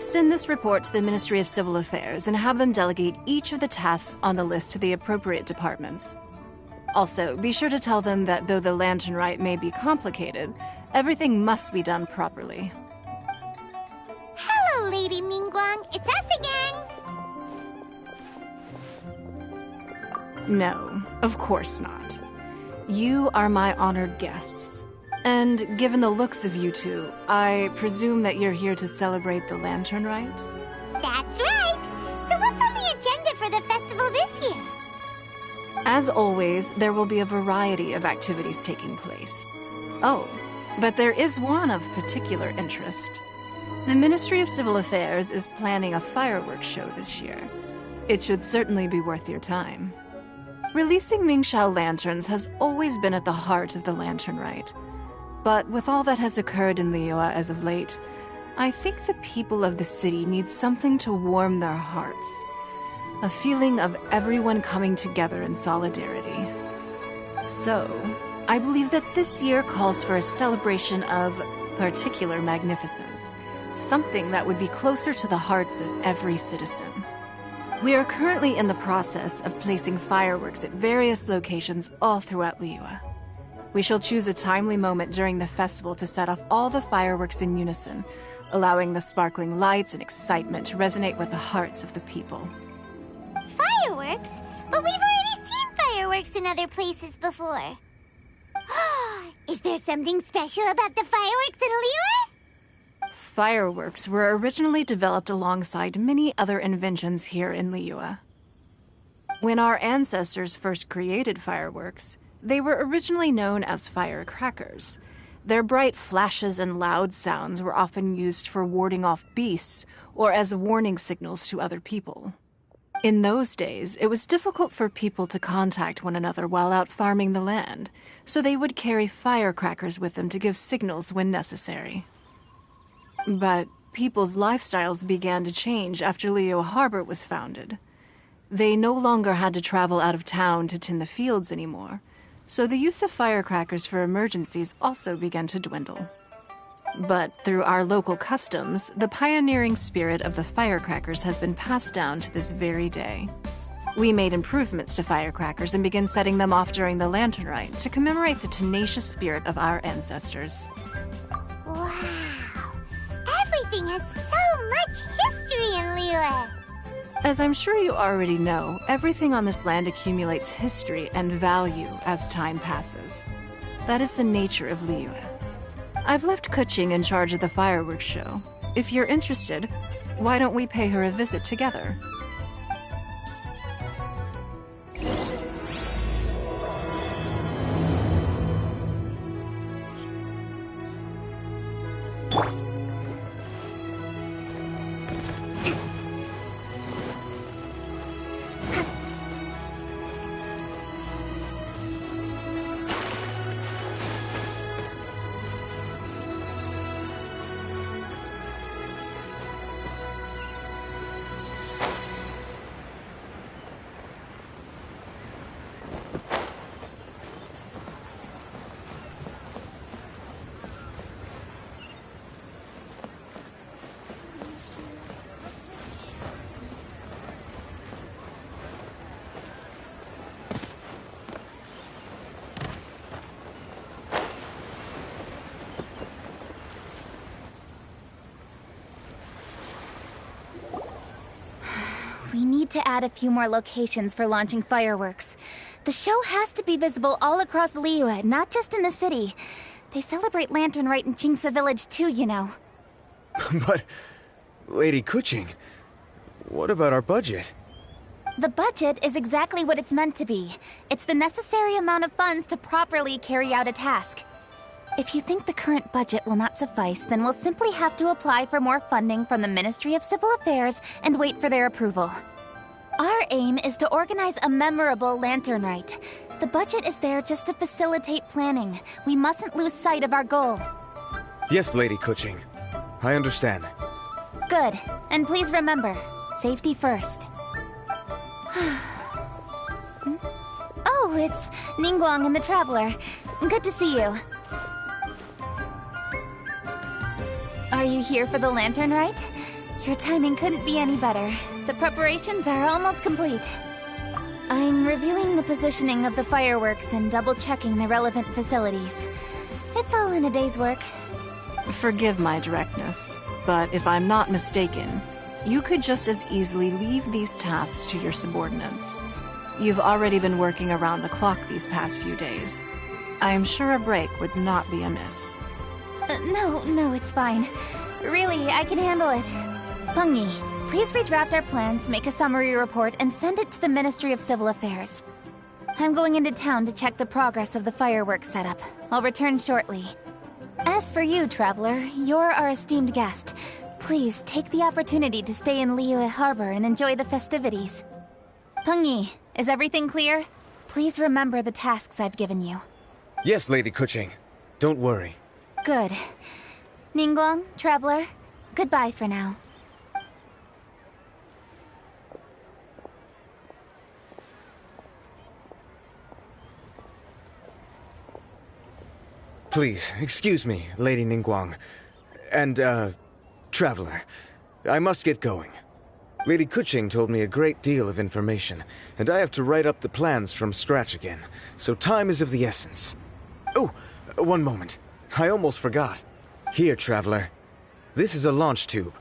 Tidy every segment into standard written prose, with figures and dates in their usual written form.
Send this report to the Ministry of Civil Affairs and have them delegate each of the tasks on the list to the appropriate departments. Also, be sure to tell them that though the lantern rite may be complicated, everything must be done properly. Hello, Lady Ningguang. It's us again. No, of course not. You are my honored guests. And given the looks of you two, I presume that you're here to celebrate the lantern rite? That's right. So what's on the agenda for the festival this year? As always, there will be a variety of activities taking place. Oh, but there is one of particular interest. The Ministry of Civil Affairs is planning a fireworks show this year. It should certainly be worth your time. Releasing Mingxiao lanterns has always been at the heart of the lantern rite. But with all that has occurred in Liyue as of late, I think the people of the city need something to warm their hearts. A feeling of everyone coming together in solidarity. So, I believe that this year calls for a celebration of particular magnificence. Something that would be closer to the hearts of every citizen. We are currently in the process of placing fireworks at various locations all throughout Liyue. We shall choose a timely moment during the festival to set off all the fireworks in unison, allowing the sparkling lights and excitement to resonate with the hearts of the people. Fireworks? But we've already seen fireworks in other places before. Is there something special about the fireworks in Liyue? Fireworks were originally developed alongside many other inventions here in Liyue. When our ancestors first created fireworks, they were originally known as firecrackers. Their bright flashes and loud sounds were often used for warding off beasts or as warning signals to other people. In those days, it was difficult for people to contact one another while out farming the land, so they would carry firecrackers with them to give signals when necessary. But people's lifestyles began to change after Liyue Harbor was founded. They no longer had to travel out of town to tend the fields anymore, so the use of firecrackers for emergencies also began to dwindle. But through our local customs, the pioneering spirit of the firecrackers has been passed down to this very day. We made improvements to firecrackers and began setting them off during the lantern rite to commemorate the tenacious spirit of our ancestors. Wow! Everything has so much history in Liyue! As I'm sure you already know, everything on this land accumulates history and value as time passes. That is the nature of Liyue. I've left Kuching in charge of the fireworks show. If you're interested, why don't we pay her a visit together? We need to add a few more locations for launching fireworks. The show has to be visible all across Liyue, not just in the city. They celebrate Lantern Rite in Jingsa Village too, you know. But, Lady Kuching, what about our budget? The budget is exactly what it's meant to be. It's the necessary amount of funds to properly carry out a task. If you think the current budget will not suffice, then we'll simply have to apply for more funding from the Ministry of Civil Affairs and wait for their approval. Our aim is to organize a memorable Lantern Rite. The budget is there just to facilitate planning. We mustn't lose sight of our goal. Yes, Lady Kuching. I understand. Good. And please remember, safety first. Oh, it's Ningguang and the Traveler. Good to see you. Are you here for the Lantern Rite? Your timing couldn't be any better. The preparations are almost complete. I'm reviewing the positioning of the fireworks and double-checking the relevant facilities. It's all in a day's work. Forgive my directness, but if I'm not mistaken, you could just as easily leave these tasks to your subordinates. You've already been working around the clock these past few days. I am sure a break would not be amiss. No, it's fine. Really, I can handle it. Pengyi, please redraft our plans, make a summary report, and send it to the Ministry of Civil Affairs. I'm going into town to check the progress of the fireworks setup. I'll return shortly. As for you, Traveler, you're our esteemed guest. Please take the opportunity to stay in Liyue Harbor and enjoy the festivities. Pengyi, is everything clear? Please remember the tasks I've given you. Yes, Lady Kuching. Don't worry. Good. Ningguang, Traveler, goodbye for now. Please, excuse me, Lady Ningguang. And, Traveler. I must get going. Lady Kuching told me a great deal of information, and I have to write up the plans from scratch again, so time is of the essence. Oh, one moment. I almost forgot. Here, Traveler. This is a launch tube.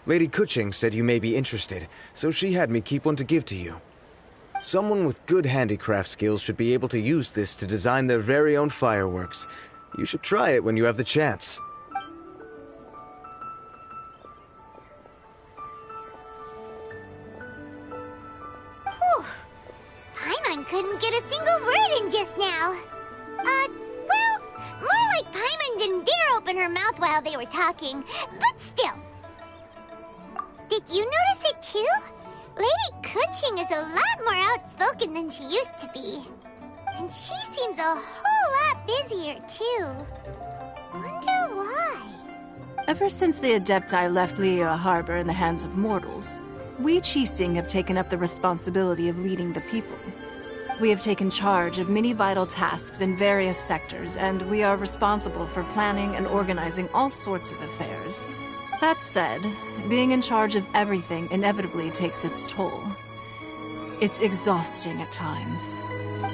Lady Kuching said you may be interested, so she had me keep one to give to you. Someone with good handicraft skills should be able to use this to design their very own fireworks. You should try it when you have the chance. Whew. Paimon couldn't get a single word in just now. Well, more like Paimon didn't dare open her mouth while they were talking, but still. Did you notice it too? Lady Kuching is a lot more outspoken than she used to be. And she seems a whole lot busier too. Wonder why? Ever since the Adepti left Liyue Harbor in the hands of mortals, we Qixing have taken up the responsibility of leading the people. We have taken charge of many vital tasks in various sectors, and we are responsible for planning and organizing all sorts of affairs. That said, being in charge of everything inevitably takes its toll. It's exhausting at times.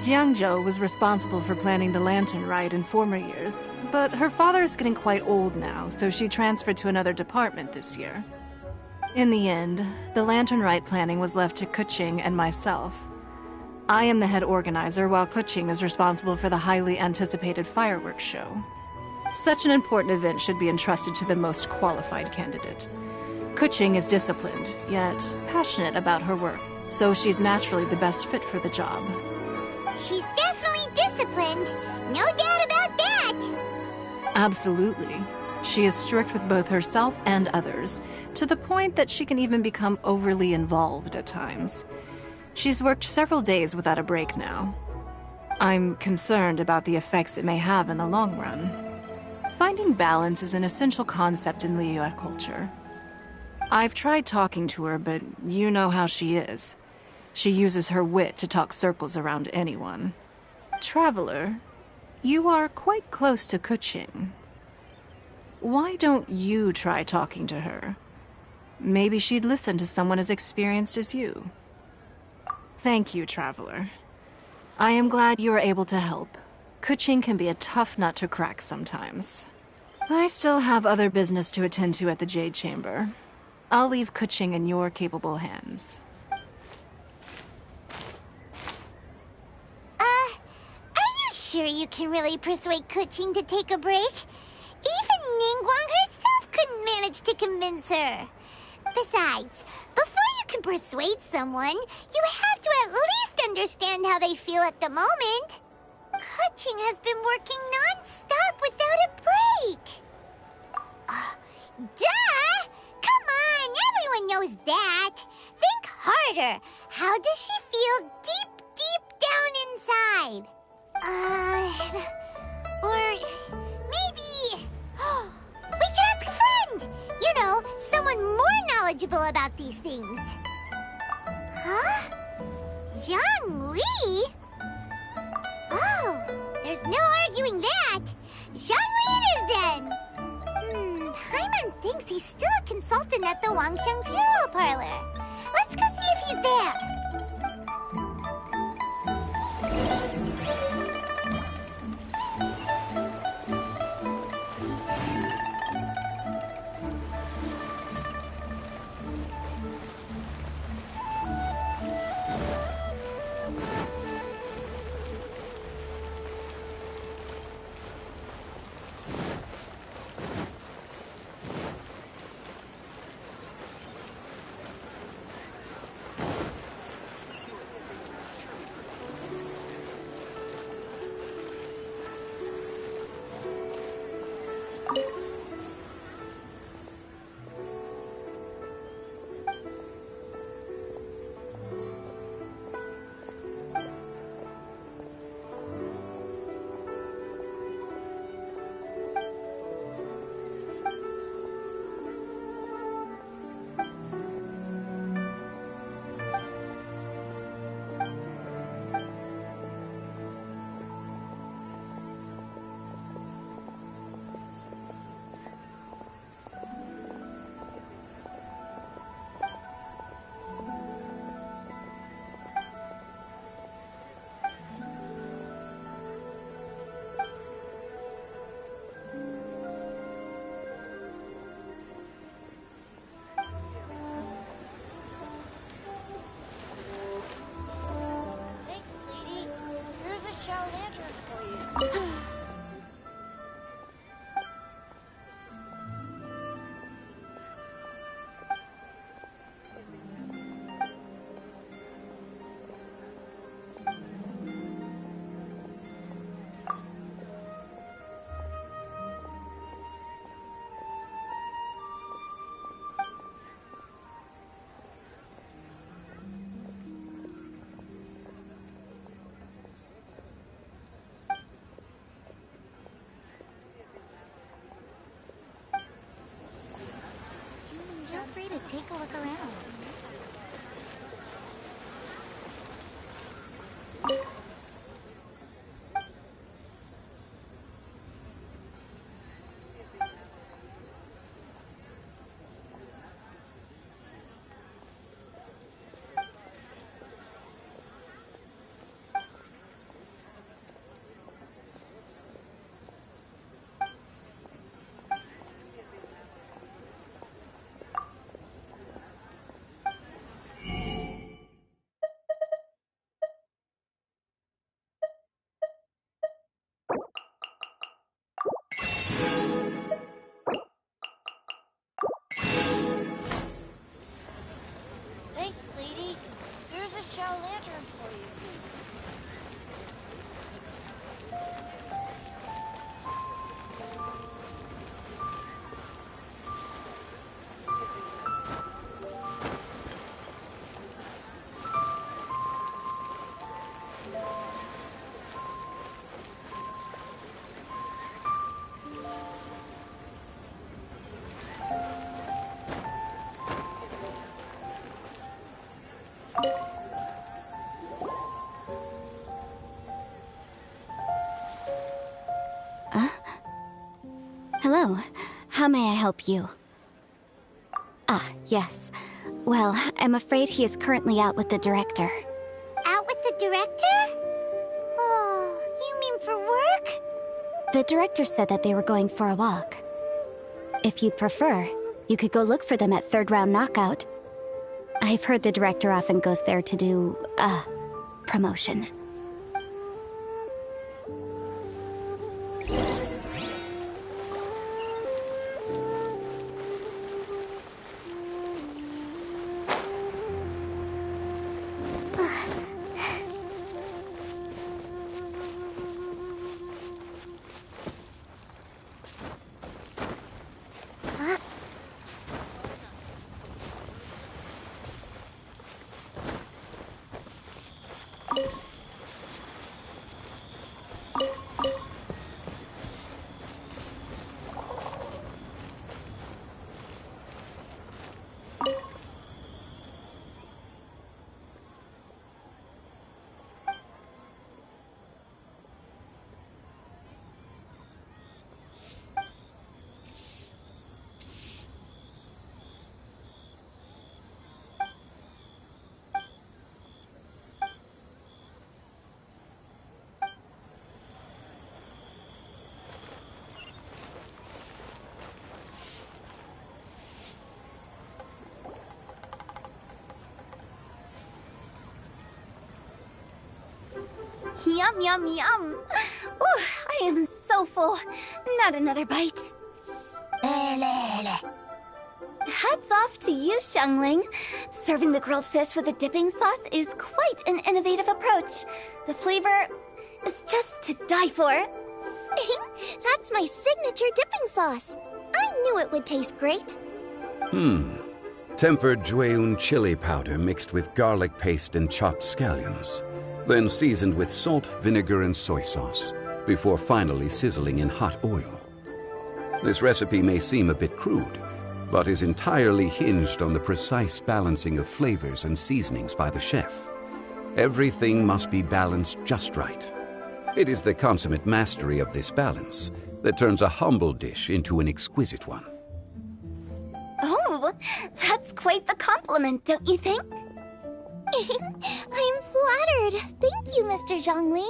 Jiangzhou was responsible for planning the Lantern Rite in former years, but her father is getting quite old now, so she transferred to another department this year. In the end, the Lantern Rite planning was left to Kuching and myself. I am the head organizer, while Kuching is responsible for the highly anticipated fireworks show. Such an important event should be entrusted to the most qualified candidate. Kuching is disciplined, yet passionate about her work, so she's naturally the best fit for the job. She's definitely disciplined. No doubt about that. Absolutely. She is strict with both herself and others, to the point that she can even become overly involved at times. She's worked several days without a break now. I'm concerned about the effects it may have in the long run. Finding balance is an essential concept in Liyue culture. I've tried talking to her, but you know how she is. She uses her wit to talk circles around anyone. Traveler, you are quite close to Kuching. Why don't you try talking to her? Maybe she'd listen to someone as experienced as you. Thank you, Traveler. I am glad you were able to help. Kuching can be a tough nut to crack sometimes. I still have other business to attend to at the Jade Chamber. I'll leave Kuching in your capable hands. Are you sure you can really persuade Kuching to take a break? Even Ningguang herself couldn't manage to convince her. Besides, before you can persuade someone, you have to at least understand how they feel at the moment. Kuching has been working non-stop without a break. Duh! Come on, everyone knows that. Think harder. How does she feel deep, deep down inside? Or maybe... we can ask a friend! You know, someone more knowledgeable about these things. Huh? Zhang Li? Oh, there's no arguing that. Zhang Li it is then. Paimon thinks he's still a consultant at the Wangsheng Funeral Parlor. Let's go see if he's there. Feel free to take a look around. Thanks, lady. Here's a shell lantern for you. Hello. How may I help you? Ah, yes. Well, I'm afraid he is currently out with the director. Out with the director? Oh, you mean for work? The director said that they were going for a walk. If you'd prefer, you could go look for them at Third Round Knockout. I've heard the director often goes there to do, promotion. Yum, yum, yum. Ooh, I am so full. Not another bite. Hats off to you, Xiangling. Serving the grilled fish with a dipping sauce is quite an innovative approach. The flavor is just to die for. That's my signature dipping sauce. I knew it would taste great. Tempered Jueyun chili powder mixed with garlic paste and chopped scallions, then seasoned with salt, vinegar, and soy sauce, before finally sizzling in hot oil. This recipe may seem a bit crude, but is entirely hinged on the precise balancing of flavors and seasonings by the chef. Everything must be balanced just right. It is the consummate mastery of this balance that turns a humble dish into an exquisite one. Oh, that's quite the compliment, don't you think? I'm flattered. Thank you, Mr. Zhongli.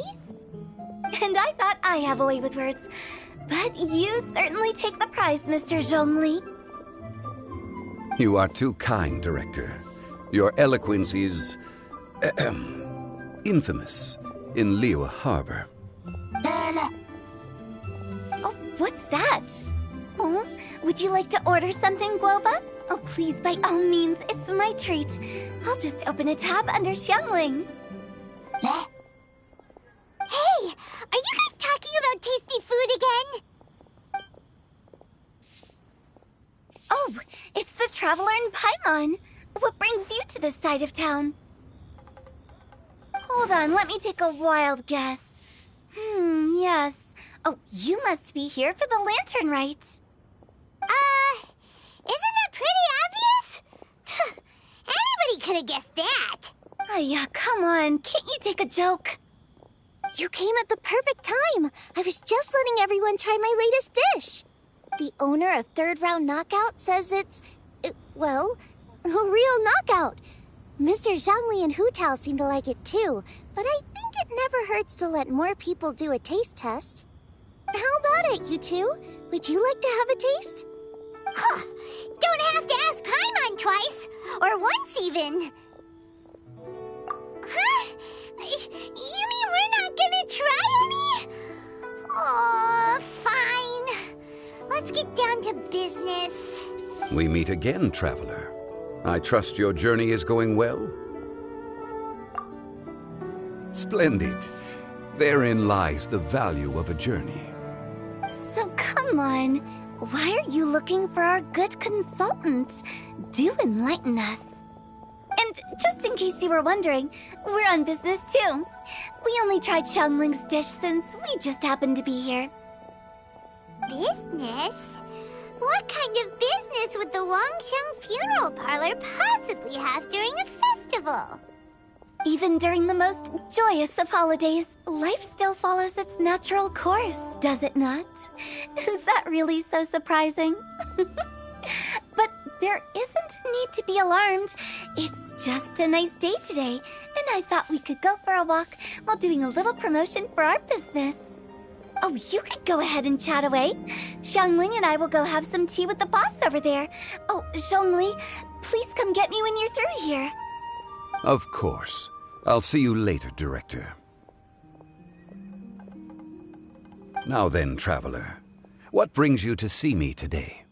And I thought I have a way with words. But you certainly take the prize, Mr. Zhongli. You are too kind, Director. Your eloquence is infamous in Liyue Harbor. Oh, what's that? Oh, would you like to order something, Guoba? Oh, please, by all means, it's my treat. I'll just open a tab under Xiangling. Hey, are you guys talking about tasty food again? Oh, it's the Traveler in Paimon. What brings you to this side of town? Hold on, let me take a wild guess. Yes. Oh, you must be here for the lantern rite. Isn't that pretty obvious? Anybody could have guessed that. Oh, yeah, come on. Can't you take a joke? You came at the perfect time. I was just letting everyone try my latest dish. The owner of Third Round Knockout says it's, well, a real knockout. Mr. Zhongli and Hu Tao seem to like it too, but I think it never hurts to let more people do a taste test. How about it, you two? Would you like to have a taste? Huh. Don't have to ask Paimon twice, or once even. Huh? You mean we're not gonna try any? Oh, fine. Let's get down to business. We meet again, Traveler. I trust your journey is going well? Splendid. Therein lies the value of a journey. So come on. Why are you looking for our good consultant? Do enlighten us. And just in case you were wondering, we're on business too. We only tried Xiangling's dish since we just happened to be here. Business? What kind of business would the Wangsheng Funeral Parlor possibly have during a festival? Even during the most joyous of holidays, life still follows its natural course, does it not? Is that really so surprising? But there isn't need to be alarmed. It's just a nice day today, and I thought we could go for a walk while doing a little promotion for our business. Oh, you could go ahead and chat away. Xiangling and I will go have some tea with the boss over there. Oh, Zhongli, please come get me when you're through here. Of course. I'll see you later, Director. Now then, Traveler, what brings you to see me today?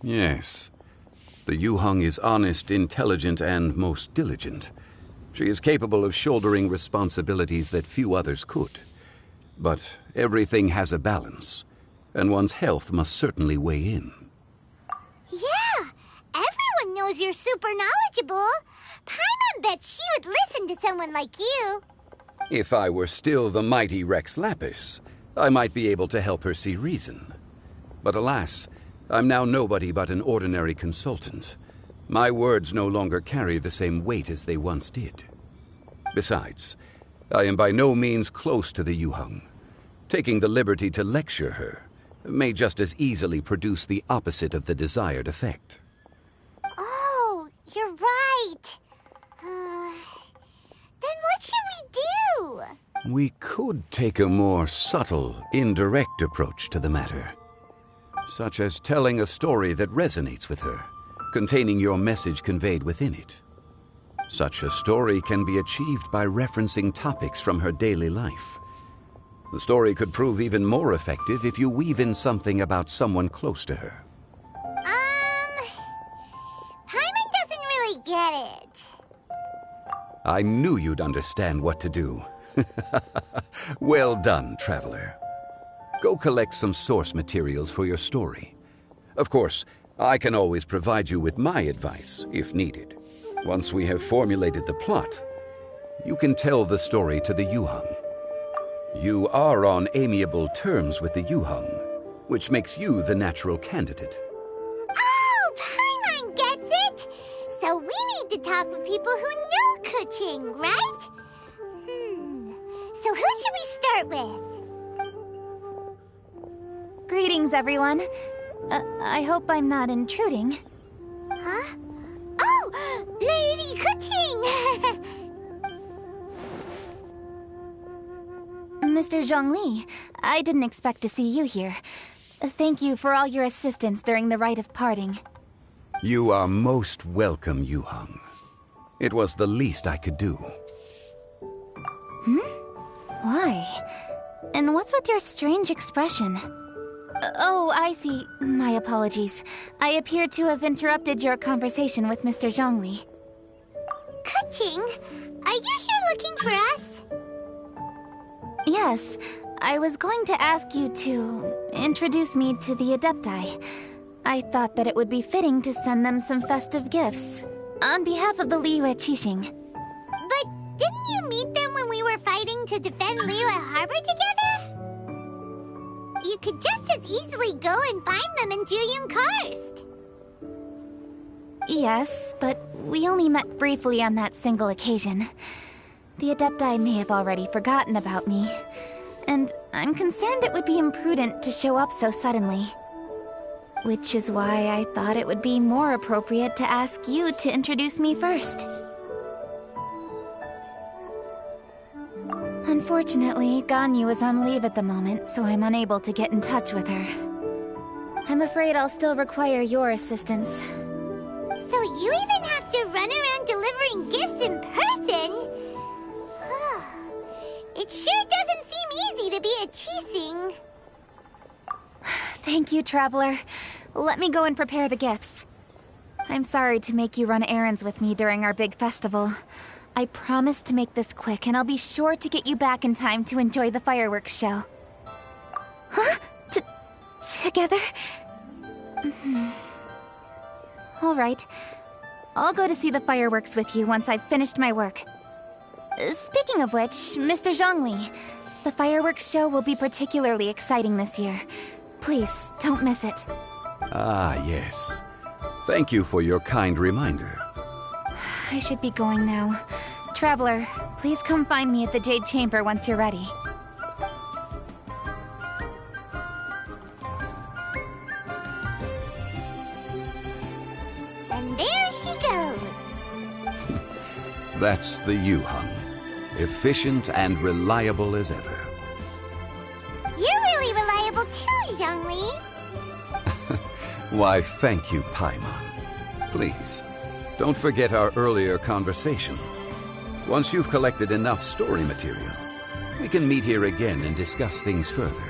Yes. The Yuheng is honest, intelligent, and most diligent. She is capable of shouldering responsibilities that few others could. But everything has a balance, and one's health must certainly weigh in. Yeah, everyone knows you're super knowledgeable. Paimon bets she would listen to someone like you. If I were still the mighty Rex Lapis, I might be able to help her see reason. But alas, I'm now nobody but an ordinary consultant. My words no longer carry the same weight as they once did. Besides, I am by no means close to the Yuheng. Taking the liberty to lecture her may just as easily produce the opposite of the desired effect. Oh, you're right. Then what should we do? We could take a more subtle, indirect approach to the matter, such as telling a story that resonates with her, containing your message conveyed within it. Such a story can be achieved by referencing topics from her daily life. The story could prove even more effective if you weave in something about someone close to her. Paimon doesn't really get it. I knew you'd understand what to do. Well done, Traveler. Go collect some source materials for your story. Of course, I can always provide you with my advice, if needed. Once we have formulated the plot, you can tell the story to the Yuheng. You are on amiable terms with the Yuheng, which makes you the natural candidate. Oh, Paimon gets it! So we need to talk with people who know Kuching, right? So who should we start with? Greetings, everyone. I hope I'm not intruding. Huh? Oh! Lady Kuching! Mr. Zhongli, I didn't expect to see you here. Thank you for all your assistance during the rite of parting. You are most welcome, Yuheng. It was the least I could do. Why? And what's with your strange expression? Oh, I see. My apologies. I appear to have interrupted your conversation with Mr. Zhongli. Kuching, are you here looking for us? Yes, I was going to ask you to introduce me to the Adepti. I thought that it would be fitting to send them some festive gifts. On behalf of the Liyue Qixing. But didn't you meet them when we were fighting to defend Liyue Harbor together? You could just as easily go and find them in Juyun Karst. Yes, but we only met briefly on that single occasion. The Adepti may have already forgotten about me, and I'm concerned it would be imprudent to show up so suddenly. Which is why I thought it would be more appropriate to ask you to introduce me first. Unfortunately, Ganyu is on leave at the moment, so I'm unable to get in touch with her. I'm afraid I'll still require your assistance. So you even have to run around delivering gifts in person? It sure doesn't seem easy to be a Qixing. Thank you, Traveler. Let me go and prepare the gifts. I'm sorry to make you run errands with me during our big festival. I promise to make this quick, and I'll be sure to get you back in time to enjoy the fireworks show. Huh? Together? All right. I'll go to see the fireworks with you once I've finished my work. Speaking of which, Mr. Zhongli, the fireworks show will be particularly exciting this year. Please, don't miss it. Ah, yes. Thank you for your kind reminder. I should be going now. Traveler, please come find me at the Jade Chamber once you're ready. And there she goes. That's the Yuheng. Efficient and reliable as ever. You're really reliable too, Zhongli. Why, thank you, Paimon. Please, don't forget our earlier conversation. Once you've collected enough story material, we can meet here again and discuss things further.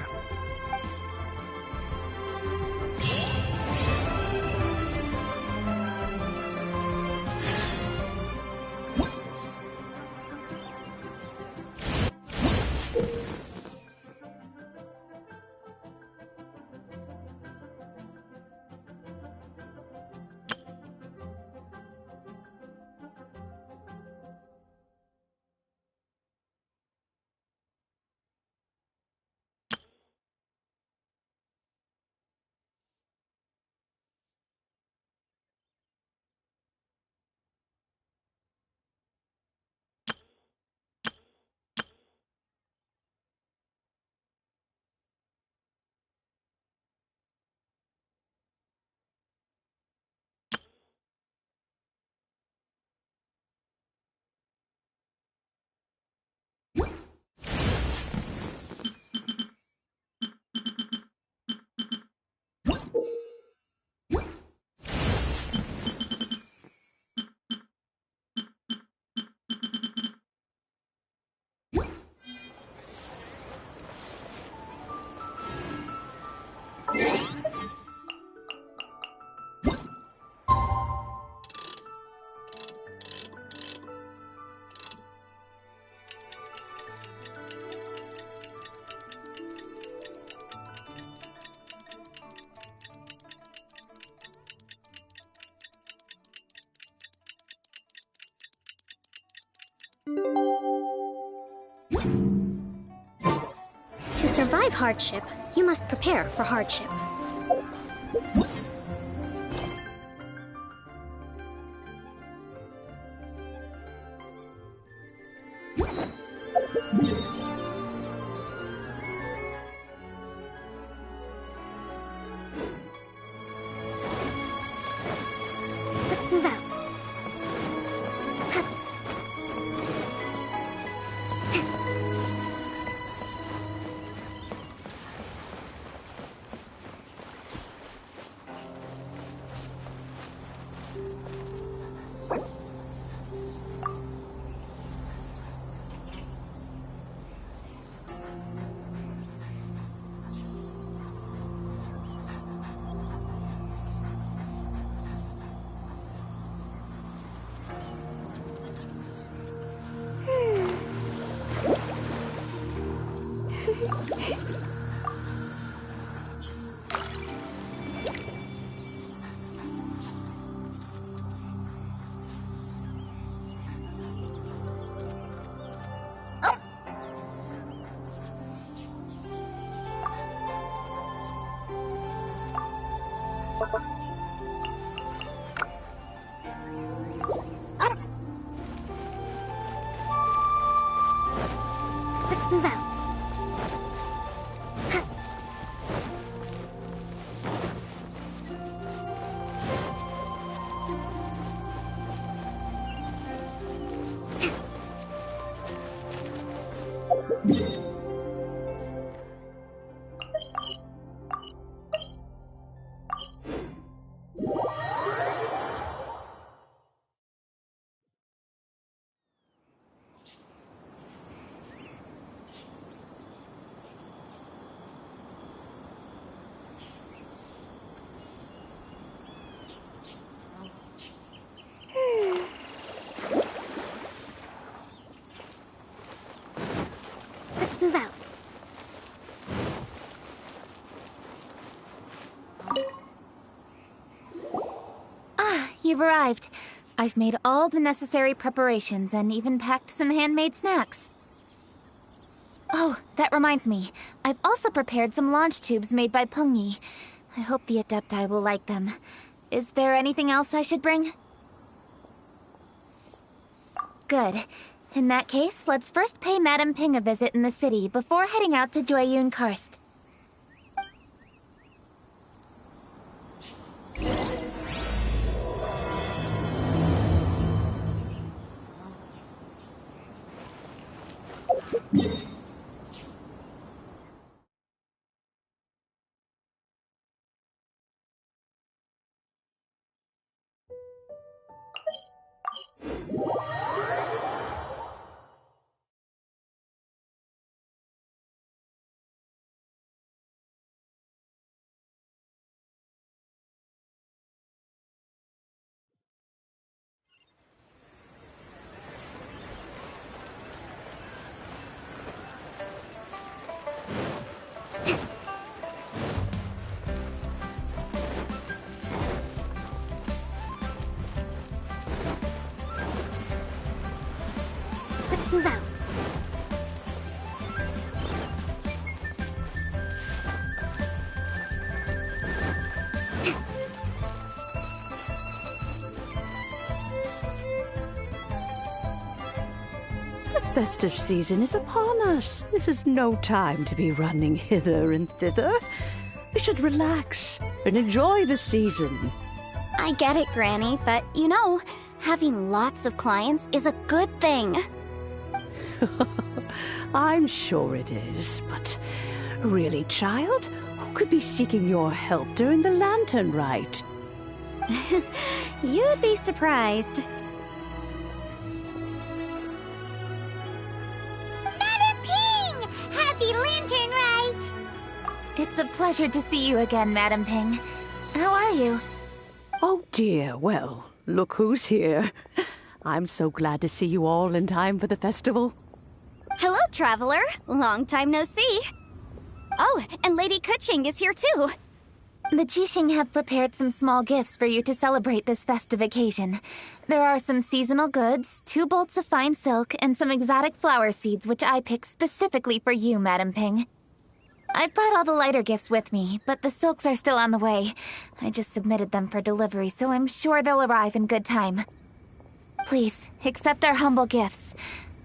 To survive hardship, you must prepare for hardship. Let's move out. Let's move out. Let's move out. Ah, you've arrived. I've made all the necessary preparations and even packed some handmade snacks. Oh, that reminds me. I've also prepared some launch tubes made by Pungi. I hope the Adepti will like them. Is there anything else I should bring? Good. In that case, let's first pay Madame Ping a visit in the city before heading out to Jueyun Karst. Let's move out. The festive season is upon us. This is no time to be running hither and thither. We should relax and enjoy the season. I get it, Granny, but you know, having lots of clients is a good thing. I'm sure it is, but really, child, who could be seeking your help during the lantern rite? You'd be surprised. Madam Ping! Happy Lantern Rite! It's a pleasure to see you again, Madame Ping. How are you? Oh dear, well, look who's here. I'm so glad to see you all in time for the festival. Hello, traveler. Long time no see. Oh, and Lady Kuching is here too. The Jixing have prepared some small gifts for you to celebrate this festive occasion. There are some seasonal goods, 2 bolts of fine silk, and some exotic flower seeds which I picked specifically for you, Madam Ping. I brought all the lighter gifts with me, but the silks are still on the way. I just submitted them for delivery, so I'm sure they'll arrive in good time. Please, accept our humble gifts.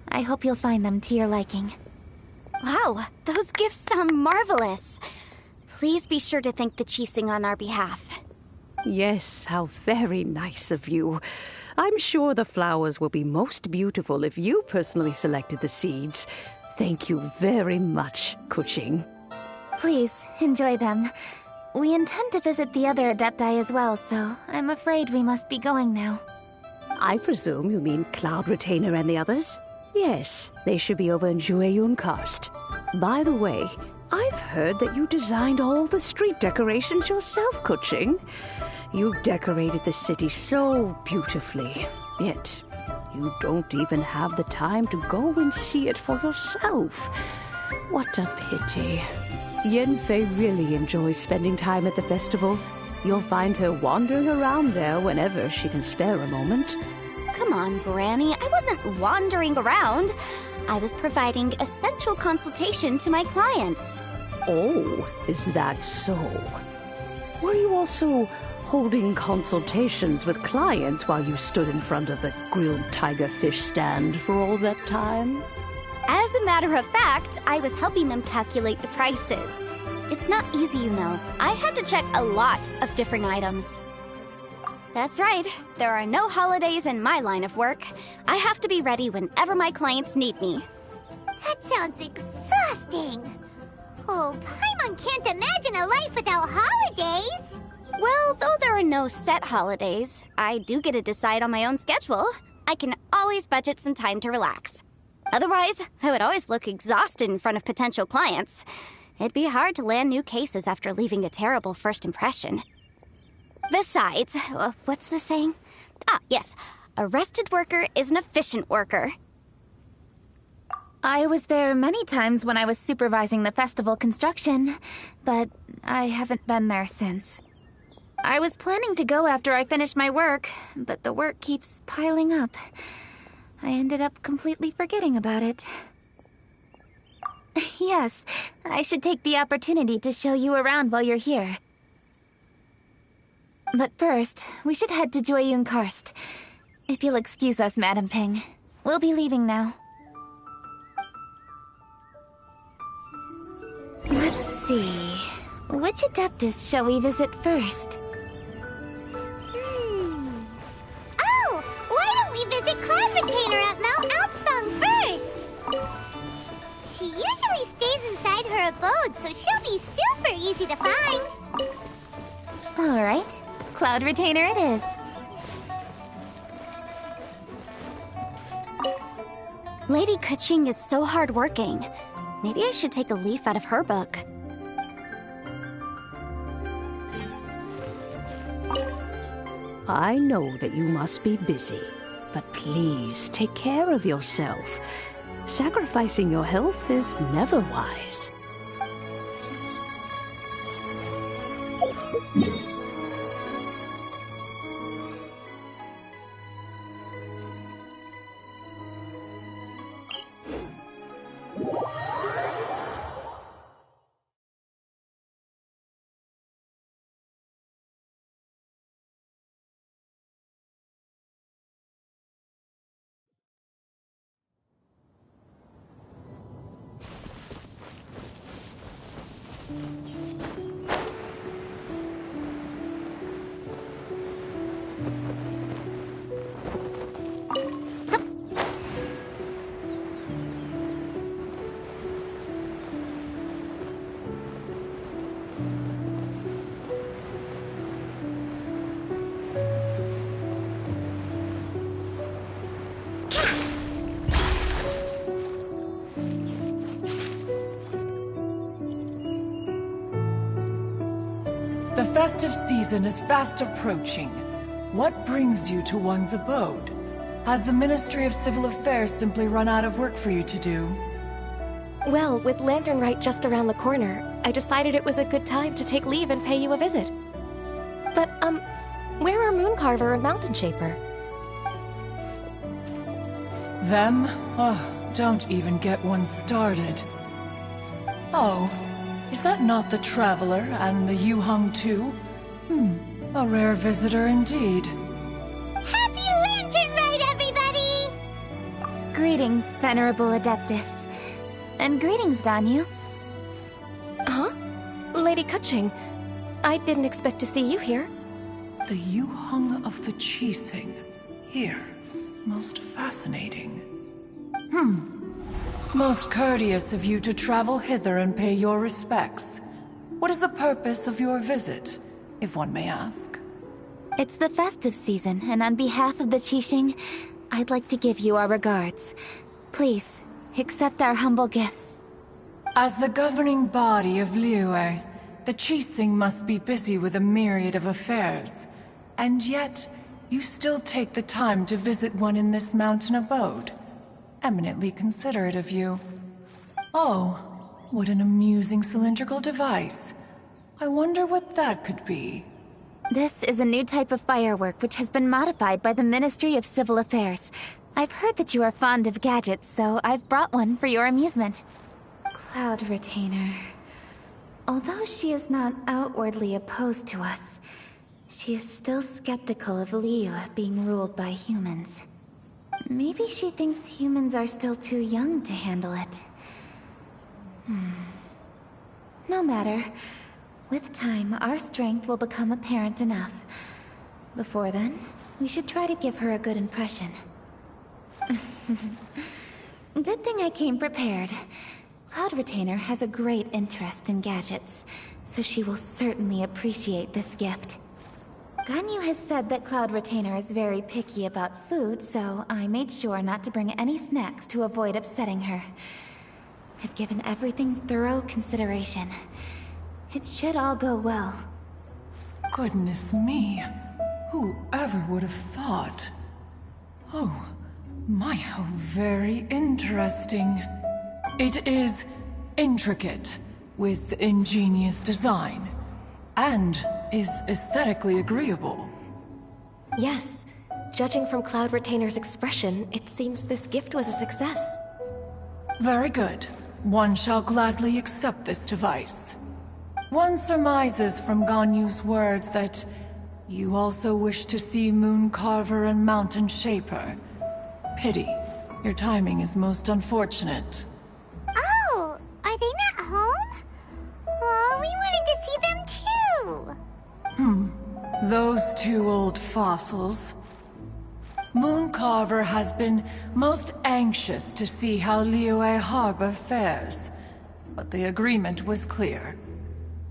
I hope you'll find them to your liking. Wow, those gifts sound marvelous. Please be sure to thank the Jixing on our behalf. Yes, how very nice of you. I'm sure the flowers will be most beautiful if you personally selected the seeds. Thank you very much, Kuching. Please, enjoy them. We intend to visit the other Adepti as well, so I'm afraid we must be going now. I presume you mean Cloud Retainer and the others? Yes, they should be over in Jueyun Karst. By the way, I've heard that you designed all the street decorations yourself, Kuching. You decorated the city so beautifully, yet you don't even have the time to go and see it for yourself. What a pity. Yanfei really enjoys spending time at the festival. You'll find her wandering around there whenever she can spare a moment. Come on, Granny. I wasn't wandering around. I was providing essential consultation to my clients. Oh, is that so? Were you also holding consultations with clients while you stood in front of the grilled tiger fish stand for all that time? As a matter of fact, I was helping them calculate the prices. It's not easy, you know. I had to check a lot of different items. That's right. There are no holidays in my line of work. I have to be ready whenever my clients need me. That sounds exhausting. Oh, Paimon can't imagine a life without holidays. Well, though there are no set holidays, I do get to decide on my own schedule. I can always budget some time to relax. Otherwise, I would always look exhausted in front of potential clients. It'd be hard to land new cases after leaving a terrible first impression. Besides, what's the saying? Ah, yes. A rested worker is an efficient worker. I was there many times when I was supervising the festival construction, but I haven't been there since. I was planning to go after I finished my work, but the work keeps piling up. I ended up completely forgetting about it. Yes, I should take the opportunity to show you around while you're here. But first, we should head to Jueyun Karst. If you'll excuse us, Madam Ping. We'll be leaving now. Let's see. Which Adeptus shall we visit first? Oh, why don't we visit Cloud Retainer at Mount Outsong first? She usually stays inside her abode, so she'll be super easy to find. All right. Cloud Retainer it is. Lady Kuching is so hardworking. Maybe I should take a leaf out of her book. I know that you must be busy, but please take care of yourself. Sacrificing your health is never wise. The festive season is fast approaching. What brings you to one's abode? Has the Ministry of Civil Affairs simply run out of work for you to do? Well, with Lantern Rite just around the corner, I decided it was a good time to take leave and pay you a visit. But, where are Mooncarver and Mountain Shaper? Them? Oh, don't even get one started. Oh, is that not the Traveler and the Yuhung too? A rare visitor indeed. Happy Lantern Ride, everybody! Greetings, Venerable Adeptus. And greetings, Ganyu. Huh? Lady Kuching, I didn't expect to see you here. The Yuhung of the Chising. Here. Most fascinating. Most courteous of you to travel hither and pay your respects. What is the purpose of your visit, if one may ask? It's the festive season, and on behalf of the Qixing, I'd like to give you our regards. Please, accept our humble gifts. As the governing body of Liyue, the Qixing must be busy with a myriad of affairs. And yet, you still take the time to visit one in this mountain abode. Eminently considerate of you. Oh, what an amusing cylindrical device. I wonder what that could be. This is a new type of firework which has been modified by the Ministry of Civil Affairs. I've heard that you are fond of gadgets, so I've brought one for your amusement. Cloud Retainer. Although she is not outwardly opposed to us, she is still skeptical of Liyue being ruled by humans. Maybe she thinks humans are still too young to handle it. No matter. With time, our strength will become apparent enough. Before then, we should try to give her a good impression. Good thing I came prepared. Cloud Retainer has a great interest in gadgets, so she will certainly appreciate this gift. Ganyu has said that Cloud Retainer is very picky about food, so I made sure not to bring any snacks to avoid upsetting her. I've given everything thorough consideration. It should all go well. Goodness me. Whoever would have thought? Oh, my, how very interesting. It is intricate, with ingenious design, and is aesthetically agreeable. Yes. Judging from Cloud Retainer's expression, it seems this gift was a success. Very good. One shall gladly accept this device. One surmises from Ganyu's words that you also wish to see Mooncarver and Mountain Shaper. Pity. Your timing is most unfortunate. Oh, are they not home? Oh, we wanted to see them too. Those two old fossils. Mooncarver has been most anxious to see how Liyue Harbor fares, but the agreement was clear.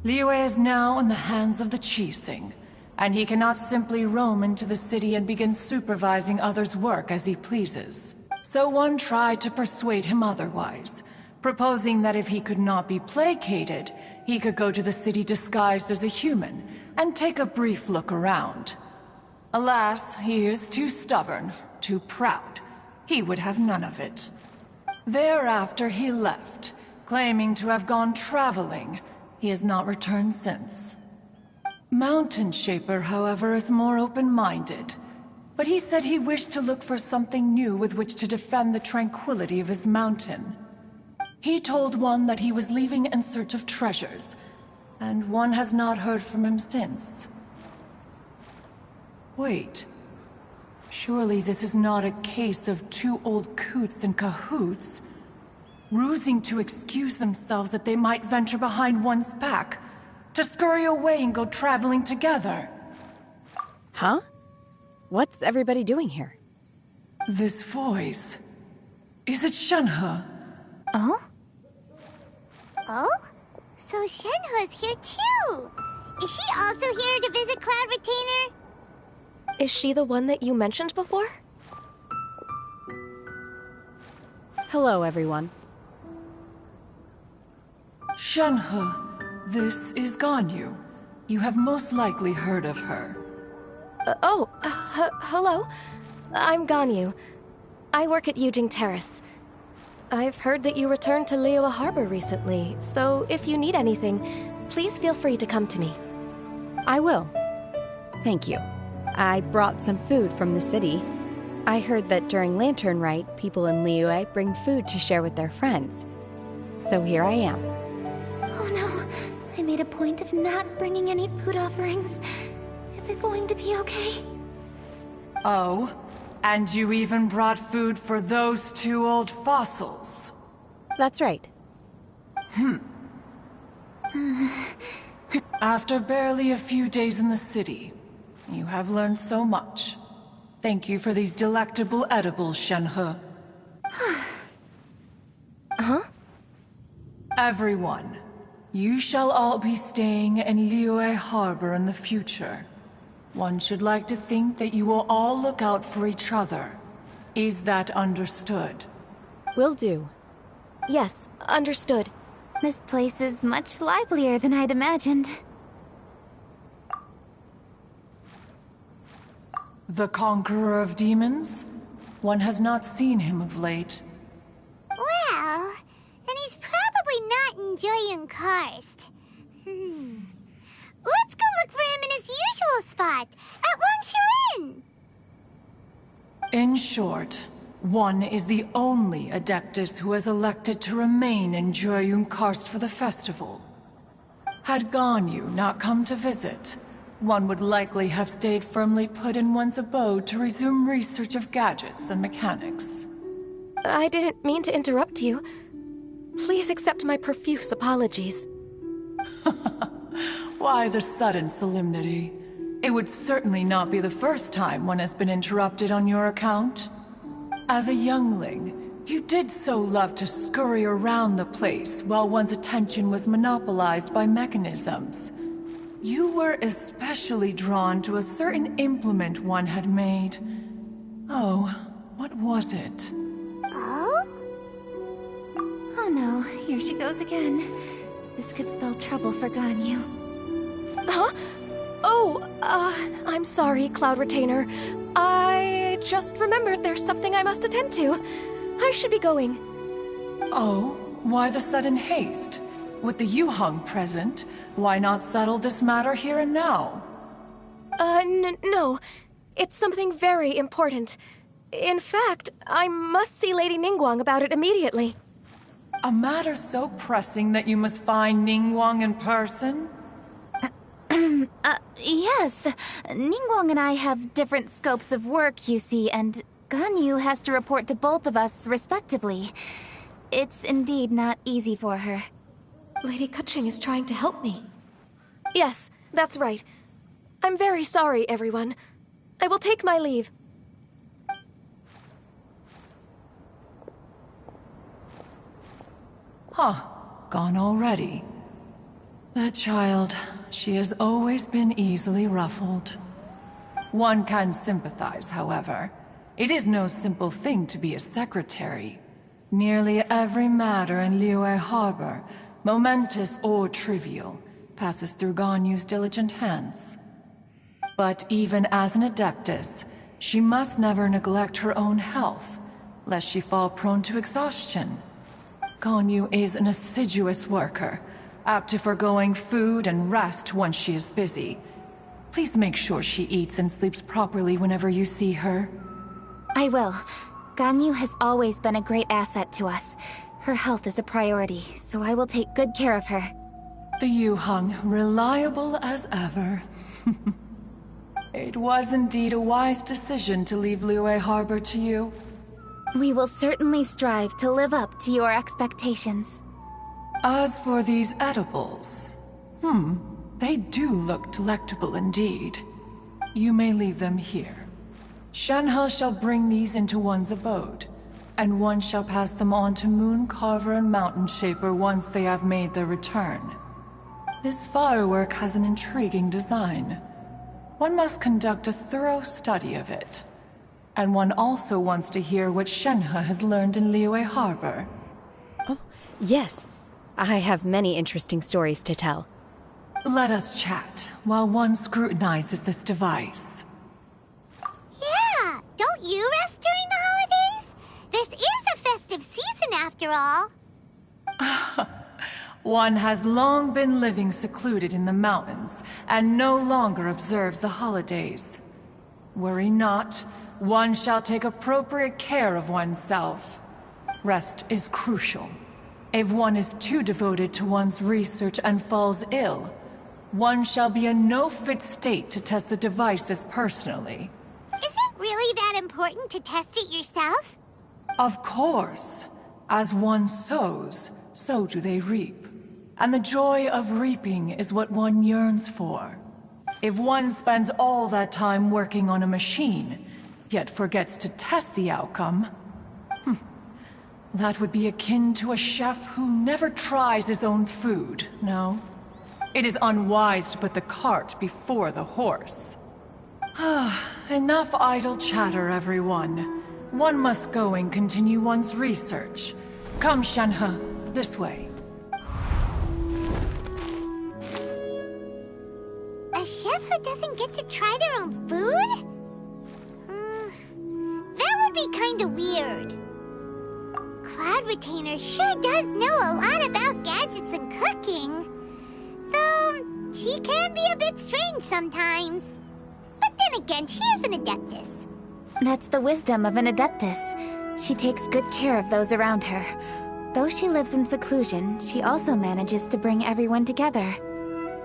Liyue is now in the hands of the Qixing, and he cannot simply roam into the city and begin supervising others' work as he pleases. So one tried to persuade him otherwise, proposing that if he could not be placated, he could go to the city disguised as a human and take a brief look around. Alas, he is too stubborn, too proud. He would have none of it. Thereafter he left, claiming to have gone traveling. He has not returned since. Mountain Shaper, however, is more open-minded. But he said he wished to look for something new with which to defend the tranquility of his mountain. He told one that he was leaving in search of treasures, and one has not heard from him since. Wait. Surely this is not a case of two old coots in cahoots, rusing to excuse themselves that they might venture behind one's back, to scurry away and go traveling together. Huh? What's everybody doing here? This voice... Is it Shenhe? Oh? Oh? So Shenhe's here too! Is she also here to visit Cloud Retainer? Is she the one that you mentioned before? Hello, everyone. Shenhe, this is Ganyu. You have most likely heard of her. Hello. I'm Ganyu. I work at Yujing Terrace. I've heard that you returned to Liyue Harbor recently, so if you need anything, please feel free to come to me. I will. Thank you. I brought some food from the city. I heard that during Lantern Rite, people in Liyue bring food to share with their friends. So here I am. Oh no, I made a point of not bringing any food offerings. Is it going to be okay? Oh, and you even brought food for those two old fossils. That's right. After barely a few days in the city, you have learned so much. Thank you for these delectable edibles, Shenhe. Huh? Everyone, you shall all be staying in Liyue Harbor in the future. One should like to think that you will all look out for each other. Is that understood? Will do. Yes, understood. This place is much livelier than I'd imagined. The Conqueror of Demons? One has not seen him of late. Well, then he's probably not enjoying Karst. Let's go look for him in his usual spot, at Wangshuin! In short, one is the only Adeptus who has elected to remain in Jueyun Karst for the festival. Had Ganyu not come to visit, one would likely have stayed firmly put in one's abode to resume research of gadgets and mechanics. I didn't mean to interrupt you. Please accept my profuse apologies. Why the sudden solemnity? It would certainly not be the first time one has been interrupted on your account. As a youngling, you did so love to scurry around the place while one's attention was monopolized by mechanisms. You were especially drawn to a certain implement one had made. Oh, what was it? Oh? Oh no, here she goes again. This could spell trouble for Ganyu. Huh? Oh, I'm sorry, Cloud Retainer. I just remembered there's something I must attend to. I should be going. Oh, why the sudden haste? With the Yuheng present, why not settle this matter here and now? No. It's something very important. In fact, I must see Lady Ningguang about it immediately. A matter so pressing that you must find Ningguang in person? Yes. Ningguang and I have different scopes of work, you see, and Ganyu has to report to both of us respectively. It's indeed not easy for her. Lady Keqing is trying to help me. Yes, that's right. I'm very sorry, everyone. I will take my leave. Huh, gone already. That child, she has always been easily ruffled. One can sympathize, however. It is no simple thing to be a secretary. Nearly every matter in Liyue Harbor, momentous or trivial, passes through Ganyu's diligent hands. But even as an Adeptus, she must never neglect her own health, lest she fall prone to exhaustion. Ganyu is an assiduous worker, apt to foregoing food and rest once she is busy. Please make sure she eats and sleeps properly whenever you see her. I will. Ganyu has always been a great asset to us. Her health is a priority, so I will take good care of her. The Yuheng, reliable as ever. It was indeed a wise decision to leave Liyue Harbor to you. We will certainly strive to live up to your expectations. As for these edibles, they do look delectable indeed. You may leave them here. Shenhe shall bring these into one's abode, and one shall pass them on to Moon Carver and Mountain Shaper once they have made their return. This firework has an intriguing design. One must conduct a thorough study of it. And one also wants to hear what Shenhe has learned in Liyue Harbor. Oh, yes. I have many interesting stories to tell. Let us chat while one scrutinizes this device. Yeah, don't you rest during the holidays? This is a festive season after all. One has long been living secluded in the mountains and no longer observes the holidays. Worry not, one shall take appropriate care of oneself. Rest is crucial. If one is too devoted to one's research and falls ill, one shall be in no fit state to test the devices personally. Is it really that important to test it yourself? Of course. As one sows, so do they reap. And the joy of reaping is what one yearns for. If one spends all that time working on a machine, yet forgets to test the outcome, that would be akin to a chef who never tries his own food, no? It is unwise to put the cart before the horse. Enough idle chatter, everyone. One must go and continue one's research. Come, Shenhe, this way. A chef who doesn't get to try their own food? That would be kinda weird. Cloud Retainer sure does know a lot about gadgets and cooking. Though, she can be a bit strange sometimes. But then again, she is an Adeptus. That's the wisdom of an Adeptus. She takes good care of those around her. Though she lives in seclusion, she also manages to bring everyone together.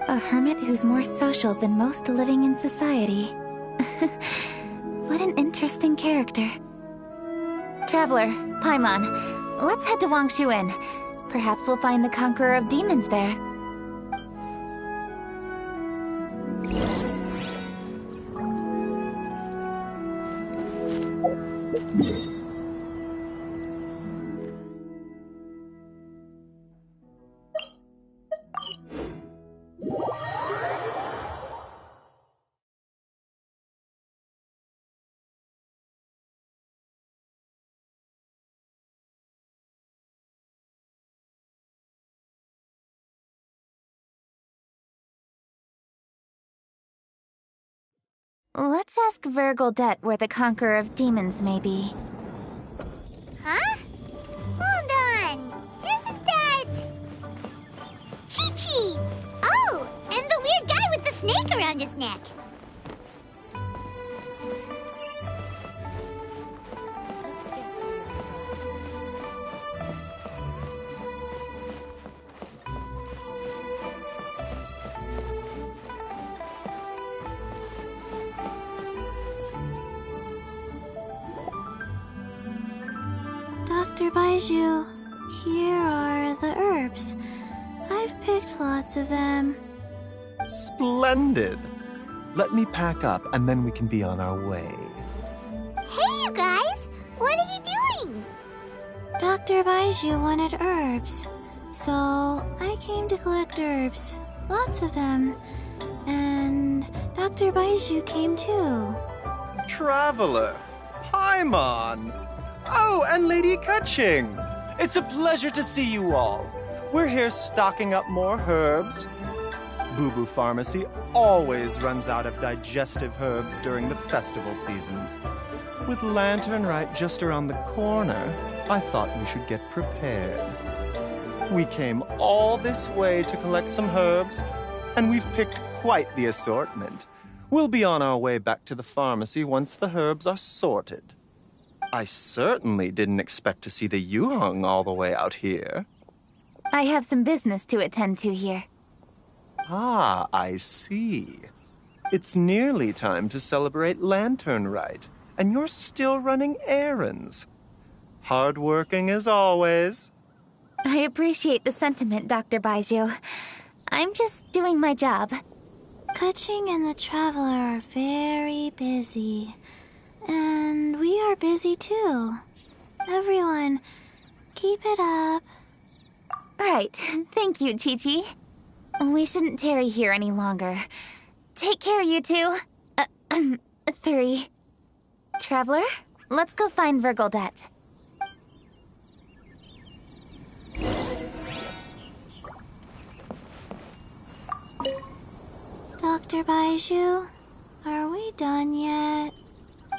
A hermit who's more social than most living in society. What an interesting character. Traveler, Paimon, let's head to Wangshuin. Perhaps we'll find the Conqueror of Demons there. Let's ask Vergoldet where the Conqueror of Demons may be. Huh? Hold on. Isn't that... Chi-Chi! Oh, and the weird guy with the snake around his neck. Dr. Baiju, here are the herbs. I've picked lots of them. Splendid! Let me pack up and then we can be on our way. Hey, you guys! What are you doing? Dr. Baiju wanted herbs, so I came to collect herbs. Lots of them. And Dr. Baiju came too. Traveler! Paimon! Oh, and Lady Kutching! It's a pleasure to see you all. We're here stocking up more herbs. Boo Boo Pharmacy always runs out of digestive herbs during the festival seasons. With Lantern right just around the corner, I thought we should get prepared. We came all this way to collect some herbs, and we've picked quite the assortment. We'll be on our way back to the pharmacy once the herbs are sorted. I certainly didn't expect to see the Yuheng all the way out here. I have some business to attend to here. Ah, I see. It's nearly time to celebrate Lantern Rite, and you're still running errands. Hardworking as always. I appreciate the sentiment, Dr. Baiju. I'm just doing my job. Kutching and the Traveler are very busy. And we are busy too. Everyone, keep it up. Right. Thank you, Chi-Chi. We shouldn't tarry here any longer. Take care, you two. 3. Traveler, let's go find Vergoldet. Dr. Baiju, are we done yet?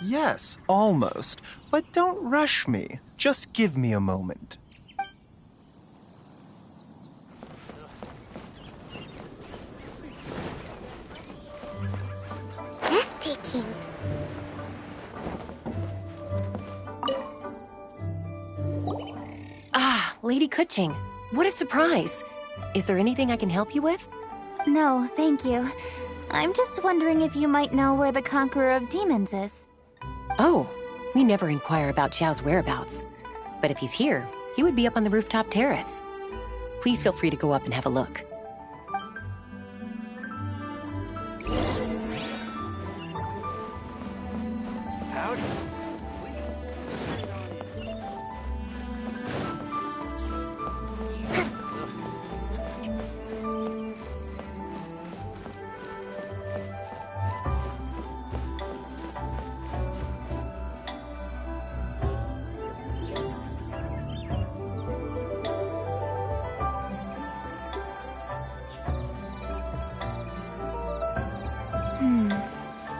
Yes, almost. But don't rush me. Just give me a moment. working. Ah, Lady Kuching. What a surprise. Is there anything I can help you with? No, thank you. I'm just wondering if you might know where the Conqueror of Demons is. Oh, we never inquire about Xiao's whereabouts. But if he's here, he would be up on the rooftop terrace. Please feel free to go up and have a look. Howdy.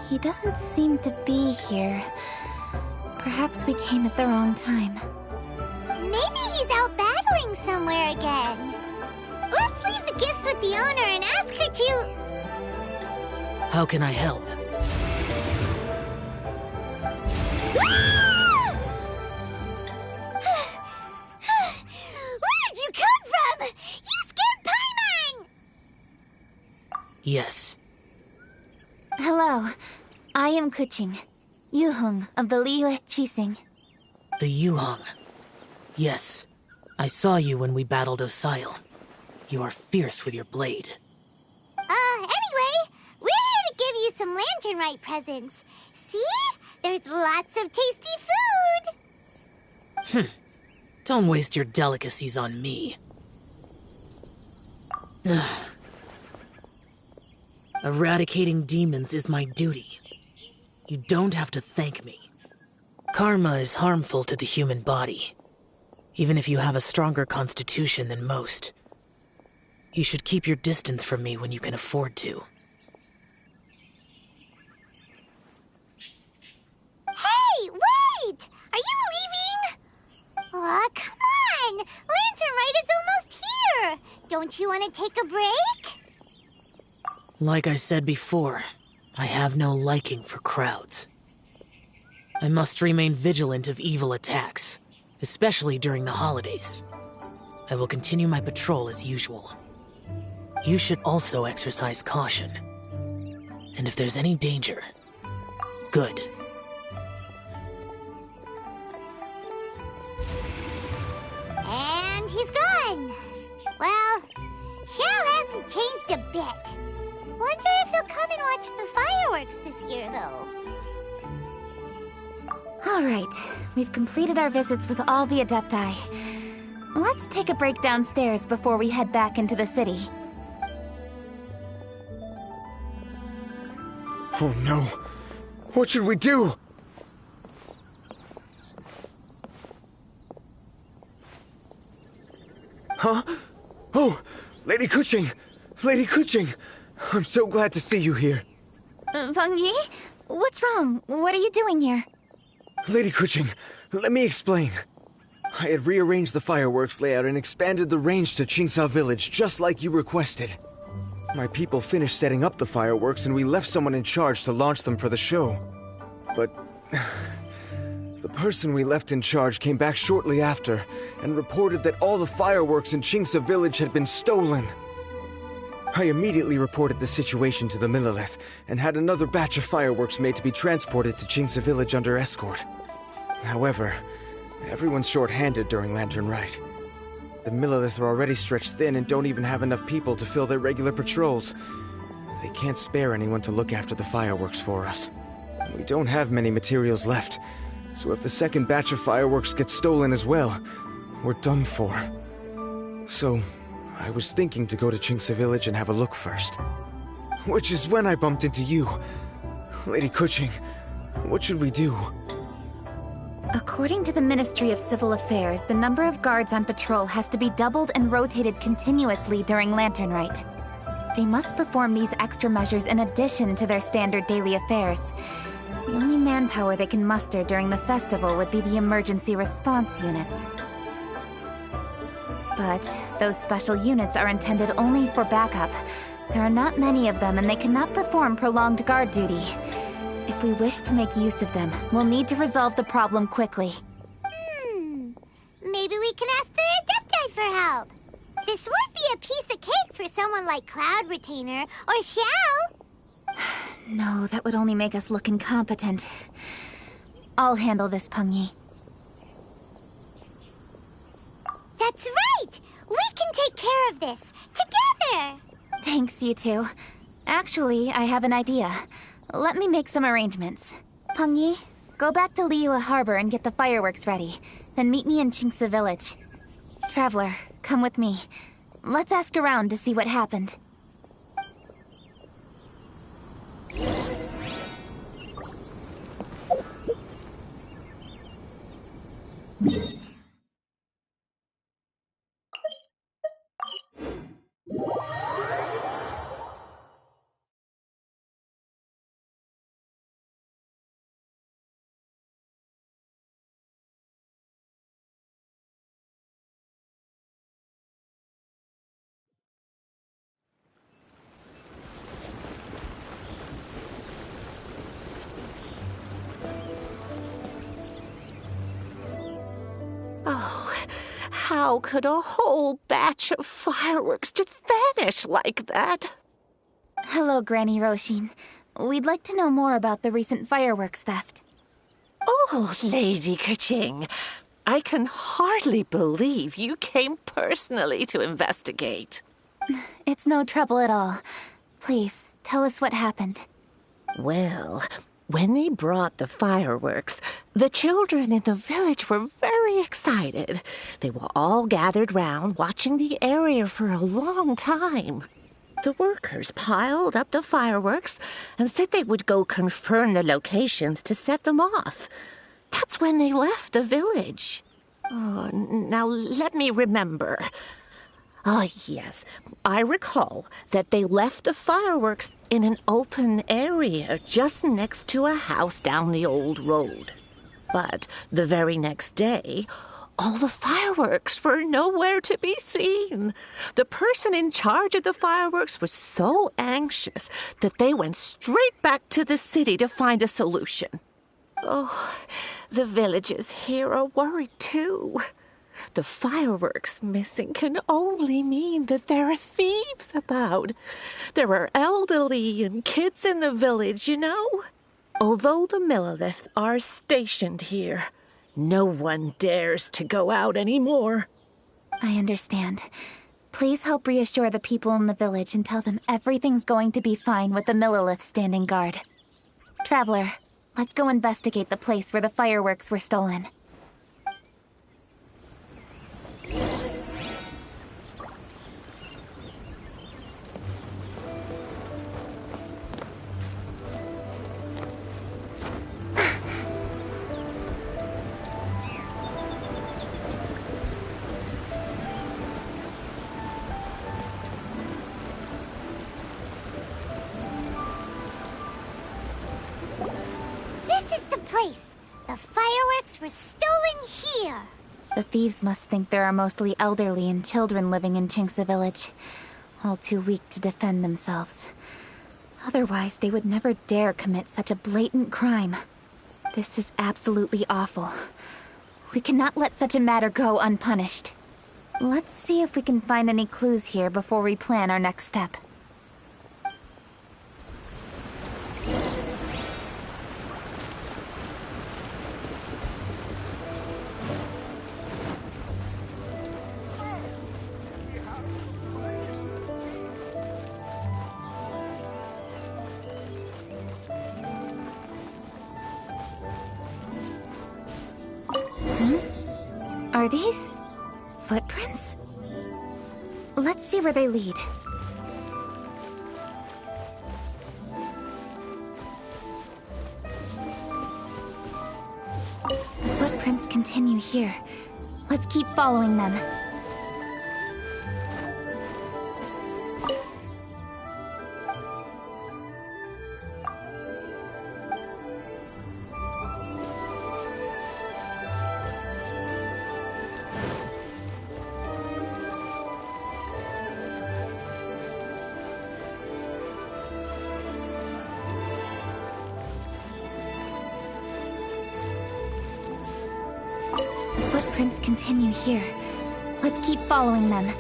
He doesn't seem to be here. Perhaps we came at the wrong time. Maybe he's out battling somewhere again. Let's leave the gifts with the owner and ask her to... How can I help? Where did you come from? You scared Paimon! Yes. Hello. I am Kuching, Yuhong of the Liyue Qixing. The Yuhong. Yes. I saw you when we battled Osile. You are fierce with your blade. Anyway, we're here to give you some Lanternrite presents. See? There's lots of tasty food! Don't waste your delicacies on me. Eradicating demons is my duty. You don't have to thank me. Karma is harmful to the human body, even if you have a stronger constitution than most. You should keep your distance from me when you can afford to. Hey, wait! Are you leaving? Aw, come on! Lanternrite is almost here! Don't you want to take a break? Like I said before, I have no liking for crowds. I must remain vigilant of evil attacks, especially during the holidays. I will continue my patrol as usual. You should also exercise caution. And if there's any danger, good. And he's gone! Well, Xiao hasn't changed a bit. Wonder if he'll come and watch the fireworks this year, though. Alright, we've completed our visits with all the Adepti. Let's take a break downstairs before we head back into the city. Oh no. What should we do? Huh? Oh, Lady Kuching! Lady Kuching! I'm so glad to see you here. Feng Yi? What's wrong? What are you doing here? Lady Kuching, let me explain. I had rearranged the fireworks layout and expanded the range to Qingsa Village, just like you requested. My people finished setting up the fireworks and we left someone in charge to launch them for the show. But the person we left in charge came back shortly after and reported that all the fireworks in Qingsa Village had been stolen. I immediately reported the situation to the Millelith and had another batch of fireworks made to be transported to Qingsa Village under escort. However, everyone's short-handed during Lanternrite. The Millelith are already stretched thin and don't even have enough people to fill their regular patrols. They can't spare anyone to look after the fireworks for us. We don't have many materials left, so if the second batch of fireworks gets stolen as well, we're done for. So, I was thinking to go to Qingsa Village and have a look first. Which is when I bumped into you. Lady Kuching, what should we do? According to the Ministry of Civil Affairs, the number of guards on patrol has to be doubled and rotated continuously during Lanternrite. They must perform these extra measures in addition to their standard daily affairs. The only manpower they can muster during the festival would be the emergency response units. But those special units are intended only for backup. There are not many of them and they cannot perform prolonged guard duty. If we wish to make use of them, we'll need to resolve the problem quickly. Maybe we can ask the Adepti for help. This would be a piece of cake for someone like Cloud Retainer or Xiao. No, that would only make us look incompetent. I'll handle this, Pengyi. That's right! We can take care of this, together! Thanks, you two. Actually, I have an idea. Let me make some arrangements. Pengyi, go back to Liyue Harbor and get the fireworks ready. Then meet me in Qingce Village. Traveler, come with me. Let's ask around to see what happened. Oh, how could a whole batch of fireworks just vanish like that? Hello, Granny Roshin. We'd like to know more about the recent fireworks theft. Oh, Lady Keqing, I can hardly believe you came personally to investigate. It's no trouble at all. Please, tell us what happened. Well, when they brought the fireworks, the children in the village were very excited. They were all gathered round, watching the area for a long time. The workers piled up the fireworks and said they would go confirm the locations to set them off. That's when they left the village. Oh, now let me remember. Ah, yes, I recall that they left the fireworks in an open area just next to a house down the old road. But the very next day, all the fireworks were nowhere to be seen. The person in charge of the fireworks was so anxious that they went straight back to the city to find a solution. Oh, the villagers here are worried too. The fireworks missing can only mean that there are thieves about. There are elderly and kids in the village, you know. Although the Millelith are stationed here, no one dares to go out anymore. I understand. Please help reassure the people in the village and tell them everything's going to be fine with the Millelith standing guard. Traveler, let's go investigate the place where the fireworks were stolen. The fireworks were stolen here. The thieves must think there are mostly elderly and children living in Qingce Village, all too weak to defend themselves. Otherwise, they would never dare commit such a blatant crime. This is absolutely awful. We cannot let such a matter go unpunished. Let's see if we can find any clues here before we plan our next step. Are these footprints? Let's see where they lead. The footprints continue here. Let's keep following them. prints continue here. Let's keep following them.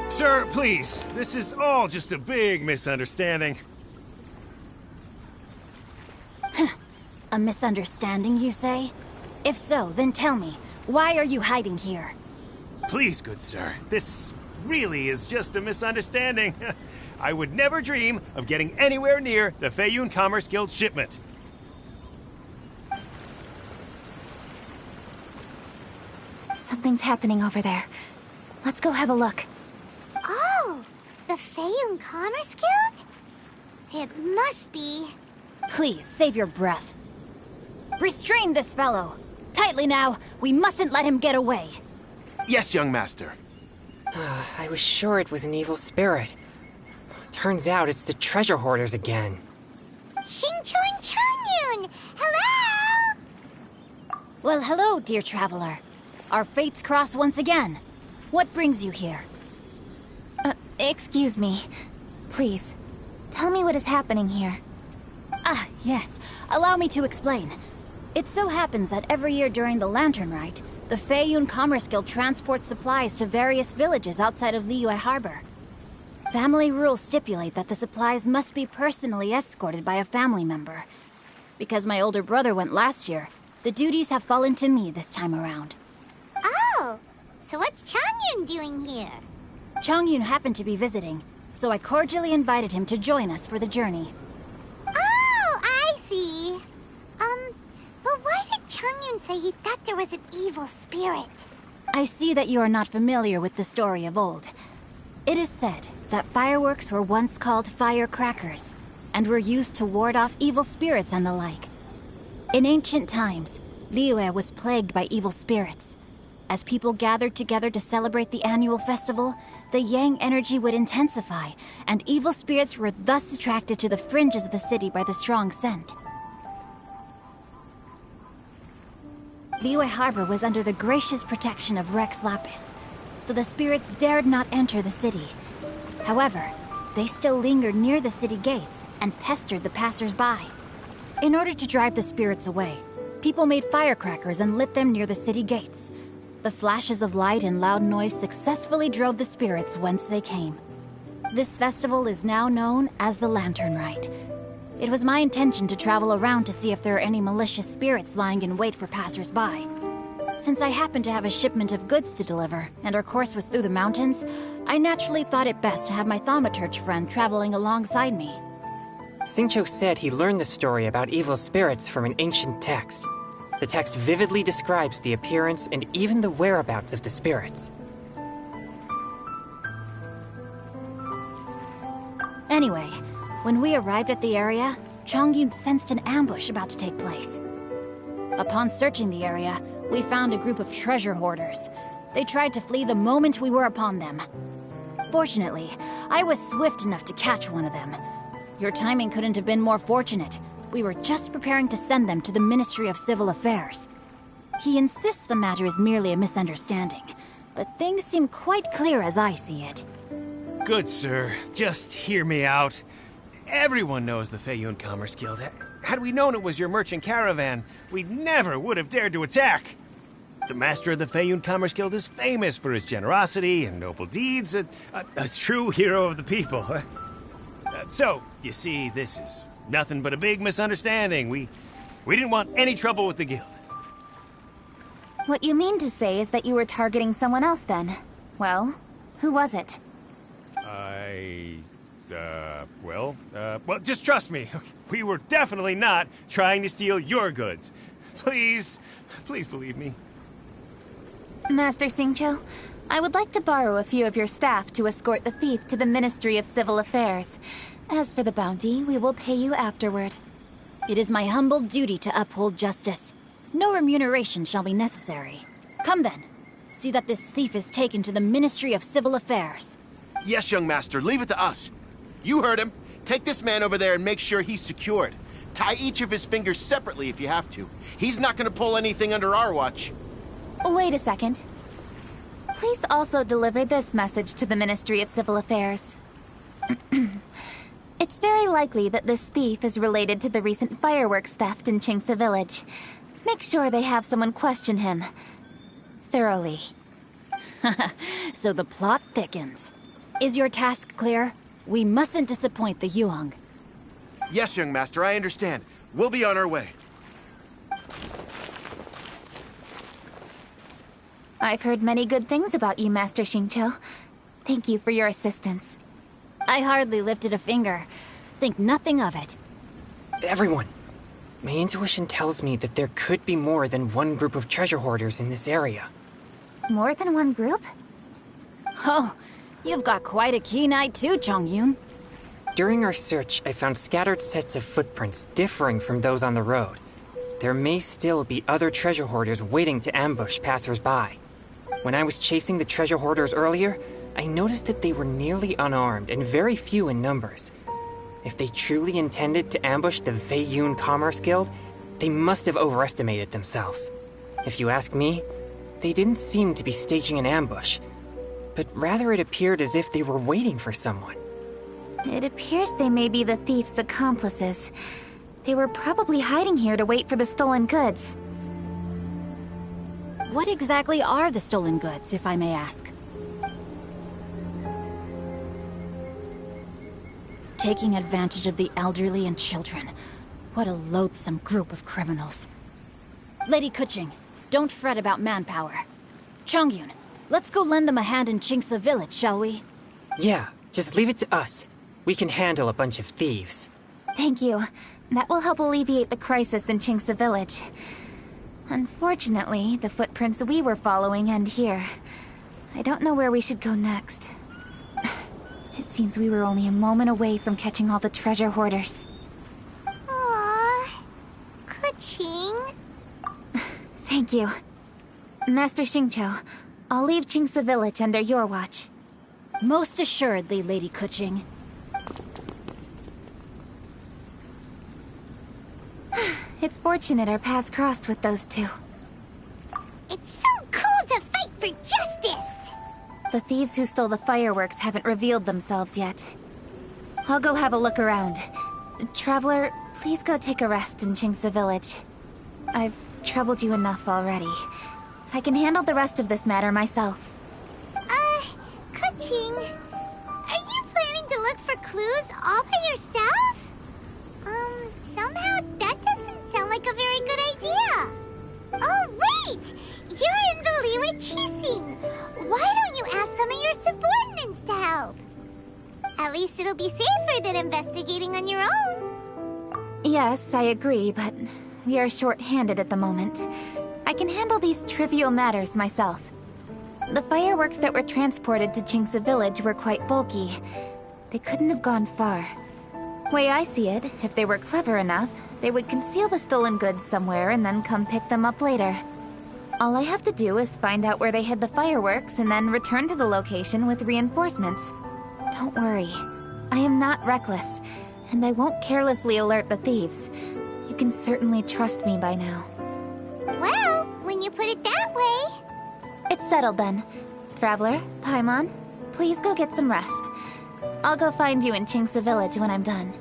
Sir, please. This is all just a big misunderstanding. A misunderstanding, you say? If so, then tell me, why are you hiding here? Please, good sir. This really is just a misunderstanding. I would never dream of getting anywhere near the Feiyun Commerce Guild shipment. Something's happening over there. Let's go have a look. Oh, the Feiyun Commerce Guild? It must be. Please, save your breath. Restrain this fellow. Tightly now. We mustn't let him get away. Yes, young master. I was sure it was an evil spirit. Turns out it's the treasure hoarders again. Xingqiu Changyun! Hello! Well, hello, dear traveler. Our fates cross once again. What brings you here? Excuse me. Please, tell me what is happening here. Ah, yes. Allow me to explain. It so happens that every year during the Lantern Rite, the Feiyun Commerce Guild transports supplies to various villages outside of Liyue Harbor. Family rules stipulate that the supplies must be personally escorted by a family member. Because my older brother went last year, the duties have fallen to me this time around. Oh, so what's Changyun doing here? Changyun happened to be visiting, so I cordially invited him to join us for the journey. Oh, I see. But why did Changyun say he thought there was an evil spirit? I see that you are not familiar with the story of old. It is said that fireworks were once called firecrackers, and were used to ward off evil spirits and the like. In ancient times, Liyue was plagued by evil spirits. As people gathered together to celebrate the annual festival, the yang energy would intensify, and evil spirits were thus attracted to the fringes of the city by the strong scent. Liyue Harbor was under the gracious protection of Rex Lapis, so the spirits dared not enter the city. However, they still lingered near the city gates and pestered the passers-by. In order to drive the spirits away, people made firecrackers and lit them near the city gates. The flashes of light and loud noise successfully drove the spirits whence they came. This festival is now known as the Lantern Rite. It was my intention to travel around to see if there are any malicious spirits lying in wait for passers-by. Since I happened to have a shipment of goods to deliver, and our course was through the mountains, I naturally thought it best to have my thaumaturge friend traveling alongside me. Xingqiu said he learned the story about evil spirits from an ancient text. The text vividly describes the appearance and even the whereabouts of the spirits. Anyway, when we arrived at the area, Changyun sensed an ambush about to take place. Upon searching the area, we found a group of treasure hoarders. They tried to flee the moment we were upon them. Fortunately, I was swift enough to catch one of them. Your timing couldn't have been more fortunate. We were just preparing to send them to the Ministry of Civil Affairs. He insists the matter is merely a misunderstanding, but things seem quite clear as I see it. Good sir, just hear me out. Everyone knows the Feiyun Commerce Guild. Had we known it was your merchant caravan, we never would have dared to attack. The master of the Feiyun Commerce Guild is famous for his generosity and noble deeds, a true hero of the people. So, you see, this is nothing but a big misunderstanding. We didn't want any trouble with the guild. What you mean to say is that you were targeting someone else then? Well, who was it? Well, just trust me. We were definitely not trying to steal your goods. Please believe me. Master Xingqiu, I would like to borrow a few of your staff to escort the thief to the Ministry of Civil Affairs. As for the bounty, we will pay you afterward. It is my humble duty to uphold justice. No remuneration shall be necessary. Come then. See that this thief is taken to the Ministry of Civil Affairs. Yes, young master, leave it to us. You heard him. Take this man over there and make sure he's secured. Tie each of his fingers separately if you have to. He's not gonna pull anything under our watch. Wait a second. Please also deliver this message to the Ministry of Civil Affairs. It's very likely that this thief is related to the recent fireworks theft in Chingsa Village. Make sure they have someone question him. Thoroughly. So the plot thickens. Is your task clear? We mustn't disappoint the Yuang. Yes, young master, I understand. We'll be on our way. I've heard many good things about you, Master Xingqiu. Thank you for your assistance. I hardly lifted a finger. Think nothing of it. Everyone, my intuition tells me that there could be more than one group of treasure hoarders in this area. More than one group? Oh, you've got quite a keen eye too, Chongyun. During our search, I found scattered sets of footprints differing from those on the road. There may still be other treasure hoarders waiting to ambush passers-by. When I was chasing the treasure hoarders earlier, I noticed that they were nearly unarmed and very few in numbers. If they truly intended to ambush the Feiyun Commerce Guild, they must have overestimated themselves. If you ask me, they didn't seem to be staging an ambush, but rather it appeared as if they were waiting for someone. It appears they may be the thief's accomplices. They were probably hiding here to wait for the stolen goods. What exactly are the stolen goods, if I may ask? Taking advantage of the elderly and children. What a loathsome group of criminals. Lady Kuching, don't fret about manpower. Chongyun, let's go lend them a hand in Chingsa Village, shall we? Yeah, just leave it to us. We can handle a bunch of thieves. Thank you. That will help alleviate the crisis in Chingsa Village. Unfortunately, the footprints we were following end here. I don't know where we should go next. It seems we were only a moment away from catching all the treasure hoarders. Aww. Kuching. Thank you. Master Xingqiu, I'll leave Chingsa Village under your watch. Most assuredly, Lady Kuching. It's fortunate our paths crossed with those two. It's so cool to fight for justice! The thieves who stole the fireworks haven't revealed themselves yet. I'll go have a look around. Traveler, please go take a rest in Chingsa Village. I've troubled you enough already. I can handle the rest of this matter myself. Kuching, are you planning to look for clues all by yourself? Somehow that doesn't sound like a very good idea. Oh, wait! You're in the Liwei Qixing. Why don't you ask some of your subordinates to help? At least it'll be safer than investigating on your own. Yes, I agree, but we are short-handed at the moment. I can handle these trivial matters myself. The fireworks that were transported to Chingsa Village were quite bulky. They couldn't have gone far. Way I see it, if they were clever enough, they would conceal the stolen goods somewhere and then come pick them up later. All I have to do is find out where they hid the fireworks and then return to the location with reinforcements. Don't worry. I am not reckless, and I won't carelessly alert the thieves. You can certainly trust me by now. Well, when you put it that way... It's settled then. Traveler, Paimon, please go get some rest. I'll go find you in Chingsa Village when I'm done.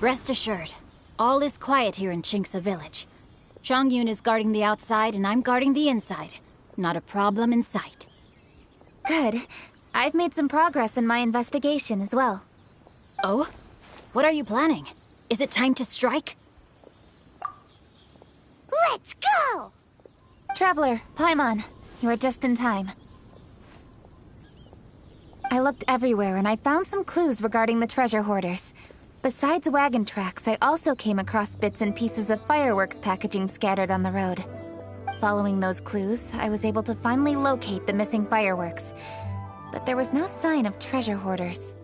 Rest assured, all is quiet here in Chinksa Village. Chongyun is guarding the outside and I'm guarding the inside. Not a problem in sight. Good. I've made some progress in my investigation as well. Oh? What are you planning? Is it time to strike? Let's go! Traveler, Paimon, you are just in time. I looked everywhere and I found some clues regarding the treasure hoarders. Besides wagon tracks, I also came across bits and pieces of fireworks packaging scattered on the road. Following those clues, I was able to finally locate the missing fireworks. But there was no sign of treasure hoarders.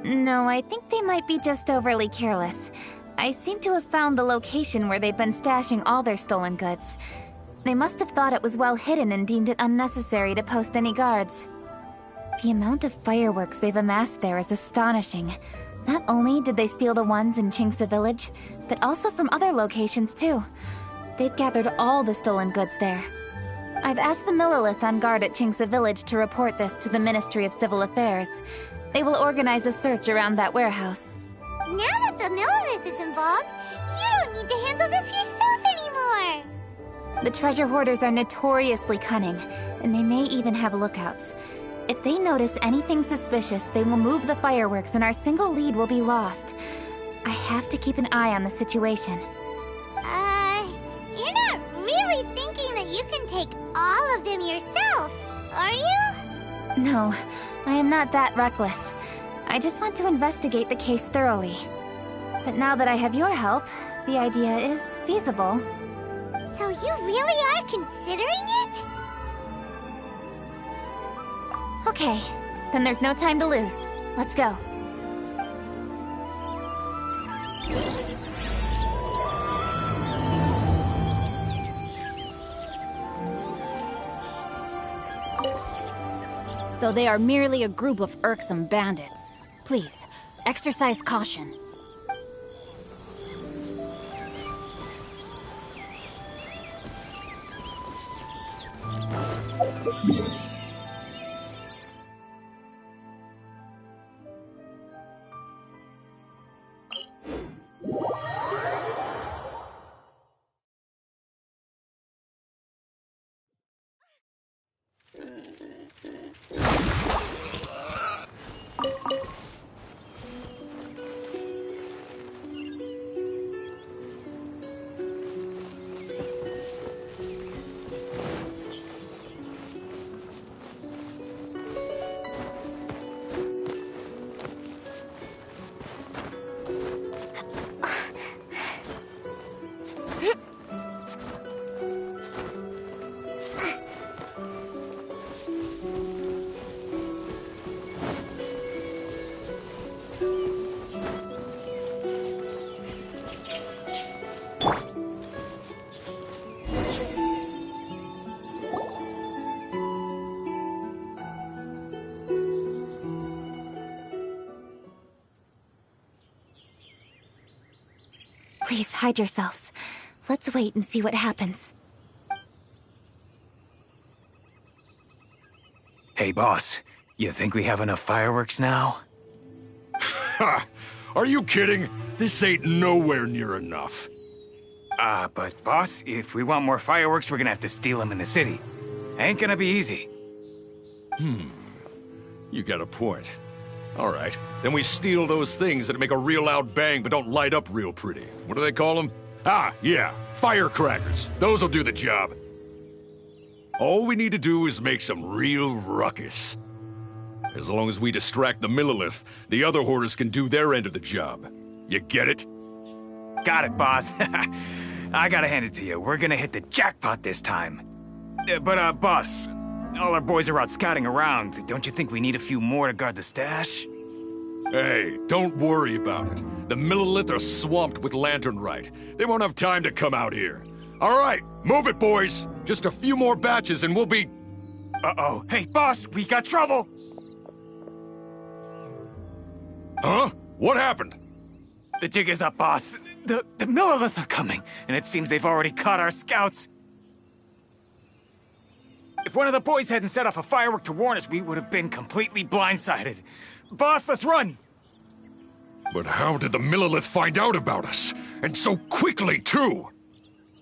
No, I think they might be just overly careless. I seem to have found the location where they've been stashing all their stolen goods. They must have thought it was well hidden and deemed it unnecessary to post any guards. The amount of fireworks they've amassed there is astonishing. Not only did they steal the ones in Chinksa Village, but also from other locations too. They've gathered all the stolen goods there. I've asked the Millilith on guard at Chinksa Village to report this to the Ministry of Civil Affairs. They will organize a search around that warehouse. Now that the Millilith is involved, you don't need to handle this yourself anymore! The treasure hoarders are notoriously cunning, and they may even have lookouts. If they notice anything suspicious, they will move the fireworks and our single lead will be lost. I have to keep an eye on the situation. You're not really thinking that you can take all of them yourself, are you? No, I am not that reckless. I just want to investigate the case thoroughly. But now that I have your help, the idea is feasible. So you really are considering it? Okay, then there's no time to lose. Let's go. Though they are merely a group of irksome bandits, please, exercise caution. Please, hide yourselves. Let's wait and see what happens. Hey, boss. You think we have enough fireworks now? Ha! Are you kidding? This ain't nowhere near enough. But boss, if we want more fireworks, we're gonna have to steal them in the city. Ain't gonna be easy. You got a point. All right, then we steal those things that make a real loud bang but don't light up real pretty. What do they call them? Ah, yeah, firecrackers. Those'll do the job. All we need to do is make some real ruckus. As long as we distract the Millilith, the other hoarders can do their end of the job. You get it? Got it, boss. I gotta hand it to you. We're gonna hit the jackpot this time. But boss, all our boys are out scouting around. Don't you think we need a few more to guard the stash? Hey, don't worry about it. The Millilith are swamped with lanternite. They won't have time to come out here. All right, move it, boys. Just a few more batches and we'll be... Uh-oh. Hey, boss, we got trouble! Huh? What happened? The jig is up, boss. The Millilith are coming, and it seems they've already caught our scouts. If one of the boys hadn't set off a firework to warn us, we would have been completely blindsided. Boss, let's run! But how did the Millilith find out about us? And so quickly, too?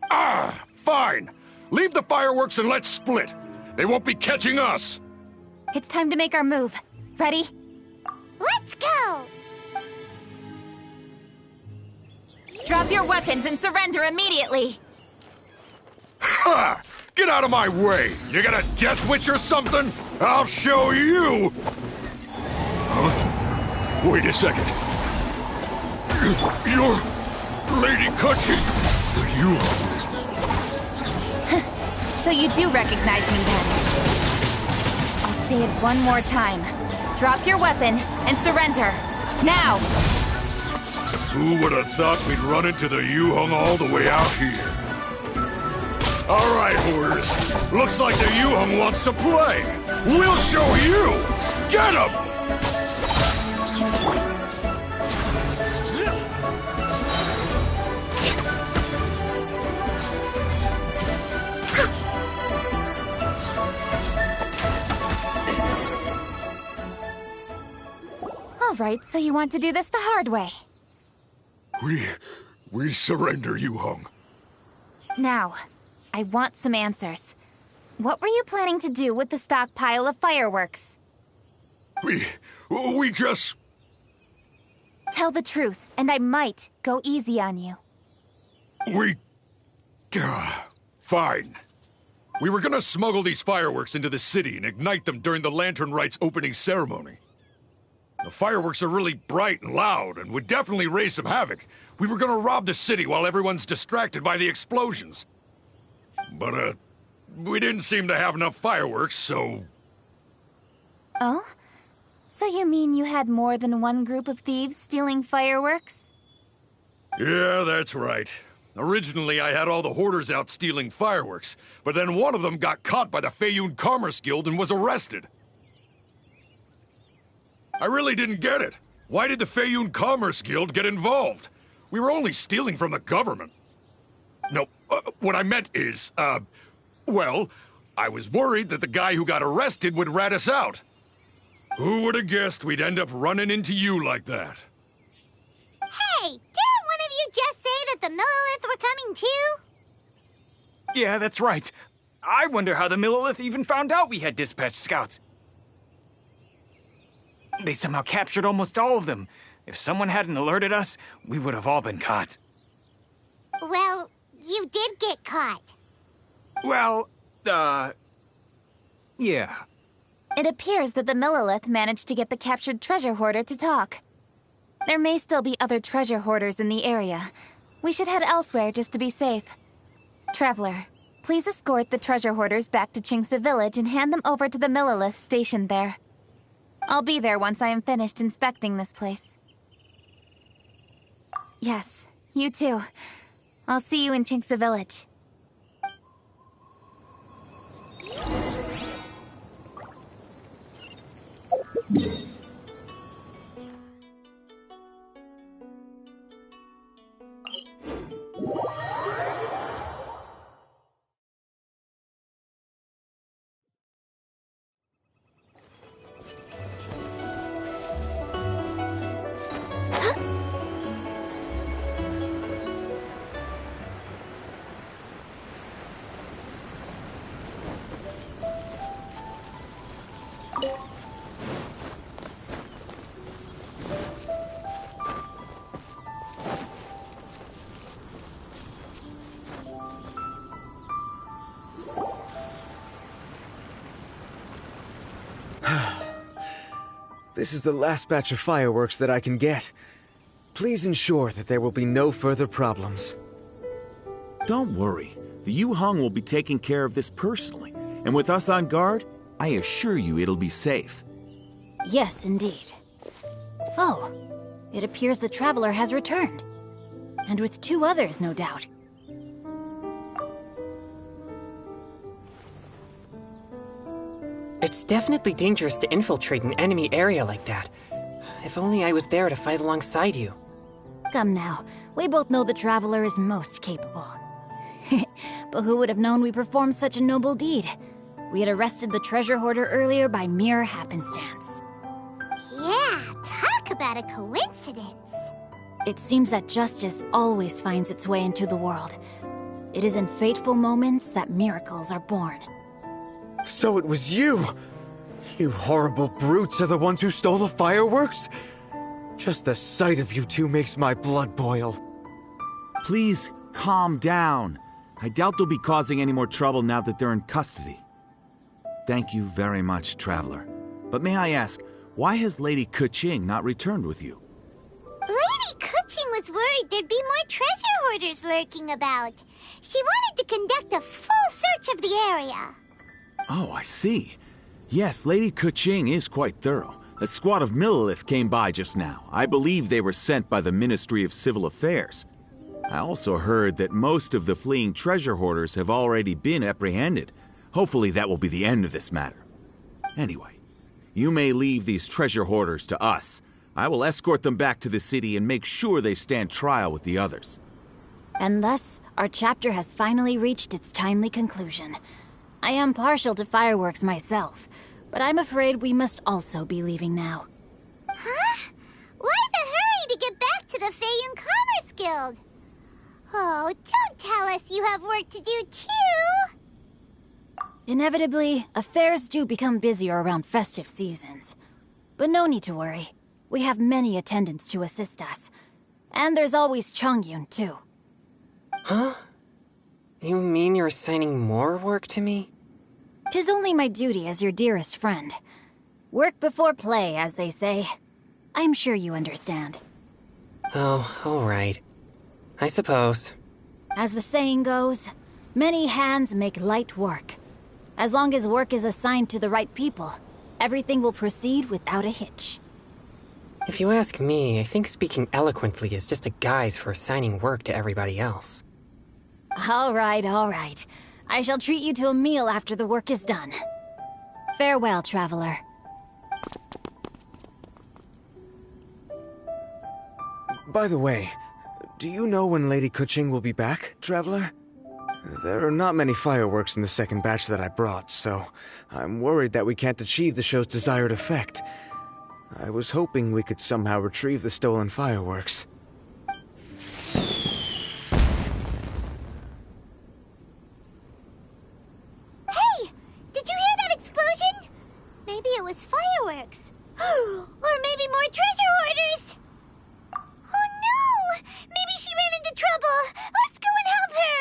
Ah, fine. Leave the fireworks and let's split. They won't be catching us. It's time to make our move. Ready? Let's go! Drop your weapons and surrender immediately! Ha! Get out of my way! You got a death witch or something? I'll show you! Huh? Wait a second. You're Lady Kutching. You... So you do recognize me then? I'll say it one more time. Drop your weapon and surrender. Now! Who would have thought we'd run into the Yuhong all the way out here? All right, hoarders. Looks like the Yuhong wants to play. We'll show you! Get him! All right, so you want to do this the hard way. We surrender, Yuhong. Now, I want some answers. What were you planning to do with the stockpile of fireworks? We just... Tell the truth, and I might go easy on you. Fine. We were gonna smuggle these fireworks into the city and ignite them during the Lantern Rite's opening ceremony. The fireworks are really bright and loud and would definitely raise some havoc. We were gonna rob the city while everyone's distracted by the explosions. But, we didn't seem to have enough fireworks, so... Oh? So you mean you had more than one group of thieves stealing fireworks? Yeah, that's right. Originally, I had all the hoarders out stealing fireworks, but then one of them got caught by the Feiyun Commerce Guild and was arrested. I really didn't get it. Why did the Feiyun Commerce Guild get involved? We were only stealing from the government. No, what I meant is, well, I was worried that the guy who got arrested would rat us out. Who would have guessed we'd end up running into you like that? Hey, didn't one of you just say that the Millilith were coming too? Yeah, that's right. I wonder how the Millilith even found out we had dispatched scouts. They somehow captured almost all of them. If someone hadn't alerted us, we would have all been caught. Well, you did get caught. Well, yeah. It appears that the Millilith managed to get the captured treasure hoarder to talk. There may still be other treasure hoarders in the area. We should head elsewhere just to be safe. Traveler, please escort the treasure hoarders back to Qingce Village and hand them over to the Millilith stationed there. I'll be there once I am finished inspecting this place. Yes, you too. I'll see you in Qingce Village. This is the last batch of fireworks that I can get. Please ensure that there will be no further problems. Don't worry. The Yuhong will be taking care of this personally. And with us on guard, I assure you it'll be safe. Yes, indeed. Oh, it appears the Traveler has returned. And with 2 others, no doubt. It's definitely dangerous to infiltrate an enemy area like that. If only I was there to fight alongside you. Come now, we both know the Traveler is most capable. But who would have known we performed such a noble deed? We had arrested the treasure hoarder earlier by mere happenstance. Yeah, talk Talk about a coincidence. It seems that justice always finds its way into the world. It is in fateful moments that miracles are born. So it was you! You horrible brutes are the ones who stole the fireworks? Just the sight of you two makes my blood boil. Please, calm down. I doubt they'll be causing any more trouble now that they're in custody. Thank you very much, Traveler. But may I ask, why has Lady Keqing not returned with you? Lady Keqing was worried there'd be more treasure hoarders lurking about. She wanted to conduct a full search of the area. Oh, I see. Yes, Lady Keqing is quite thorough. A squad of Millilith came by just now. I believe they were sent by the Ministry of Civil Affairs. I also heard that most of the fleeing treasure hoarders have already been apprehended. Hopefully that will be the end of this matter. Anyway, you may leave these treasure hoarders to us. I will escort them back to the city and make sure they stand trial with the others. And thus, our chapter has finally reached its timely conclusion. I am partial to fireworks myself, but I'm afraid we must also be leaving now. Huh? Why the hurry to get back to the Feiyun Commerce Guild? Oh, don't tell us you have work to do too! Inevitably, affairs do become busier around festive seasons. But no need to worry. We have many attendants to assist us. And there's always Chongyun, too. Huh? You mean you're assigning more work to me? 'Tis only my duty as your dearest friend. Work before play, as they say. I'm sure you understand. Oh, all right. I suppose. As the saying goes, many hands make light work. As long as work is assigned to the right people, everything will proceed without a hitch. If you ask me, I think speaking eloquently is just a guise for assigning work to everybody else. All right, all right. I shall treat you to a meal after the work is done. Farewell, traveler. By the way, do you know when Lady Keqing will be back, Traveler? There are not many fireworks in the second batch that I brought, so I'm worried that we can't achieve the show's desired effect. I was hoping we could somehow retrieve the stolen fireworks. Hey! Did you hear that explosion? Maybe it was fireworks. Or maybe more treasure hoarders! Oh no! Maybe she ran into trouble! Let's go and help her!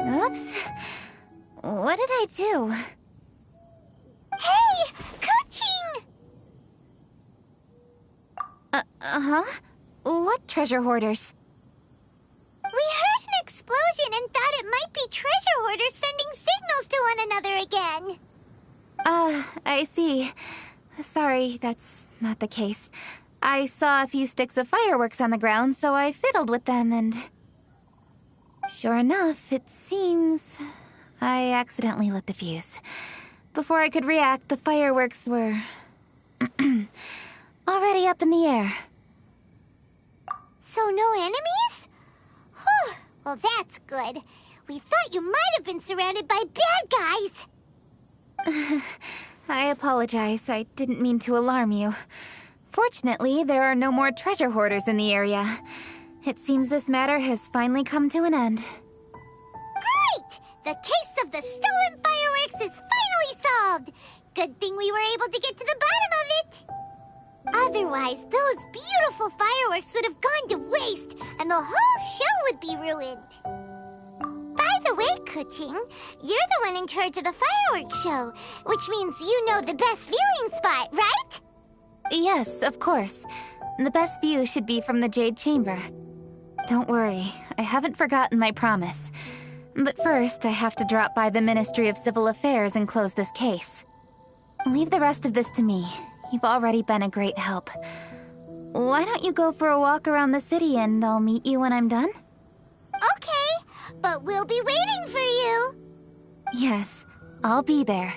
Oops. What did I do? Hey! Keqing! Uh-huh? What treasure hoarders? We heard an explosion and thought it might be treasure hoarders sending signals to one another again. I see. Sorry, that's not the case. I saw a few sticks of fireworks on the ground, so I fiddled with them and... Sure enough, it seems... I accidentally lit the fuse. Before I could react, the fireworks were... already up in the air. So no enemies? Whew, well that's good. We thought you might have been surrounded by bad guys. I apologize. I didn't mean to alarm you. Fortunately, there are no more treasure hoarders in the area. It seems this matter has finally come to an end. Great! The case of the stolen fireworks is finally solved! Good thing we were able to get to the bottom of it! Otherwise, those beautiful fireworks would have gone to waste, and the whole show would be ruined. By the way, Kuching. You're the one in charge of the fireworks show, which means you know the best viewing spot, right? Yes, of course. The best view should be from the Jade Chamber. Don't worry, I haven't forgotten my promise. But first, I have to drop by the Ministry of Civil Affairs and close this case. Leave the rest of this to me. You've already been a great help. Why don't you go for a walk around the city and I'll meet you when I'm done? Okay, but we'll be waiting for you. Yes, I'll be there.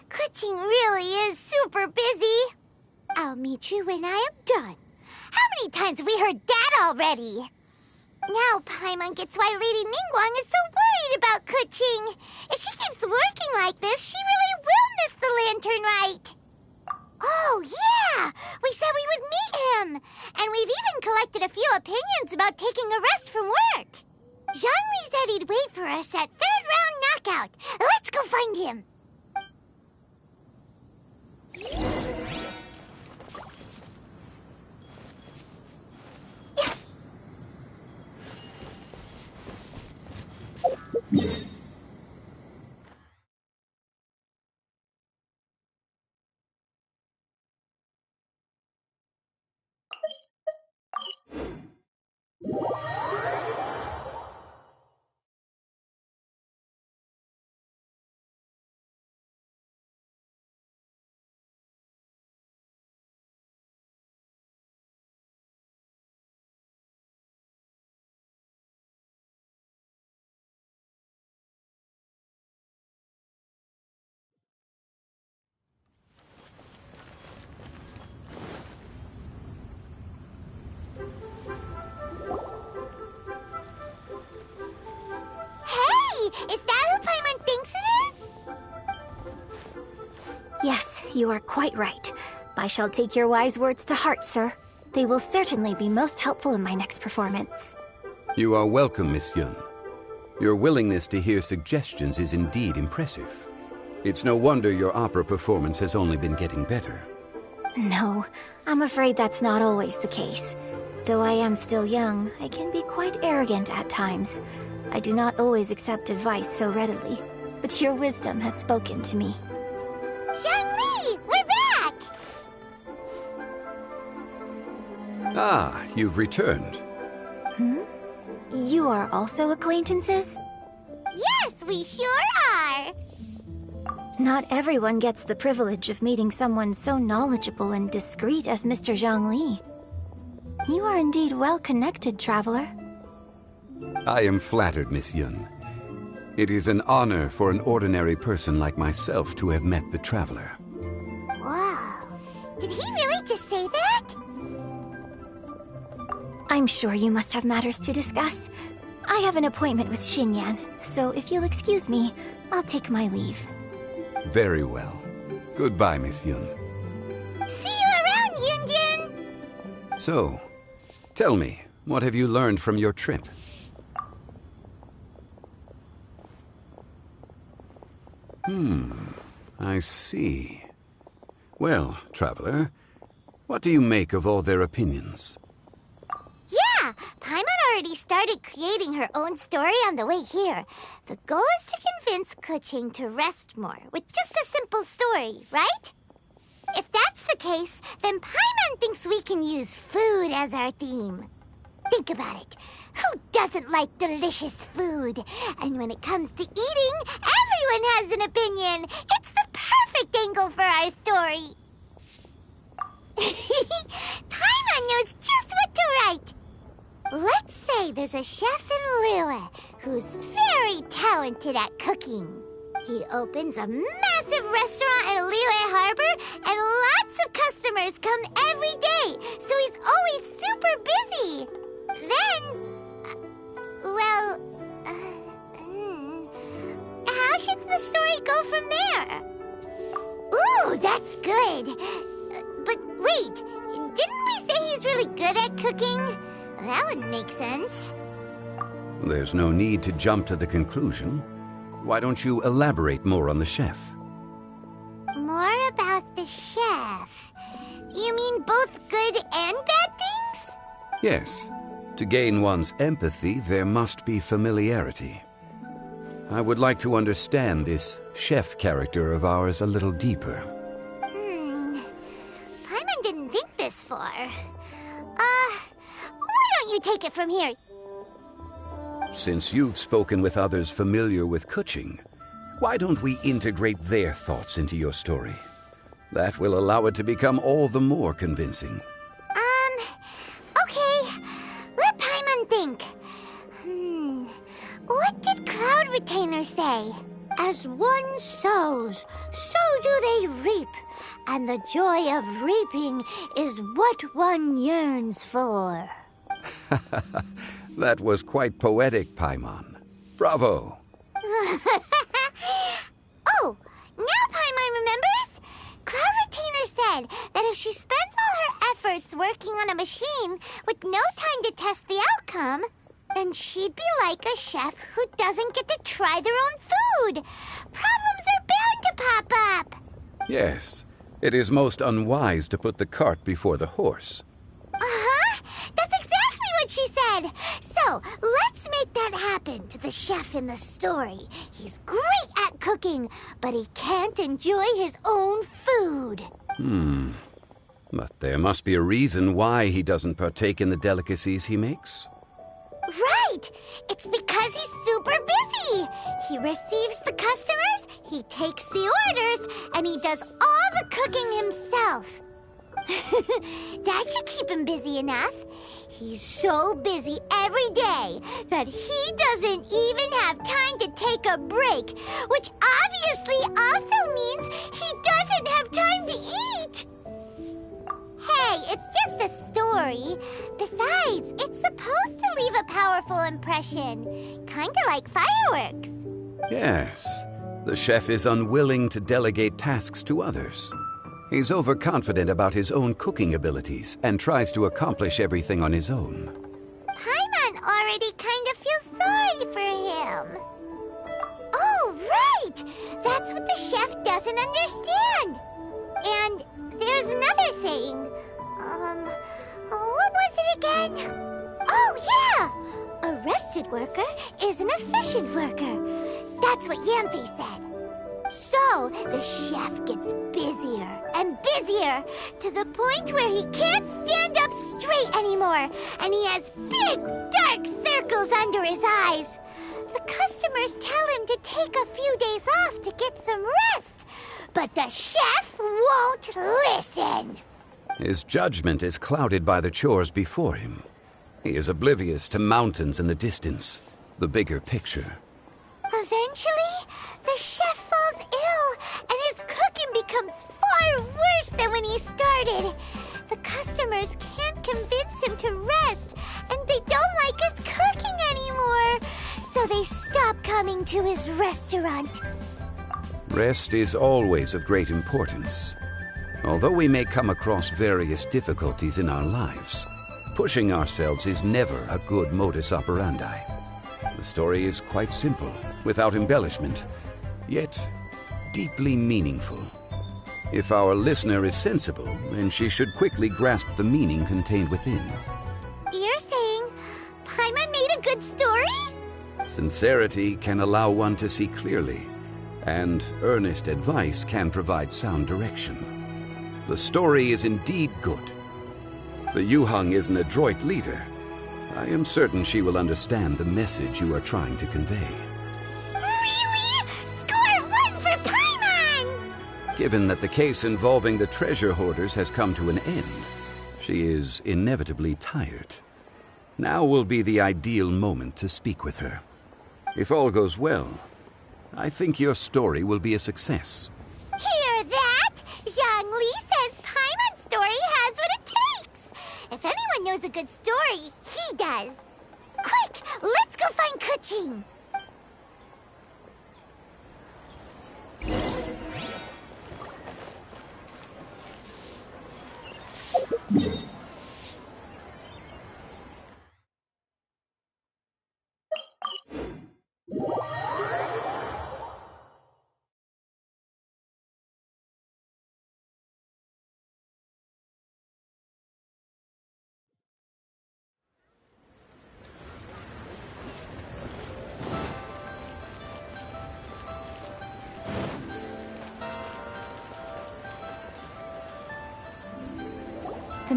Kuching really is super busy. I'll meet you when I am done. How many times have we heard that already? Now Paimon gets why Lady Ningguang is so worried about Kuching. If she keeps working like this, she really will miss the Lantern Rite. Oh, yeah! We said we would meet him! And we've even collected a few opinions about taking a rest from work. Zhongli said he'd wait for us at 3rd round knockout. Let's go find him. Is that who Paimon thinks it is? Yes, you are quite right. I shall take your wise words to heart, sir. They will certainly be most helpful in my next performance. You are welcome, Miss Yun. Your willingness to hear suggestions is indeed impressive. It's no wonder your opera performance has only been getting better. No, I'm afraid that's not always the case. Though I am still young, I can be quite arrogant at times. I do not always accept advice so readily, but your wisdom has spoken to me. Zhongli, we're back! Ah, you've returned. Hmm? You are also acquaintances? Yes, we sure are! Not everyone gets the privilege of meeting someone so knowledgeable and discreet as Mr. Zhongli. You are indeed well connected, traveler. I am flattered, Miss Yun. It is an honor for an ordinary person like myself to have met the traveler. Wow. Did he really just say that? I'm sure you must have matters to discuss. I have an appointment with Xinyan, so if you'll excuse me, I'll take my leave. Very well. Goodbye, Miss Yun. See you around, Yunjin! So, tell me, what have you learned from your trip? I see. Well, traveler, what do you make of all their opinions? Yeah, Paimon already started creating her own story on the way here. The goal is to convince Kuching to rest more with just a simple story, right? If that's the case, then Paimon thinks we can use food as our theme. Think about it. Who doesn't like delicious food? And when it comes to eating, everyone has an opinion. It's the perfect angle for our story. Paimon knows just what to write. Let's say there's a chef in Liyue who's very talented at cooking. He opens a massive restaurant in Liyue Harbor, and lots of customers come every day, so he's always super busy. Then, how should the story go from there? Ooh, that's good. But wait, didn't we say he's really good at cooking? That wouldn't make sense. There's no need to jump to the conclusion. Why don't you elaborate more on the chef? More about the chef. You mean both good and bad things? Yes. To gain one's empathy, there must be familiarity. I would like to understand this chef character of ours a little deeper. Paimon didn't think this far. Why don't you take it from here? Since you've spoken with others familiar with Kuching, why don't we integrate their thoughts into your story? That will allow it to become all the more convincing. Okay. Let Paimon think. What did Cloud Retainer say? As one sows, so do they reap. And the joy of reaping is what one yearns for. That was quite poetic, Paimon. Bravo! Oh, now Paimon remembers? Cloud Retainer said that if she spends all her efforts working on a machine with no time to test the outcome, then she'd be like a chef who doesn't get to try their own food. Problems are bound to pop up. Yes, it is most unwise to put the cart before the horse. That's exactly what she said. So, let's make that happen to the chef in the story. He's great at cooking, but he can't enjoy his own food. But there must be a reason why he doesn't partake in the delicacies he makes. Right! It's because he's super busy. He receives the customers, he takes the orders, and he does all the cooking himself. That should keep him busy enough. He's so busy every day that he doesn't even have time to take a break, which obviously also means he doesn't have time to eat. Hey, it's just a story. Besides, it's supposed to leave a powerful impression. Kinda like fireworks. Yes, the chef is unwilling to delegate tasks to others. He's overconfident about his own cooking abilities and tries to accomplish everything on his own. Paimon already kind of feels sorry for him. Oh, right! That's what the chef doesn't understand. And there's another saying. What was it again? Oh, yeah! A rested worker is an efficient worker. That's what Yamfe said. So, the chef gets busier and busier to the point where he can't stand up straight anymore, and he has big, dark circles under his eyes. The customers tell him to take a few days off to get some rest, but the chef won't listen. His judgment is clouded by the chores before him. He is oblivious to mountains in the distance, the bigger picture. Eventually, the chef falls ill, and his cooking becomes far worse than when he started. The customers can't convince him to rest, and they don't like his cooking anymore. So they stop coming to his restaurant. Rest is always of great importance. Although we may come across various difficulties in our lives, pushing ourselves is never a good modus operandi. The story is quite simple, without embellishment, yet deeply meaningful. If our listener is sensible, then she should quickly grasp the meaning contained within. You're saying Paimon made a good story? Sincerity can allow one to see clearly, and earnest advice can provide sound direction. The story is indeed good. The Yuhang is an adroit leader. I am certain she will understand the message you are trying to convey. Really? Score 1 for Paimon! Given that the case involving the treasure hoarders has come to an end, she is inevitably tired. Now will be the ideal moment to speak with her. If all goes well, I think your story will be a success. Hear that? Zhang Li says Paimon's story has what it takes. If anyone knows a good story, he does. Quick, let's go find Kuching.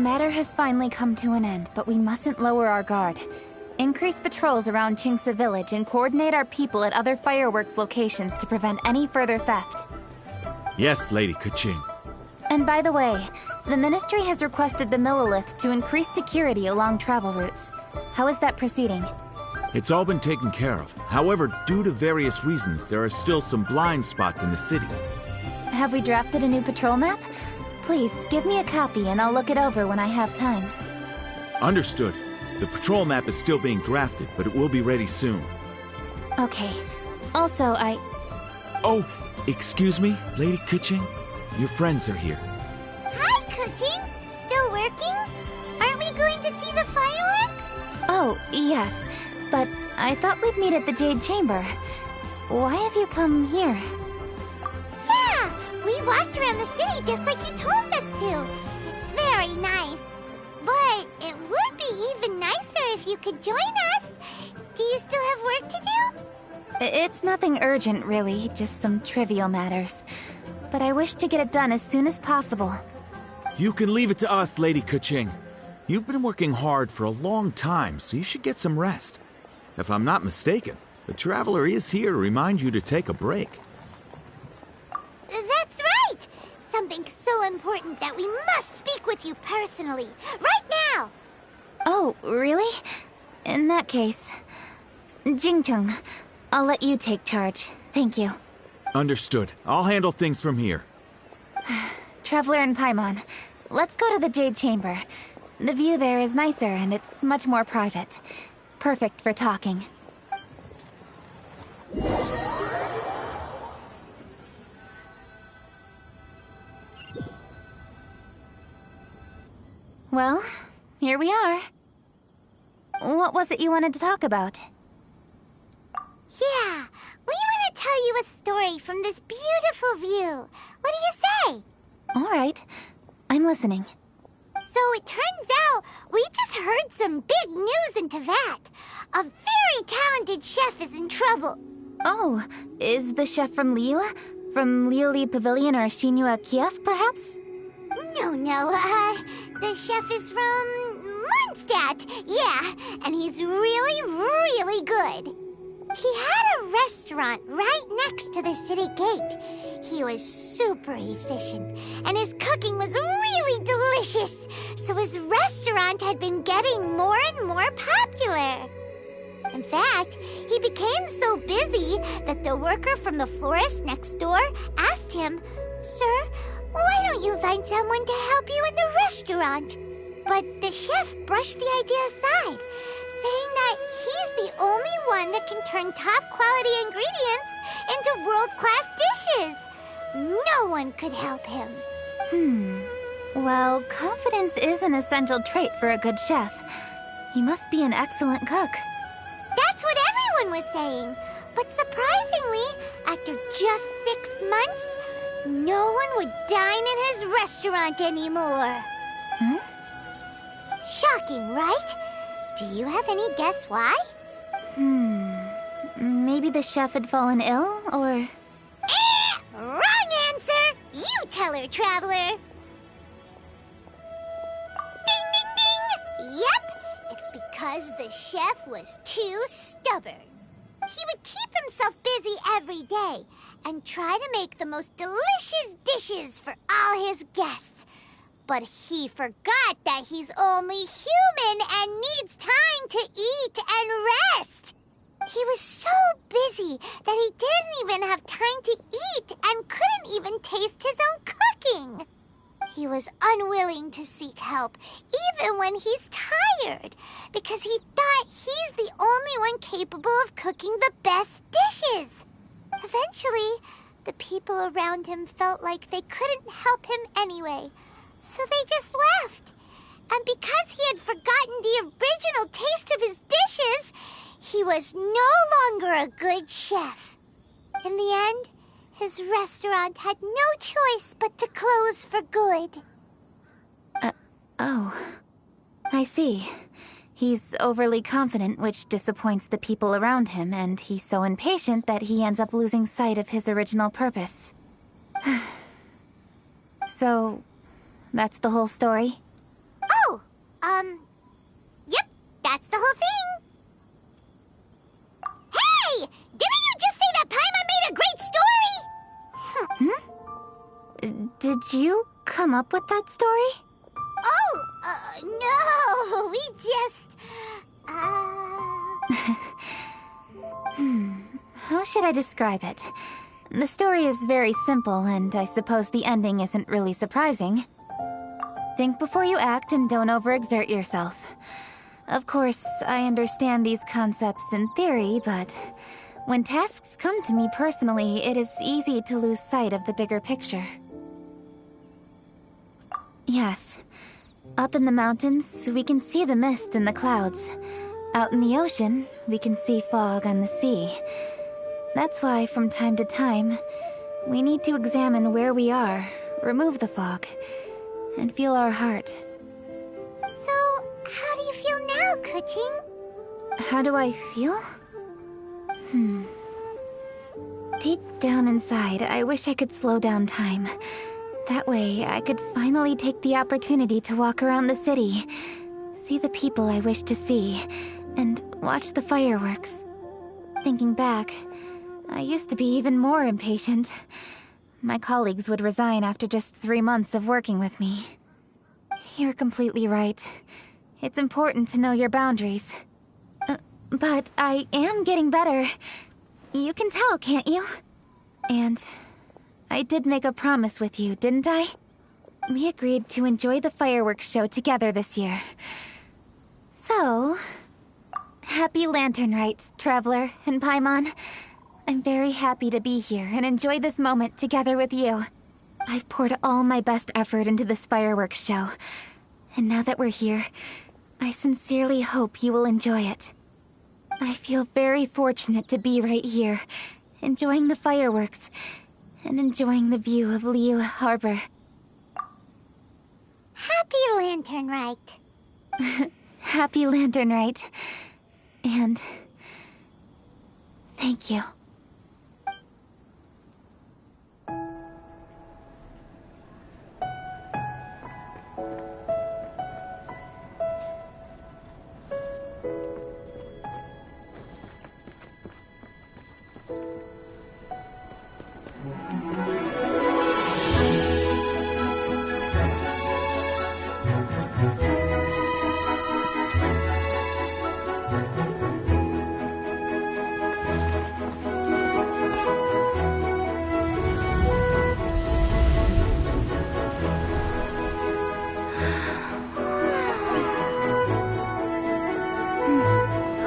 matter has finally come to an end, but we mustn't lower our guard. Increase patrols around Chingsa village and coordinate our people at other fireworks locations to prevent any further theft. Yes, Lady Kaching. And by the way, the Ministry has requested the Millilith to increase security along travel routes. How is that proceeding? It's all been taken care of. However, due to various reasons, there are still some blind spots in the city. Have we drafted a new patrol map? Please, give me a copy and I'll look it over when I have time. Understood. The patrol map is still being drafted, but it will be ready soon. Okay. Also, Oh, excuse me, Lady Kuching? Your friends are here. Hi, Kuching! Still working? Aren't we going to see the fireworks? Oh, yes. But I thought we'd meet at the Jade Chamber. Why have you come here? Yeah! We walked around the city just like you told us to. It's very nice. But it would be even nicer if you could join us. Do you still have work to do? It's nothing urgent, really. Just some trivial matters. But I wish to get it done as soon as possible. You can leave it to us, Lady Kuching. You've been working hard for a long time, so you should get some rest. If I'm not mistaken, the Traveler is here to remind you to take a break. That's right! Something so important that we must speak with you personally. Right now! Oh, really? In that case... Jingcheng, I'll let you take charge. Thank you. Understood. I'll handle things from here. Traveler and Paimon, let's go to the Jade Chamber. The view there is nicer and it's much more private. Perfect for talking. Well, here we are. What was it you wanted to talk about? Yeah, we want to tell you a story from this beautiful view. What do you say? All right, I'm listening. So it turns out we just heard some big news in Teyvat. A very talented chef is in trouble. Oh, is the chef from Liyue? From Liuli Pavilion or Shinua Kiosk, perhaps? No, the chef is from Mondstadt. Yeah, and he's really, really good. He had a restaurant right next to the city gate. He was super efficient, and his cooking was really delicious, so his restaurant had been getting more and more popular. In fact, he became so busy that the worker from the florist next door asked him, "Sir, why don't you find someone to help you in the restaurant?" But the chef brushed the idea aside, saying that he's the only one that can turn top-quality ingredients into world-class dishes. No one could help him. Well, confidence is an essential trait for a good chef. He must be an excellent cook. That's what everyone was saying. But surprisingly, after just 6 months, no one would dine in his restaurant anymore. Shocking, right? Do you have any guess why? Maybe the chef had fallen ill, or... Wrong answer! You tell her, Traveler! Ding, ding, ding! Yep, it's because the chef was too stubborn. He would keep himself busy every day and try to make the most delicious dishes for all his guests. But he forgot that he's only human and needs time to eat and rest. He was so busy that he didn't even have time to eat and couldn't even taste his own cooking. He was unwilling to seek help, even when he's tired, because he thought he's the only one capable of cooking the best dishes. Eventually, the people around him felt like they couldn't help him anyway, so they just left. And because he had forgotten the original taste of his dishes, he was no longer a good chef. In the end, his restaurant had no choice but to close for good. Oh. I see. He's overly confident, which disappoints the people around him, and he's so impatient that he ends up losing sight of his original purpose. So, that's the whole story? Yep, that's the whole thing. Hey! Didn't you just say that Paimon made a great story? Did you come up with that story? Oh, no, we just, How should I describe it? The story is very simple, and I suppose the ending isn't really surprising. Think before you act and don't overexert yourself. Of course, I understand these concepts in theory, but when tasks come to me personally, it is easy to lose sight of the bigger picture. Yes. Up in the mountains, we can see the mist in the clouds. Out in the ocean, we can see fog on the sea. That's why, from time to time, we need to examine where we are, remove the fog, and feel our heart. So, how do you feel now, Kuching? How do I feel? Deep down inside, I wish I could slow down time. That way, I could finally take the opportunity to walk around the city, see the people I wish to see, and watch the fireworks. Thinking back, I used to be even more impatient. My colleagues would resign after just 3 months of working with me. You're completely right. It's important to know your boundaries. But I am getting better. You can tell, can't you? And I did make a promise with you, didn't I? We agreed to enjoy the fireworks show together this year. So, happy Lantern Rite, Traveler and Paimon. I'm very happy to be here and enjoy this moment together with you. I've poured all my best effort into this fireworks show. And now that we're here, I sincerely hope you will enjoy it. I feel very fortunate to be right here, enjoying the fireworks, and enjoying the view of Liyue Harbor. Happy Lantern Rite. Happy Lantern Rite. And thank you.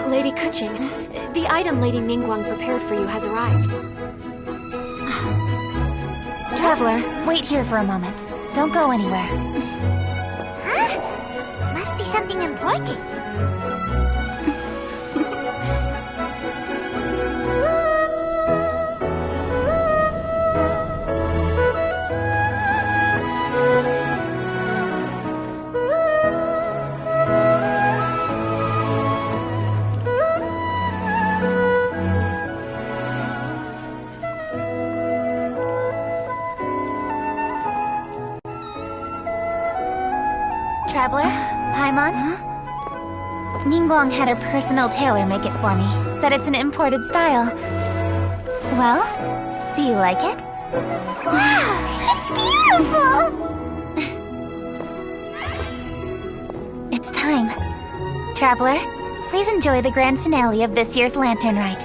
Lady Kuching, the item Lady Ningguang prepared for you has arrived. Traveler, wait here for a moment. Don't go anywhere. Huh? Must be something important. Traveler, Paimon? Ningguang had her personal tailor make it for me. Said it's an imported style. Well, do you like it? Wow, it's beautiful! It's time. Traveler, please enjoy the grand finale of this year's Lantern Rite.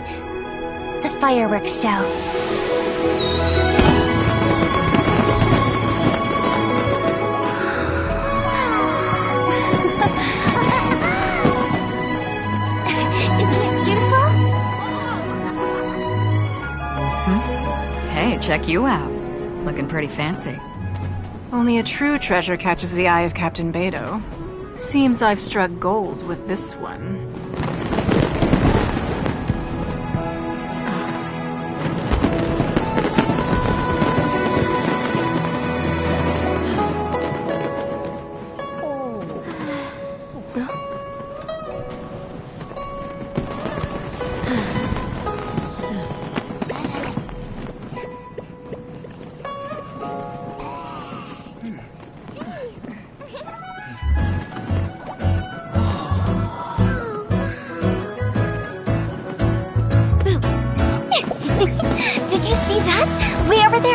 The fireworks show. Hey, check you out. Looking pretty fancy. Only a true treasure catches the eye of Captain Beidou. Seems I've struck gold with this one.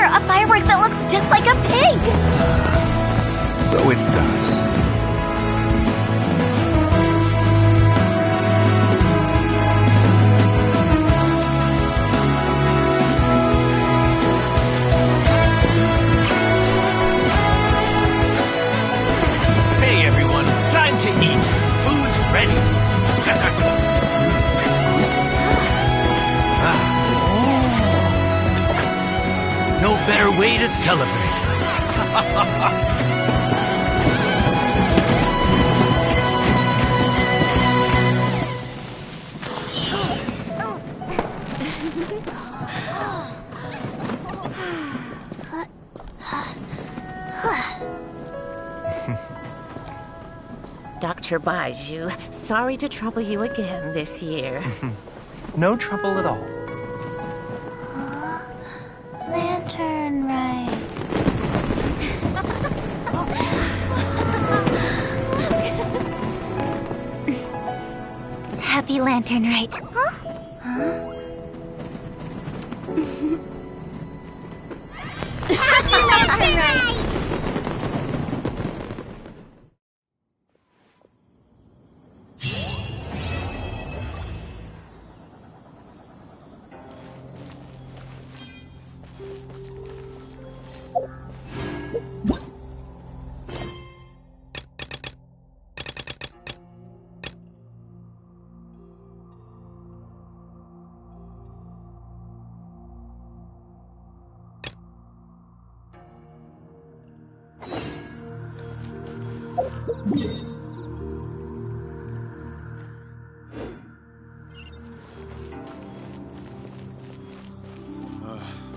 here, a firework that looks just like a pig! So it does. Hey everyone, time to eat. Food's ready. No better way to celebrate. Dr. Baiju, sorry to trouble you again this year. No trouble at all. Lantern right. Happy Lantern Rite. Happy Lantern Rite!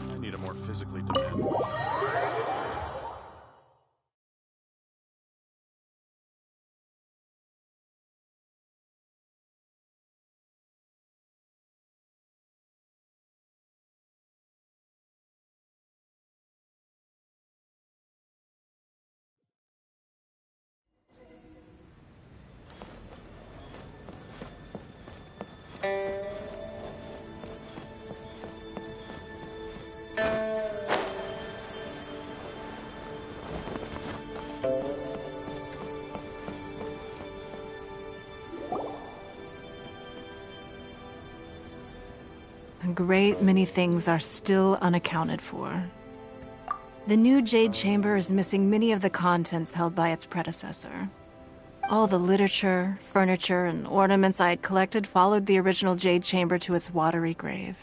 I need a more physically demanding job. A great many things are still unaccounted for. The new Jade Chamber is missing many of the contents held by its predecessor. All the literature, furniture, and ornaments I had collected followed the original Jade Chamber to its watery grave.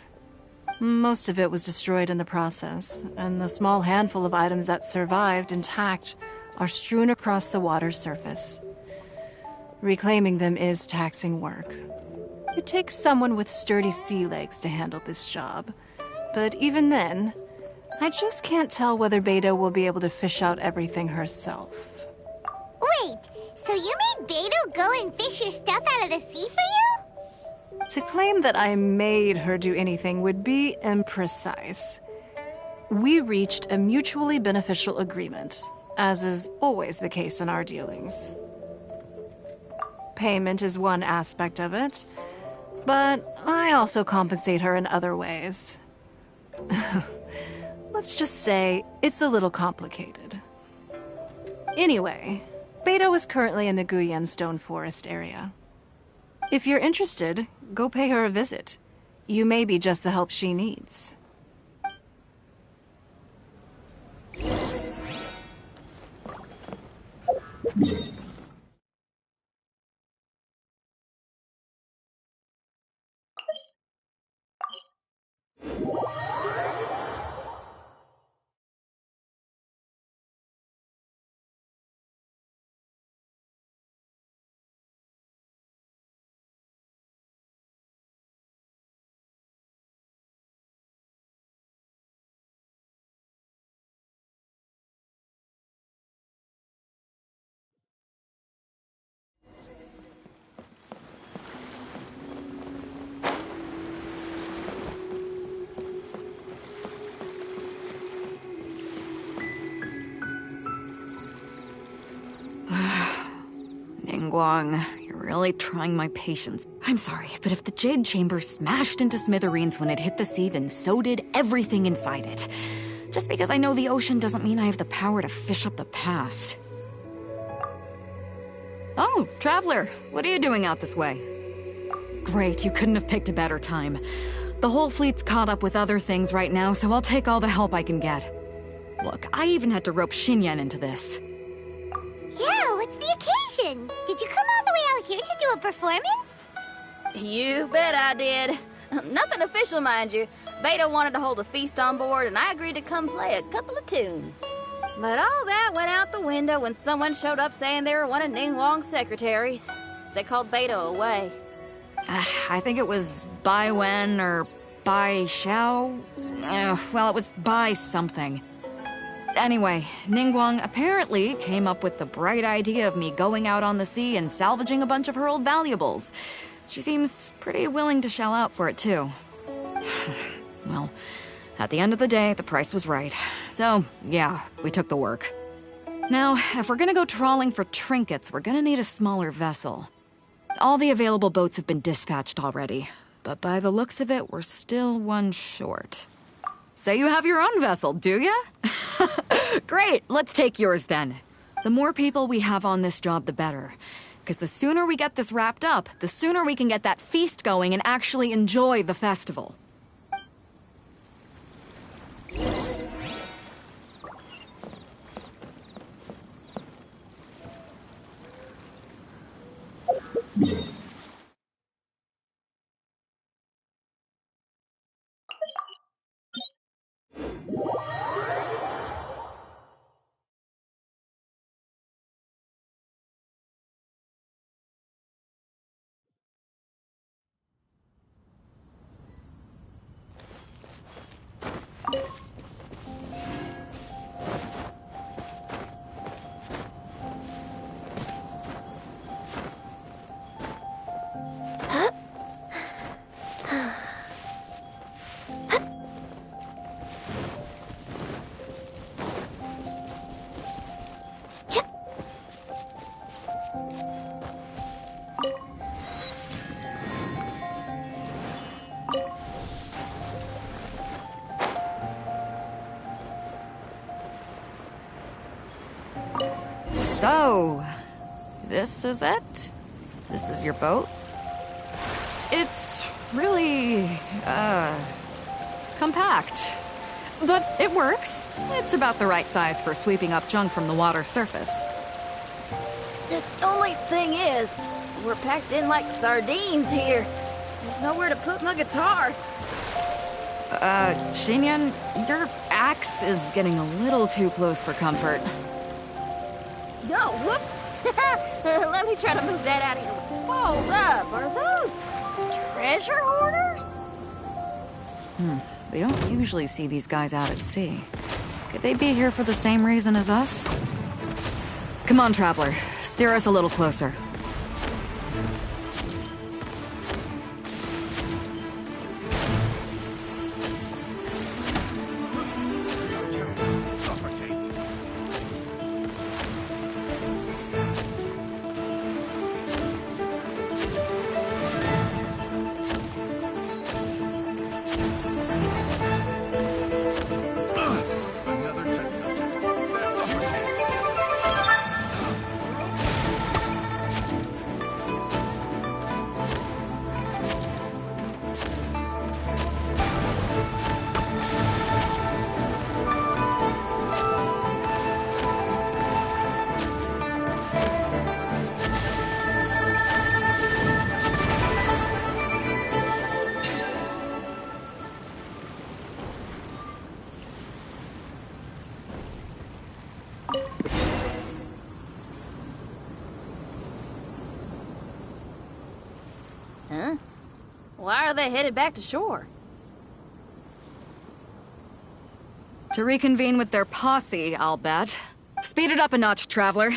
Most of it was destroyed in the process, and the small handful of items that survived intact are strewn across the water's surface. Reclaiming them is taxing work. It takes someone with sturdy sea legs to handle this job. But even then, I just can't tell whether Beidou will be able to fish out everything herself. Wait, so you made Beidou go and fish your stuff out of the sea for you? To claim that I made her do anything would be imprecise. We reached a mutually beneficial agreement, as is always the case in our dealings. Payment is one aspect of it, but I also compensate her in other ways. Let's just say it's a little complicated. Anyway, Beidou is currently in the Guyan Stone Forest area. If you're interested, go pay her a visit. You may be just the help she needs. Ningguang, you're really trying my patience. I'm sorry, but if the Jade Chamber smashed into smithereens when it hit the sea, then so did everything inside it. Just because I know the ocean doesn't mean I have the power to fish up the past. Oh, Traveler, what are you doing out this way? Great, you couldn't have picked a better time. The whole fleet's caught up with other things right now, so I'll take all the help I can get. Look, I even had to rope Xinyan into this. Yeah, what's the occasion? Did you come all the way out here to do a performance? You bet I did. Nothing official, mind you. Beta wanted to hold a feast on board, and I agreed to come play a couple of tunes. But all that went out the window when someone showed up saying they were one of Ning Wang's secretaries. They called Beta away. I think it was Bai Wen or Bai Xiao. Well, it was Bai something. Anyway, Ningguang apparently came up with the bright idea of me going out on the sea and salvaging a bunch of her old valuables. She seems pretty willing to shell out for it, too. Well, at the end of the day, the price was right. So, yeah, we took the work. Now, if we're gonna go trawling for trinkets, we're gonna need a smaller vessel. All the available boats have been dispatched already, but by the looks of it, we're still one short. So you have your own vessel, do ya? Great, let's take yours then. The more people we have on this job, the better. Because the sooner we get this wrapped up, the sooner we can get that feast going and actually enjoy the festival. So, this is it? This is your boat? It's really, compact. But it works. It's about the right size for sweeping up junk from the water's surface. The only thing is, we're packed in like sardines here. There's nowhere to put my guitar. Xinyan, your axe is getting a little too close for comfort. Oh, whoops! Let me try to move that out of here. Hold up, are those treasure hoarders? We don't usually see these guys out at sea. Could they be here for the same reason as us? Come on, Traveler. Steer us a little closer. Huh? Why are they headed back to shore? To reconvene with their posse, I'll bet. Speed it up a notch, Traveler.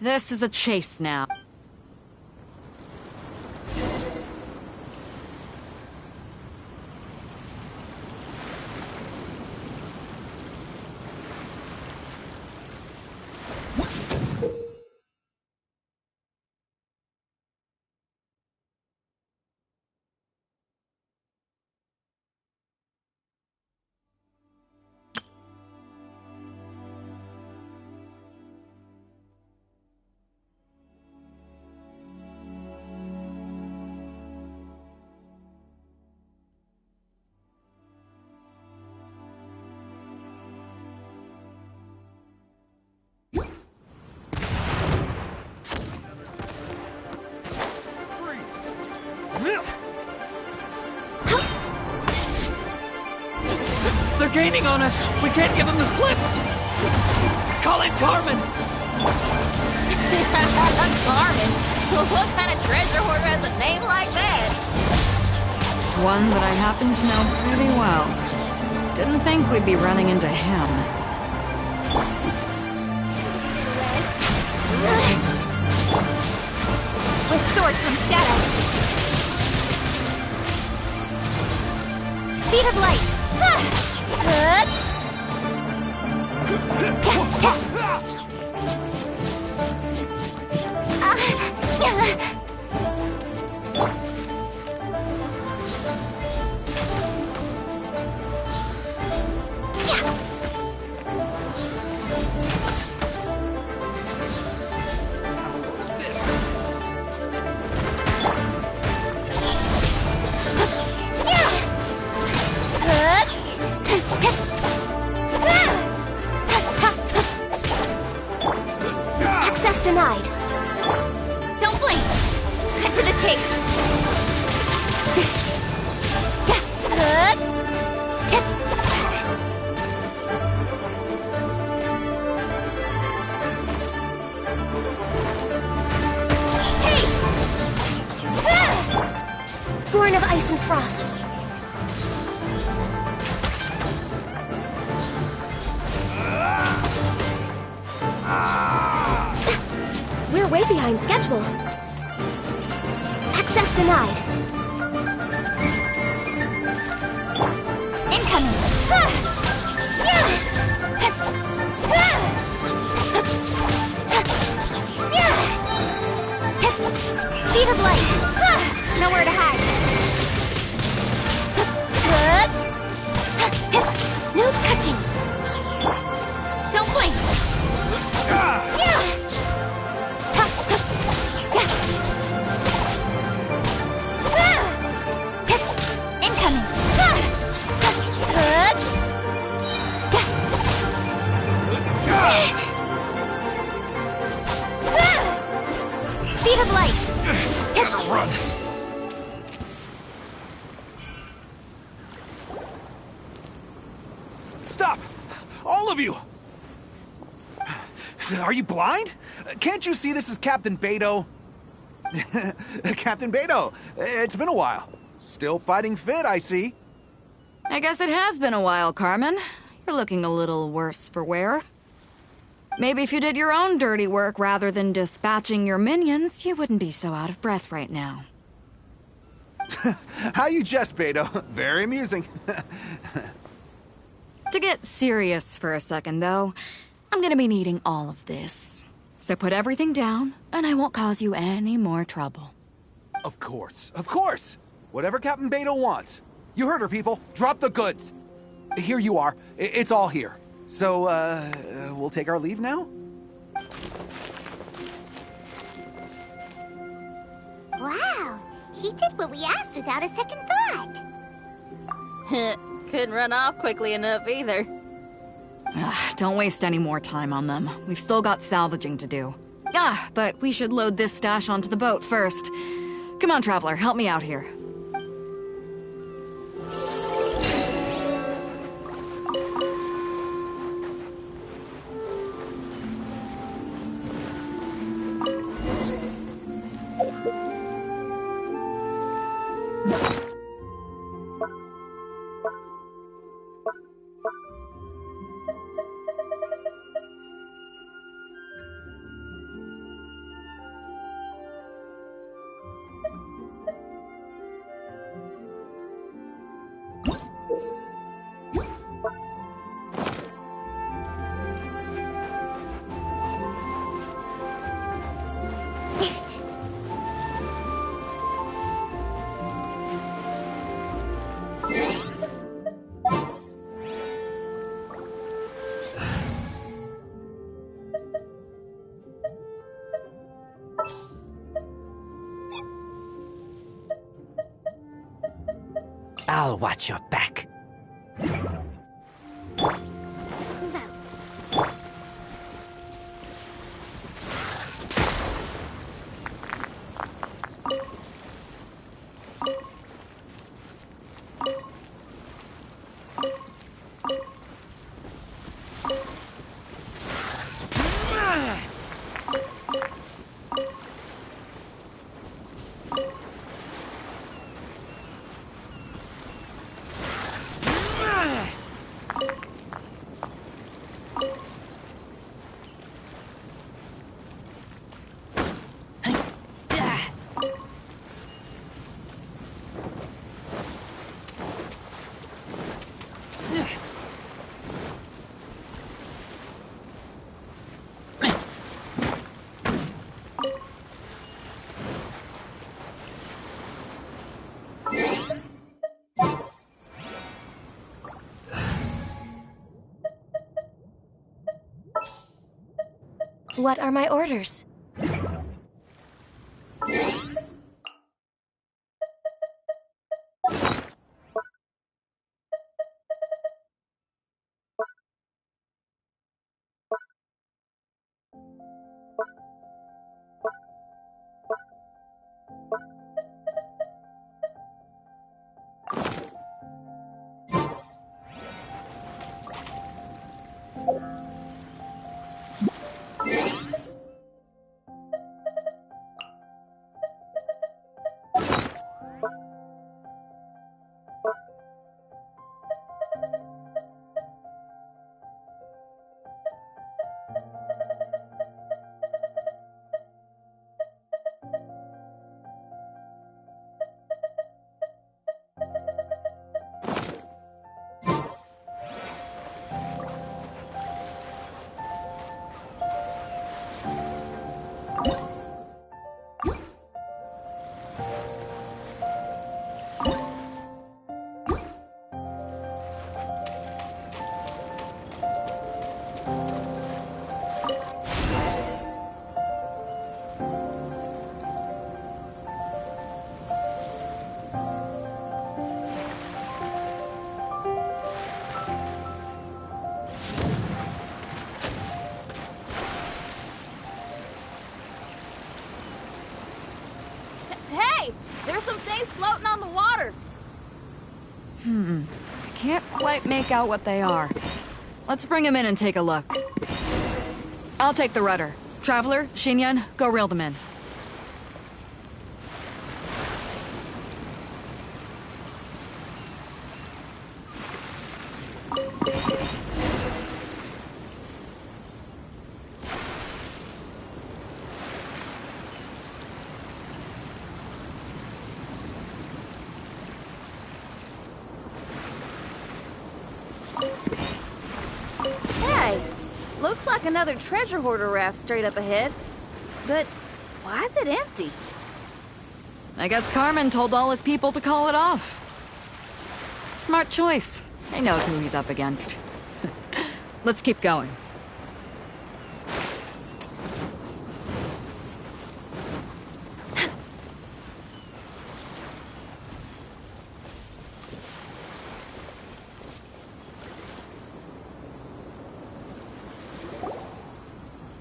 This is a chase now. gaining on us! We can't give them the slip! Call in Carmen! Carmen? What kind of treasure hoarder has a name like that? One that I happen to know pretty well. Didn't think we'd be running into him. With swords from shadow. Speed of light. Access denied. Don't blink. Cut to the chase. Born of ice and frost. We're way behind schedule. Access denied. Incoming. Speed of light. Nowhere to hide. No touching. Don't blink. Incoming. Speed of light. Run. Stop! All of you! Are you blind? Can't you see this is Captain Beto? Captain Beto, it's been a while. Still fighting fit, I see. I guess it has been a while, Carmen. You're looking a little worse for wear. Maybe if you did your own dirty work rather than dispatching your minions, you wouldn't be so out of breath right now. How you jest, Beto. Very amusing. To get serious for a second, though, I'm gonna be needing all of this. So put everything down, and I won't cause you any more trouble. Of course, of course. Whatever Captain Beto wants. You heard her, people. Drop the goods. Here you are. It's all here. So, we'll take our leave now? Wow, he did what we asked without a second thought. Couldn't run off quickly enough either. Don't waste any more time on them. We've still got salvaging to do. But we should load this stash onto the boat first. Come on, Traveler, help me out here. I'll watch your back. What are my orders? Hey! There's some things floating on the water! I can't quite make out what they are. Let's bring them in and take a look. I'll take the rudder. Traveler, Xinyan, go reel them in. Hey! Looks like another treasure hoarder raft straight up ahead. But why is it empty? I guess Carmen told all his people to call it off. Smart choice. He knows who he's up against. Let's keep going.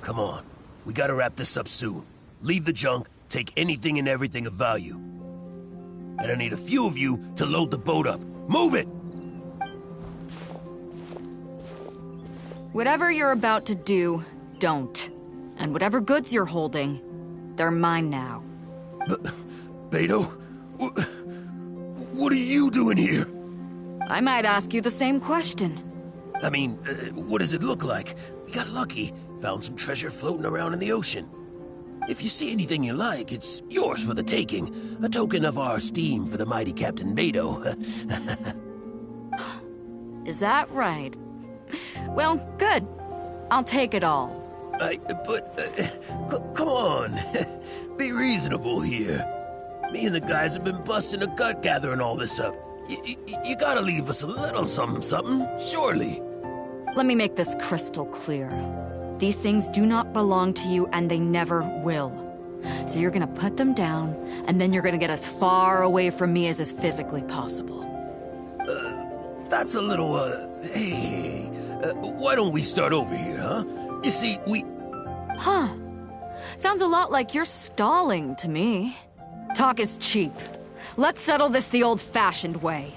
Come on. We gotta wrap this up soon. Leave the junk, take anything and everything of value. And I need a few of you to load the boat up. Move it! Whatever you're about to do, don't. And whatever goods you're holding, they're mine now. Beto? What are you doing here? I might ask you the same question. I mean, what does it look like? We got lucky. Found some treasure floating around in the ocean. If you see anything you like, it's yours for the taking. A token of our esteem for the mighty Captain Beto. Is that right? Well, good. I'll take it all. Come on. Be reasonable here. Me and the guys have been busting a gut gathering all this up. You gotta leave us a little something, surely. Let me make this crystal clear. These things do not belong to you, and they never will. So you're gonna put them down, and then you're gonna get as far away from me as is physically possible. That's a little, hey, why don't we start over here, huh? You see, Huh. Sounds a lot like you're stalling to me. Talk is cheap. Let's settle this the old-fashioned way.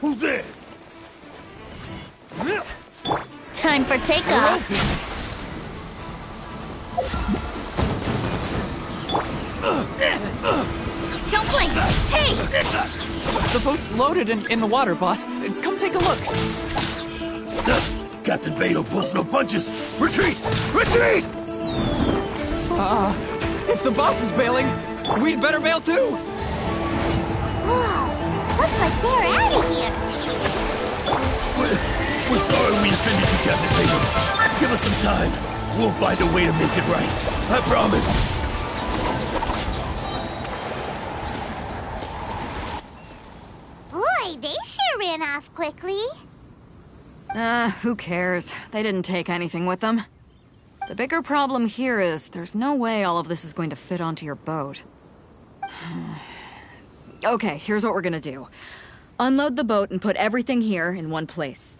Who's there? Time for takeoff. Don't blink! Hey! The boat's loaded in the water, boss. Come take a look. Captain Beto pulls no punches. Retreat! Retreat! If the boss is bailing, we'd better bail too. Whoa! Looks like they're out of here! We're sorry we offended you, Captain Beto. Give us some time. We'll find a way to make it right. I promise. Boy, they sure ran off quickly. Who cares? They didn't take anything with them. The bigger problem here is there's no way all of this is going to fit onto your boat. Okay, here's what we're gonna do. Unload the boat and put everything here in one place.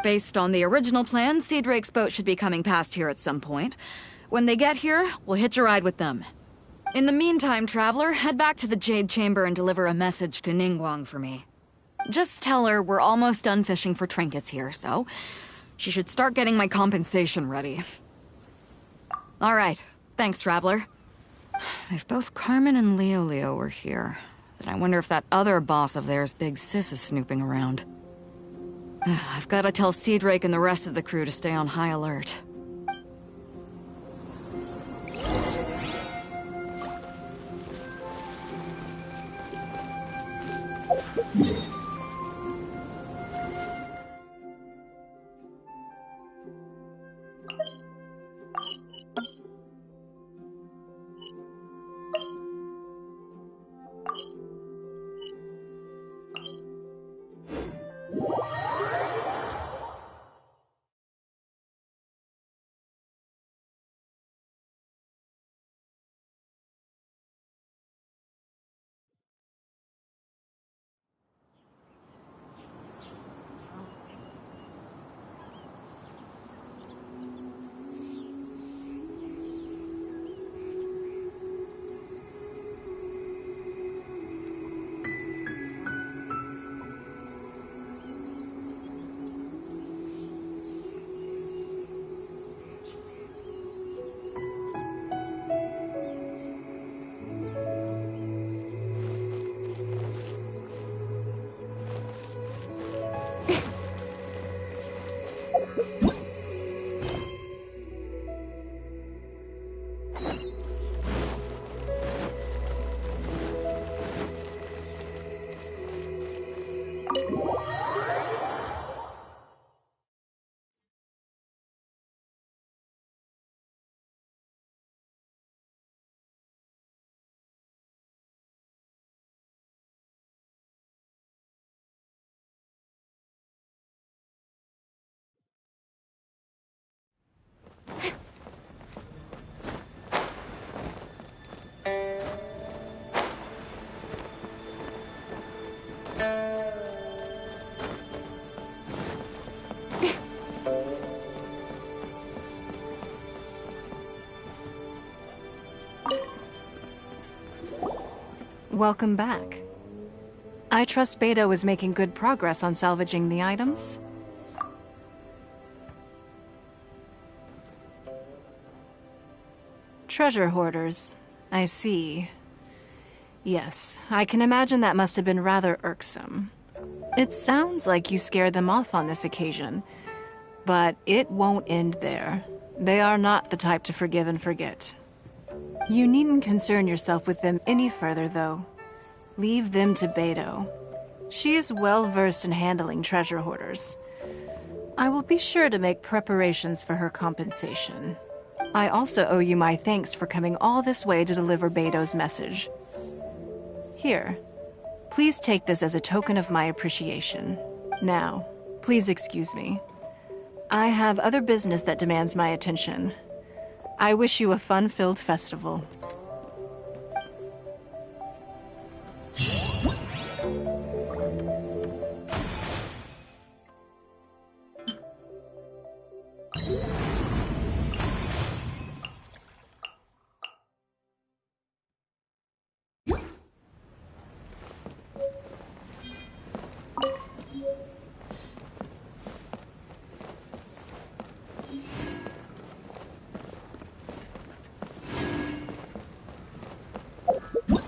Based on the original plan, Sea Drake's boat should be coming past here at some point. When they get here, we'll hitch a ride with them. In the meantime, Traveler, head back to the Jade Chamber and deliver a message to Ningguang for me. Just tell her we're almost done fishing for trinkets here, so she should start getting my compensation ready. All right, thanks, Traveler. If both Carmen and Leo were here, then I wonder if that other boss of theirs, Big Sis, is snooping around. I've got to tell Sea Drake and the rest of the crew to stay on high alert. Welcome back. I trust Beto is making good progress on salvaging the items. Treasure hoarders. I see. Yes, I can imagine that must have been rather irksome. It sounds like you scared them off on this occasion, but it won't end there. They are not the type to forgive and forget. You needn't concern yourself with them any further, though. Leave them to Beto. She is well-versed in handling treasure hoarders. I will be sure to make preparations for her compensation. I also owe you my thanks for coming all this way to deliver Beto's message. Here, please take this as a token of my appreciation. Now, please excuse me. I have other business that demands my attention. I wish you a fun-filled festival.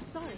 Sorry.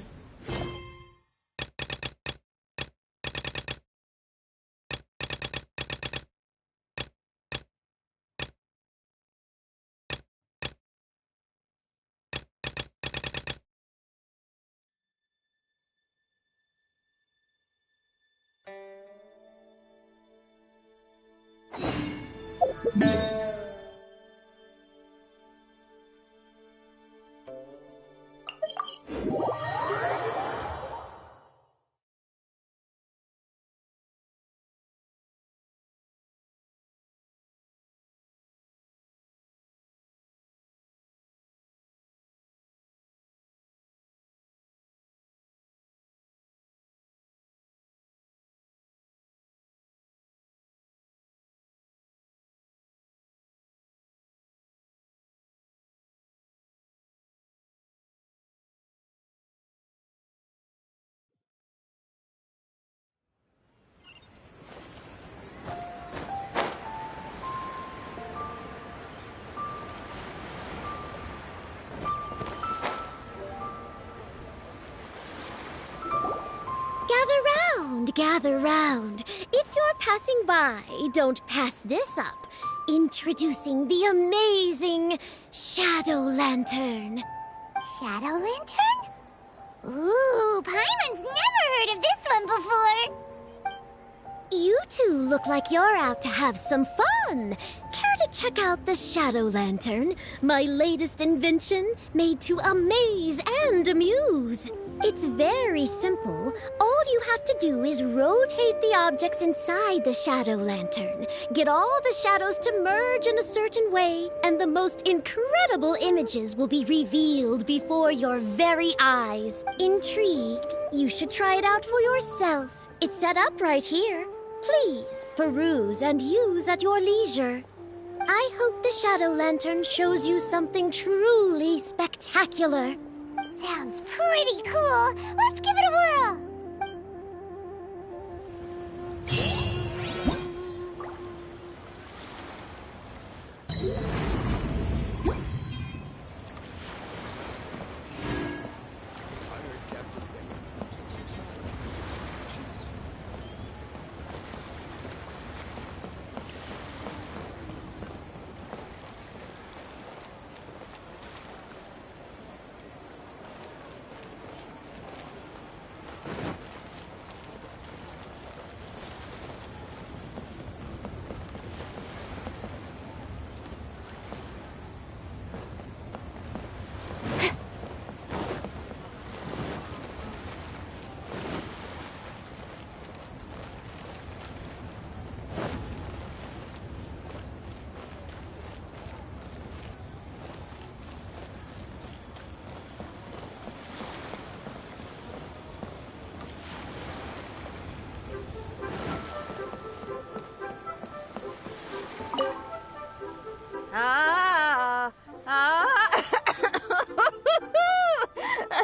gather round. If you're passing by, don't pass this up. Introducing the amazing Shadow Lantern. Shadow Lantern? Ooh, Paimon's never heard of this one before. You two look like you're out to have some fun. Care to check out the Shadow Lantern, my latest invention made to amaze and amuse? It's very simple. All you have to do is rotate the objects inside the Shadow Lantern, get all the shadows to merge in a certain way, and the most incredible images will be revealed before your very eyes. Intrigued? You should try it out for yourself. It's set up right here. Please peruse and use at your leisure. I hope the Shadow Lantern shows you something truly spectacular. Sounds pretty cool. Let's give it a whirl.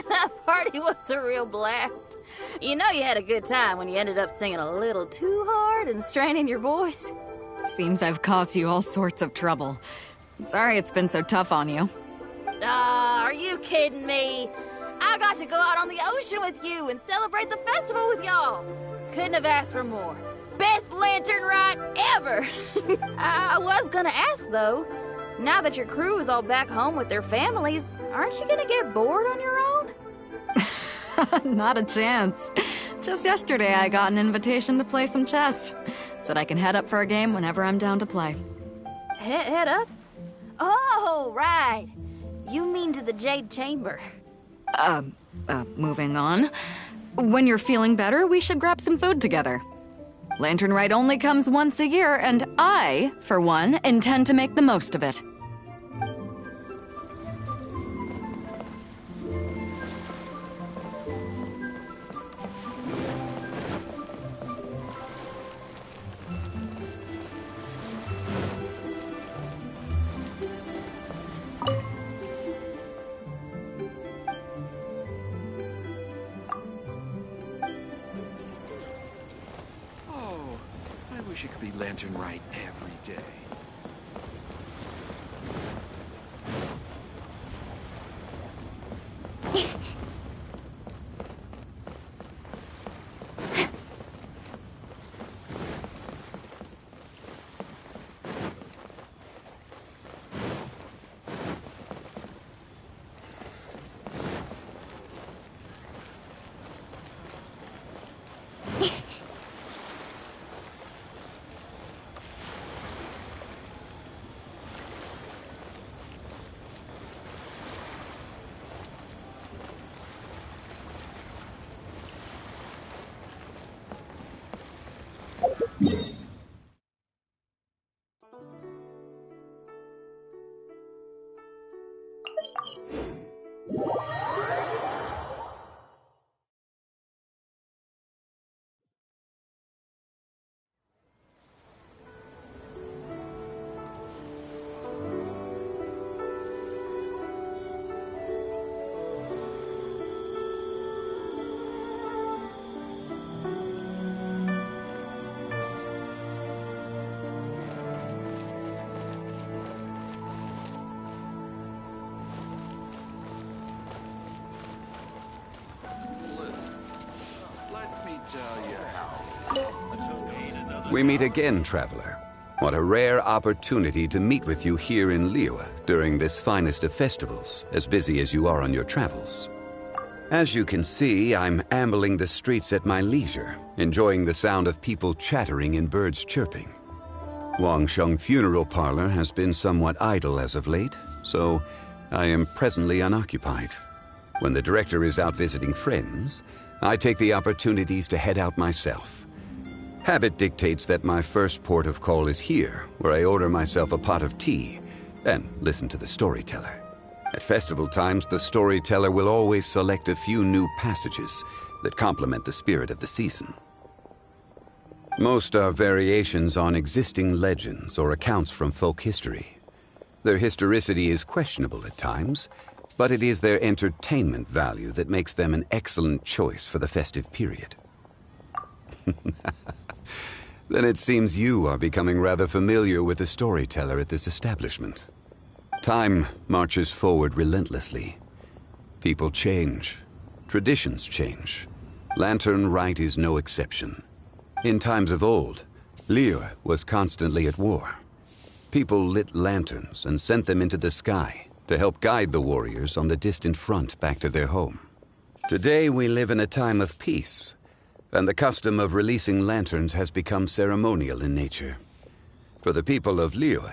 That party was a real blast. You know you had a good time when you ended up singing a little too hard and straining your voice. Seems I've caused you all sorts of trouble. Sorry it's been so tough on you. Are you kidding me? I got to go out on the ocean with you and celebrate the festival with y'all. Couldn't have asked for more. Best lantern ride ever. I was gonna ask, though, now that your crew is all back home with their families, aren't you gonna get bored on your own? Not a chance. Just yesterday I got an invitation to play some chess. Said I can head up for a game whenever I'm down to play. Head up? Oh, right. You mean to the Jade Chamber. Moving on. When you're feeling better, we should grab some food together. Lantern Rite only comes once a year, and I, for one, intend to make the most of it. I wish it could be Lantern Rite every day. We meet again, traveler. What a rare opportunity to meet with you here in Liyue during this finest of festivals, as busy as you are on your travels. As you can see, I'm ambling the streets at my leisure, enjoying the sound of people chattering and birds chirping. Wangsheng Funeral Parlor has been somewhat idle as of late, so I am presently unoccupied. When the director is out visiting friends, I take the opportunities to head out myself. Habit dictates that my first port of call is here, where I order myself a pot of tea and listen to the storyteller. At festival times, the storyteller will always select a few new passages that complement the spirit of the season. Most are variations on existing legends or accounts from folk history. Their historicity is questionable at times, but it is their entertainment value that makes them an excellent choice for the festive period. Then it seems you are becoming rather familiar with the storyteller at this establishment. Time marches forward relentlessly. People change. Traditions change. Lantern Rite is no exception. In times of old, Liyue was constantly at war. People lit lanterns and sent them into the sky to help guide the warriors on the distant front back to their home. Today we live in a time of peace, and the custom of releasing lanterns has become ceremonial in nature. For the people of Liyue,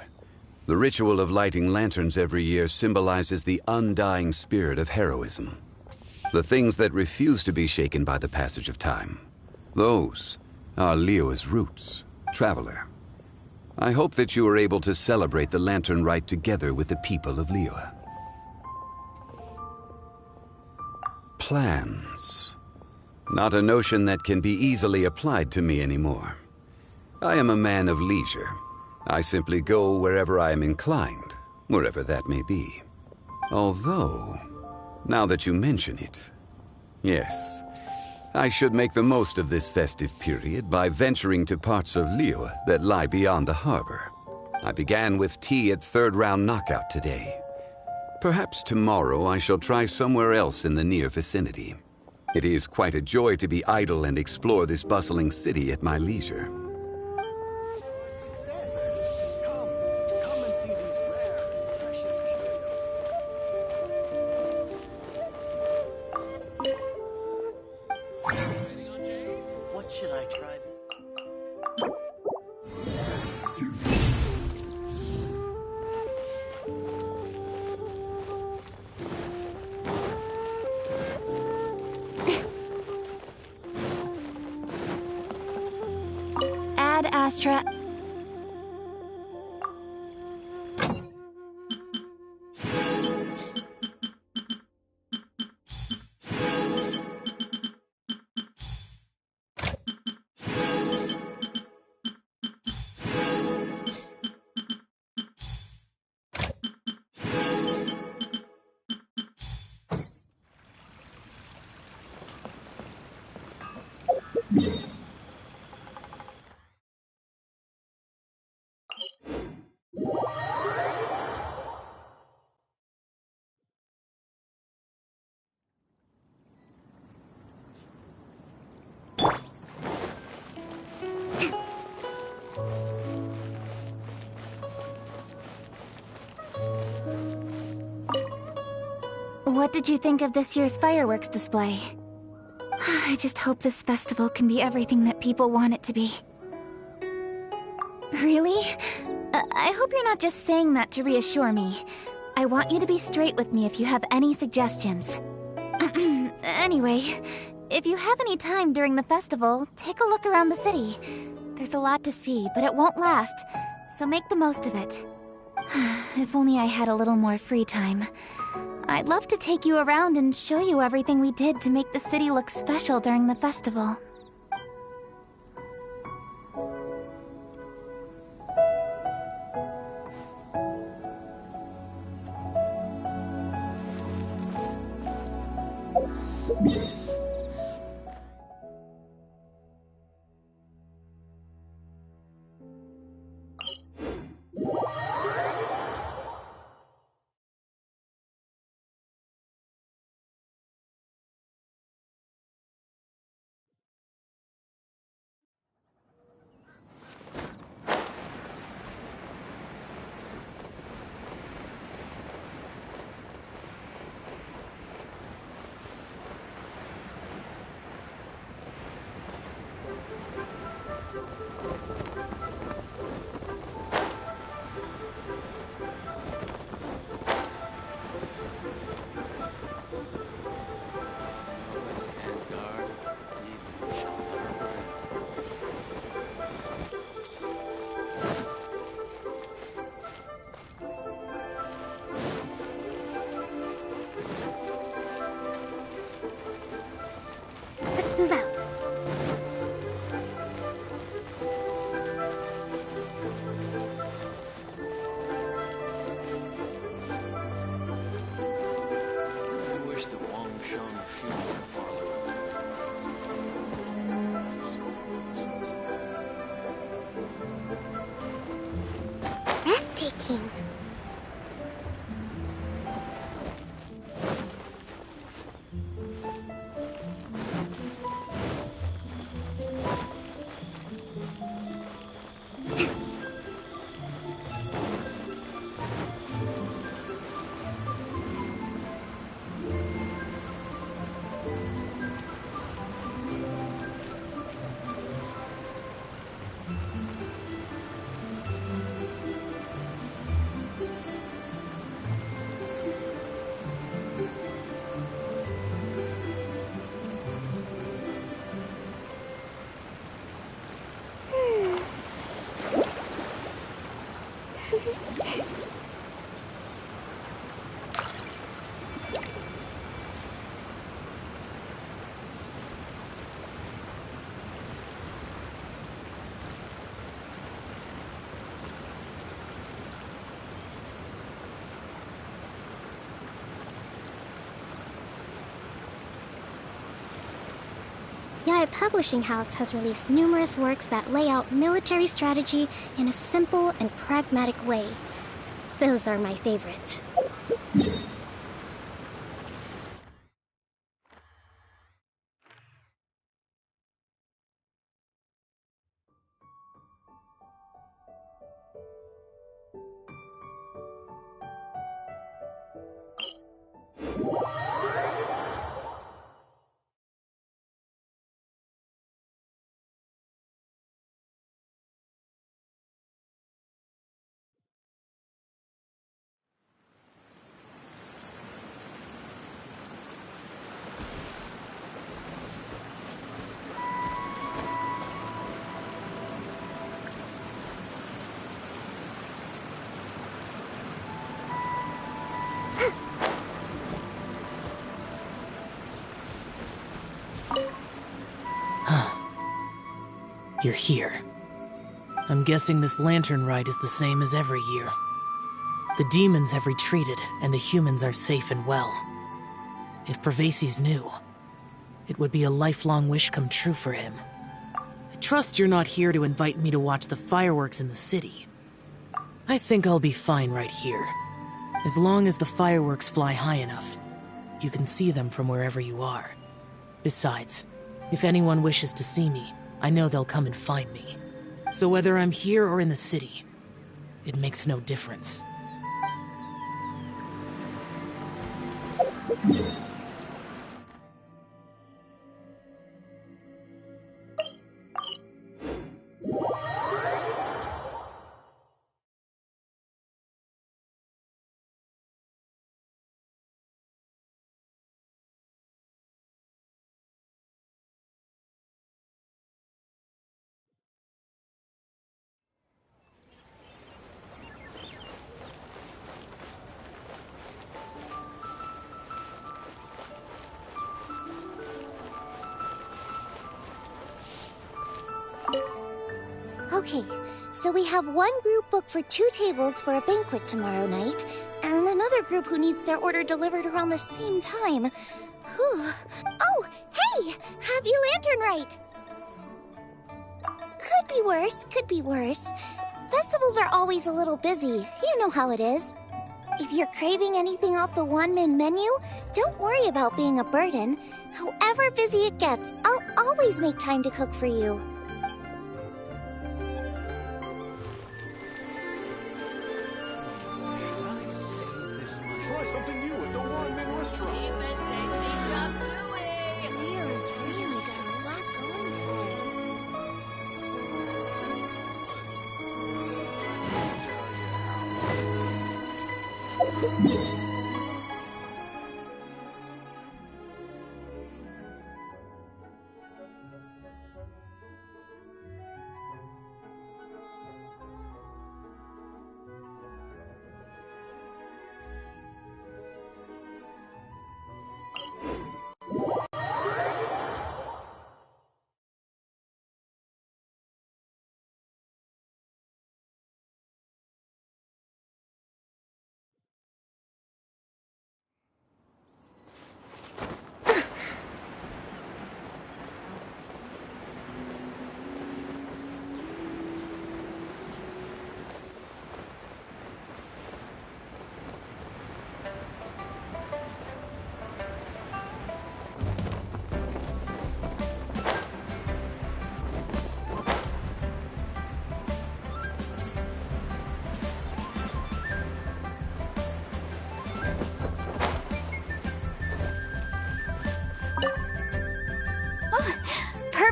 the ritual of lighting lanterns every year symbolizes the undying spirit of heroism. The things that refuse to be shaken by the passage of time, those are Liyue's roots, traveler. I hope that you are able to celebrate the Lantern Rite together with the people of Liyue. Plans. Not a notion that can be easily applied to me anymore. I am a man of leisure. I simply go wherever I am inclined, wherever that may be. Although, now that you mention it, yes, I should make the most of this festive period by venturing to parts of Liyue that lie beyond the harbor. I began with tea at third round knockout today. Perhaps tomorrow I shall try somewhere else in the near vicinity. It is quite a joy to be idle and explore this bustling city at my leisure. What should I try? Ad Astra. What did you think of this year's fireworks display? I just hope this festival can be everything that people want it to be. Really? I hope you're not just saying that to reassure me. I want you to be straight with me if you have any suggestions. Anyway, if you have any time during the festival, take a look around the city. There's a lot to see, but it won't last, so make the most of it. If only I had a little more free time. I'd love to take you around and show you everything we did to make the city look special during the festival. shown a few more parlor. Breathtaking. Yaya Publishing House has released numerous works that lay out military strategy in a simple and pragmatic way. Those are my favorite. You're here. I'm guessing this lantern rite is the same as every year. The demons have retreated, and the humans are safe and well. If Pravesi's knew, it would be a lifelong wish come true for him. I trust you're not here to invite me to watch the fireworks in the city. I think I'll be fine right here. As long as the fireworks fly high enough, you can see them from wherever you are. Besides, if anyone wishes to see me, I know they'll come and find me. So whether I'm here or in the city, it makes no difference. Okay, so we have one group booked for 2 tables for a banquet tomorrow night, and another group who needs their order delivered around the same time. Whew. Oh, hey! Happy Lantern Rite! Could be worse, could be worse. Festivals are always a little busy, you know how it is. If you're craving anything off the one-min menu, don't worry about being a burden. However busy it gets, I'll always make time to cook for you. Try something new at the one-man restaurant. Rio's really got a lot going for it.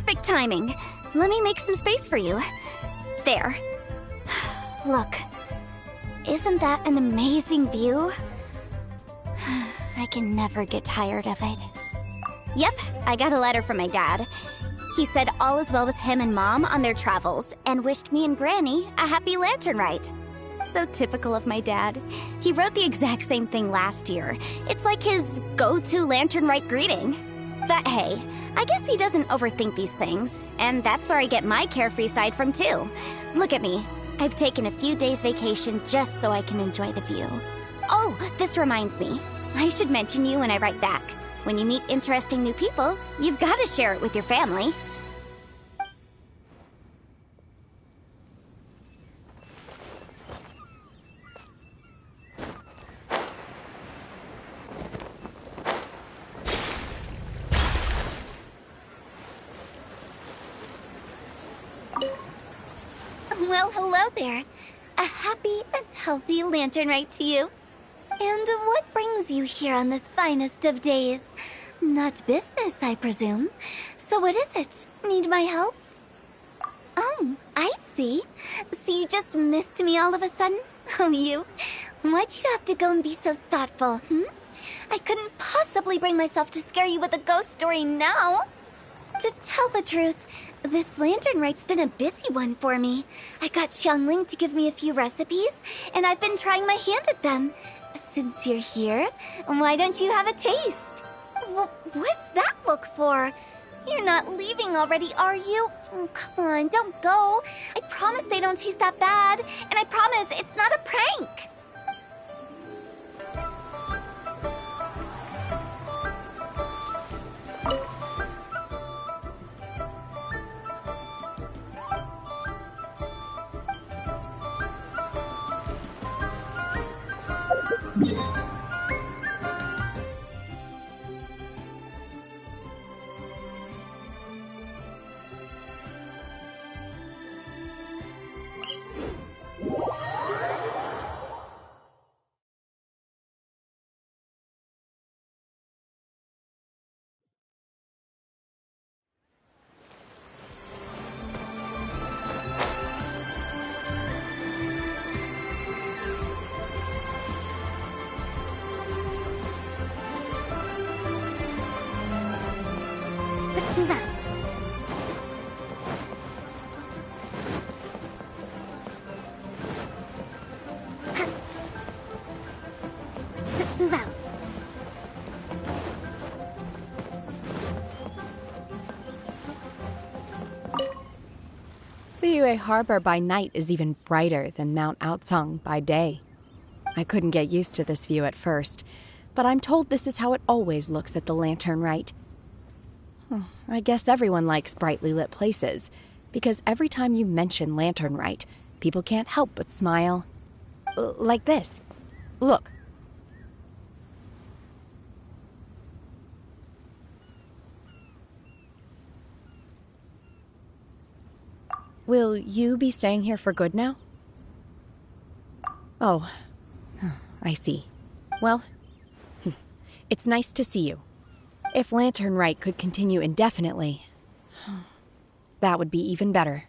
Perfect timing. Let me make some space for you. There. Look. Isn't that an amazing view? I can never get tired of it. Yep, I got a letter from my dad. He said all is well with him and Mom on their travels, and wished me and Granny a happy lantern rite. So typical of my dad. He wrote the exact same thing last year. It's like his go-to lantern rite greeting. But hey, I guess he doesn't overthink these things, and that's where I get my carefree side from too. Look at me. I've taken a few days vacation just so I can enjoy the view. Oh, this reminds me. I should mention you when I write back. When you meet interesting new people, you've got to share it with your family. Well, hello there. A happy and healthy lantern rite to you. And what brings you here on this finest of days? Not business, I presume. So what is it? Need my help? Oh, I see. So you just missed me all of a sudden? Oh, you? Why'd you have to go and be so thoughtful, I couldn't possibly bring myself to scare you with a ghost story now. To tell the truth, this lantern rite's been a busy one for me. I got Xiangling to give me a few recipes, and I've been trying my hand at them. Since you're here, why don't you have a taste? What's that look for? You're not leaving already, are you? Oh, come on, don't go. I promise they don't taste that bad, and I promise it's not a prank. Let's move out. Let's move out. Liyue Harbor by night is even brighter than Mount Aocang by day. I couldn't get used to this view at first, but I'm told this is how it always looks at the Lantern Rite. I guess everyone likes brightly lit places, because every time you mention Lantern Rite, people can't help but smile. Like this. Look. Will you be staying here for good now? Oh, I see. Well, it's nice to see you. If Lantern Rite could continue indefinitely, that would be even better.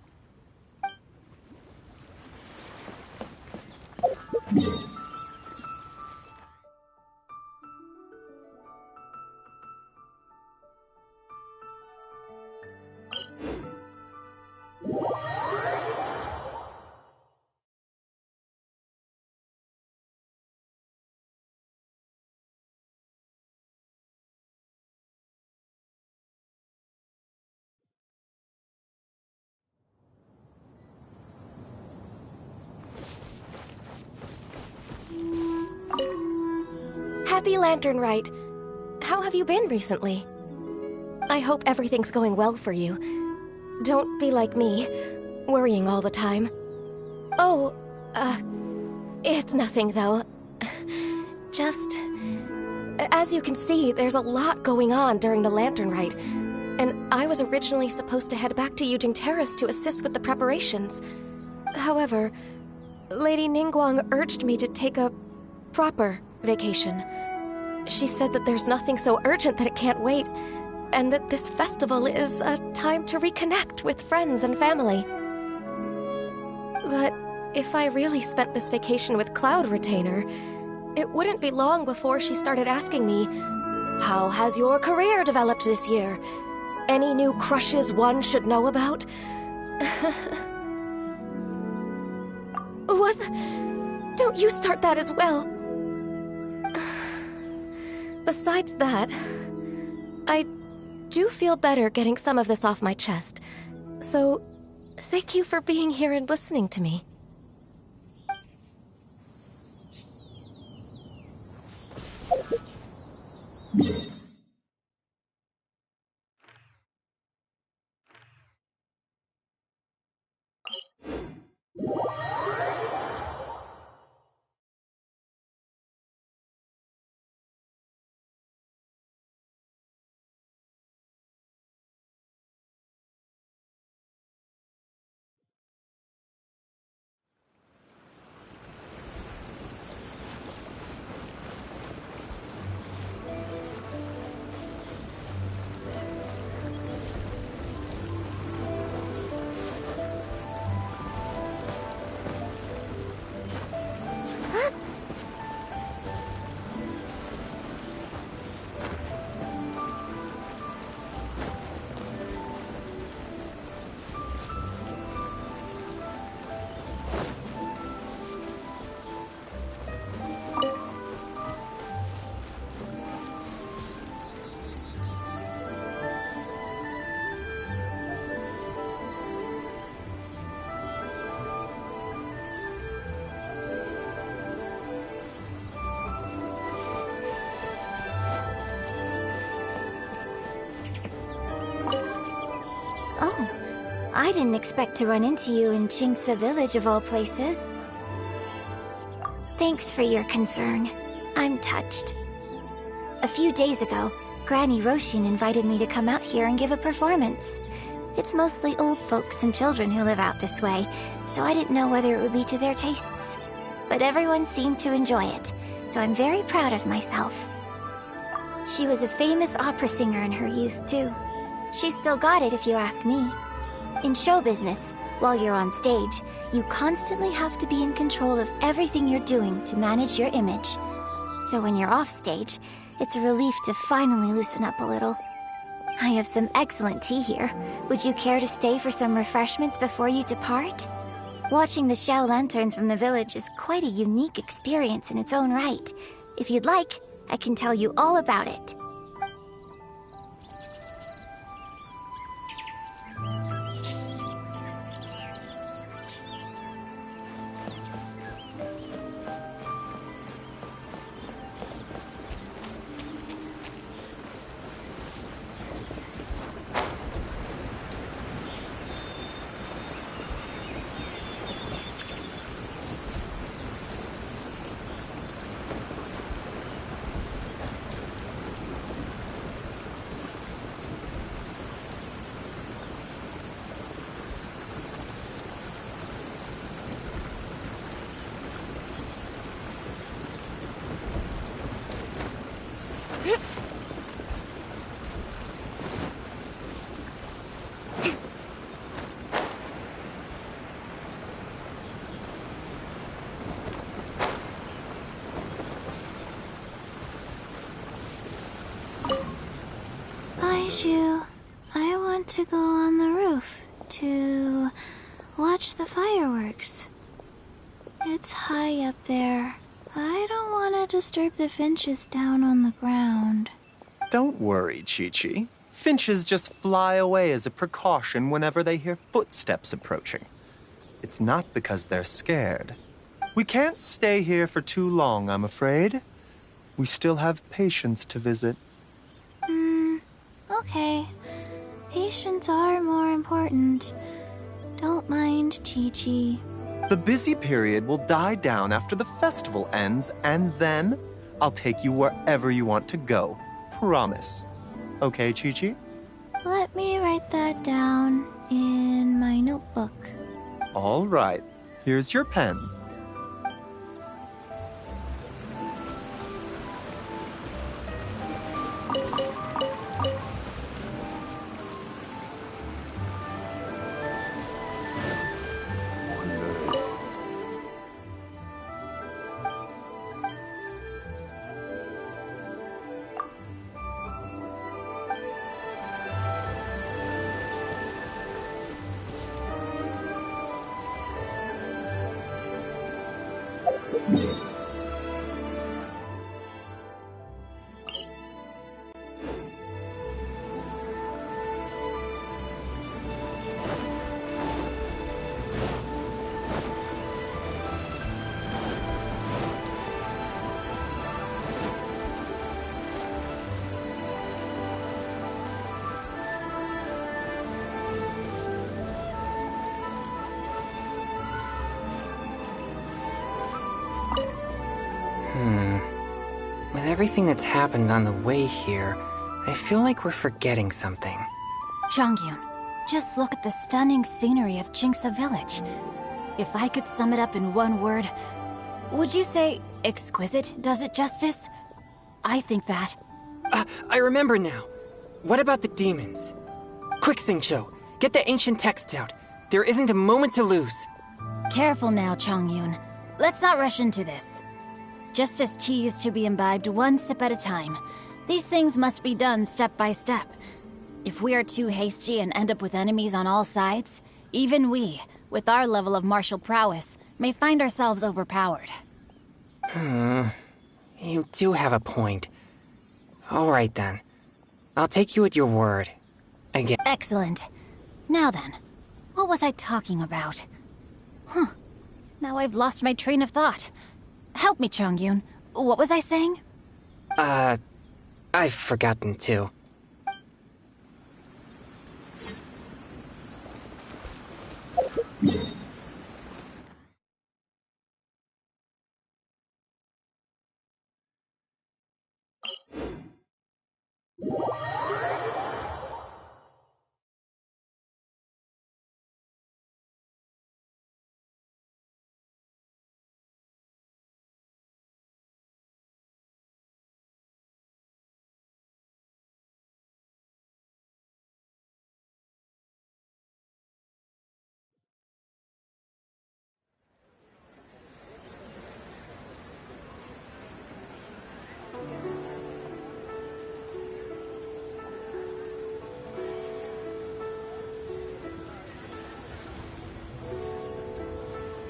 Happy Lantern Rite. How have you been recently? I hope everything's going well for you. Don't be like me, worrying all the time. Oh, it's nothing though. Just, as you can see, there's a lot going on during the Lantern Rite, and I was originally supposed to head back to Yujing Terrace to assist with the preparations. However, Lady Ningguang urged me to take a proper vacation. She said that there's nothing so urgent that it can't wait, and that this festival is a time to reconnect with friends and family. But if I really spent this vacation with Cloud Retainer, it wouldn't be long before she started asking me, "How has your career developed this year? Any new crushes one should know about?" What? Don't you start that as well? Besides that, I do feel better getting some of this off my chest. So, thank you for being here and listening to me. Oh, I didn't expect to run into you in Chingsa Village of all places. Thanks for your concern. I'm touched. A few days ago, Granny Roshin invited me to come out here and give a performance. It's mostly old folks and children who live out this way, so I didn't know whether it would be to their tastes. But everyone seemed to enjoy it, so I'm very proud of myself. She was a famous opera singer in her youth, too. She's still got it if you ask me. In show business, while you're on stage, you constantly have to be in control of everything you're doing to manage your image. So when you're off stage, it's a relief to finally loosen up a little. I have some excellent tea here. Would you care to stay for some refreshments before you depart? Watching the Xiao lanterns from the village is quite a unique experience in its own right. If you'd like, I can tell you all about it. Baiju, I want to go on the roof to watch the fireworks. It's high up there. I don't want to disturb the finches down on the ground. Don't worry, Chi-Chi. Finches just fly away as a precaution whenever they hear footsteps approaching. It's not because they're scared. We can't stay here for too long, I'm afraid. We still have patients to visit. Okay. Patients are more important. Don't mind, Chi-Chi. The busy period will die down after the festival ends, and then I'll take you wherever you want to go. Promise. Okay, Chi-Chi? Let me write that down in my notebook. All right. Here's your pen. everything that's happened on the way here, I feel like we're forgetting something. Chongyun, just look at the stunning scenery of Jinxa Village. If I could sum it up in one word, would you say exquisite does it justice? I think that. I remember now. What about the demons? Quick, Xingqiu, get the ancient texts out. There isn't a moment to lose. Careful now, Chongyun. Let's not rush into this. Justice tea is to be imbibed one sip at a time. These things must be done step by step. If we are too hasty and end up with enemies on all sides, even we, with our level of martial prowess, may find ourselves overpowered. You do have a point. All right then. I'll take you at your word. Again. Excellent. Now then, what was I talking about? Now I've lost my train of thought. Help me, Chongyun. What was I saying? I've forgotten too.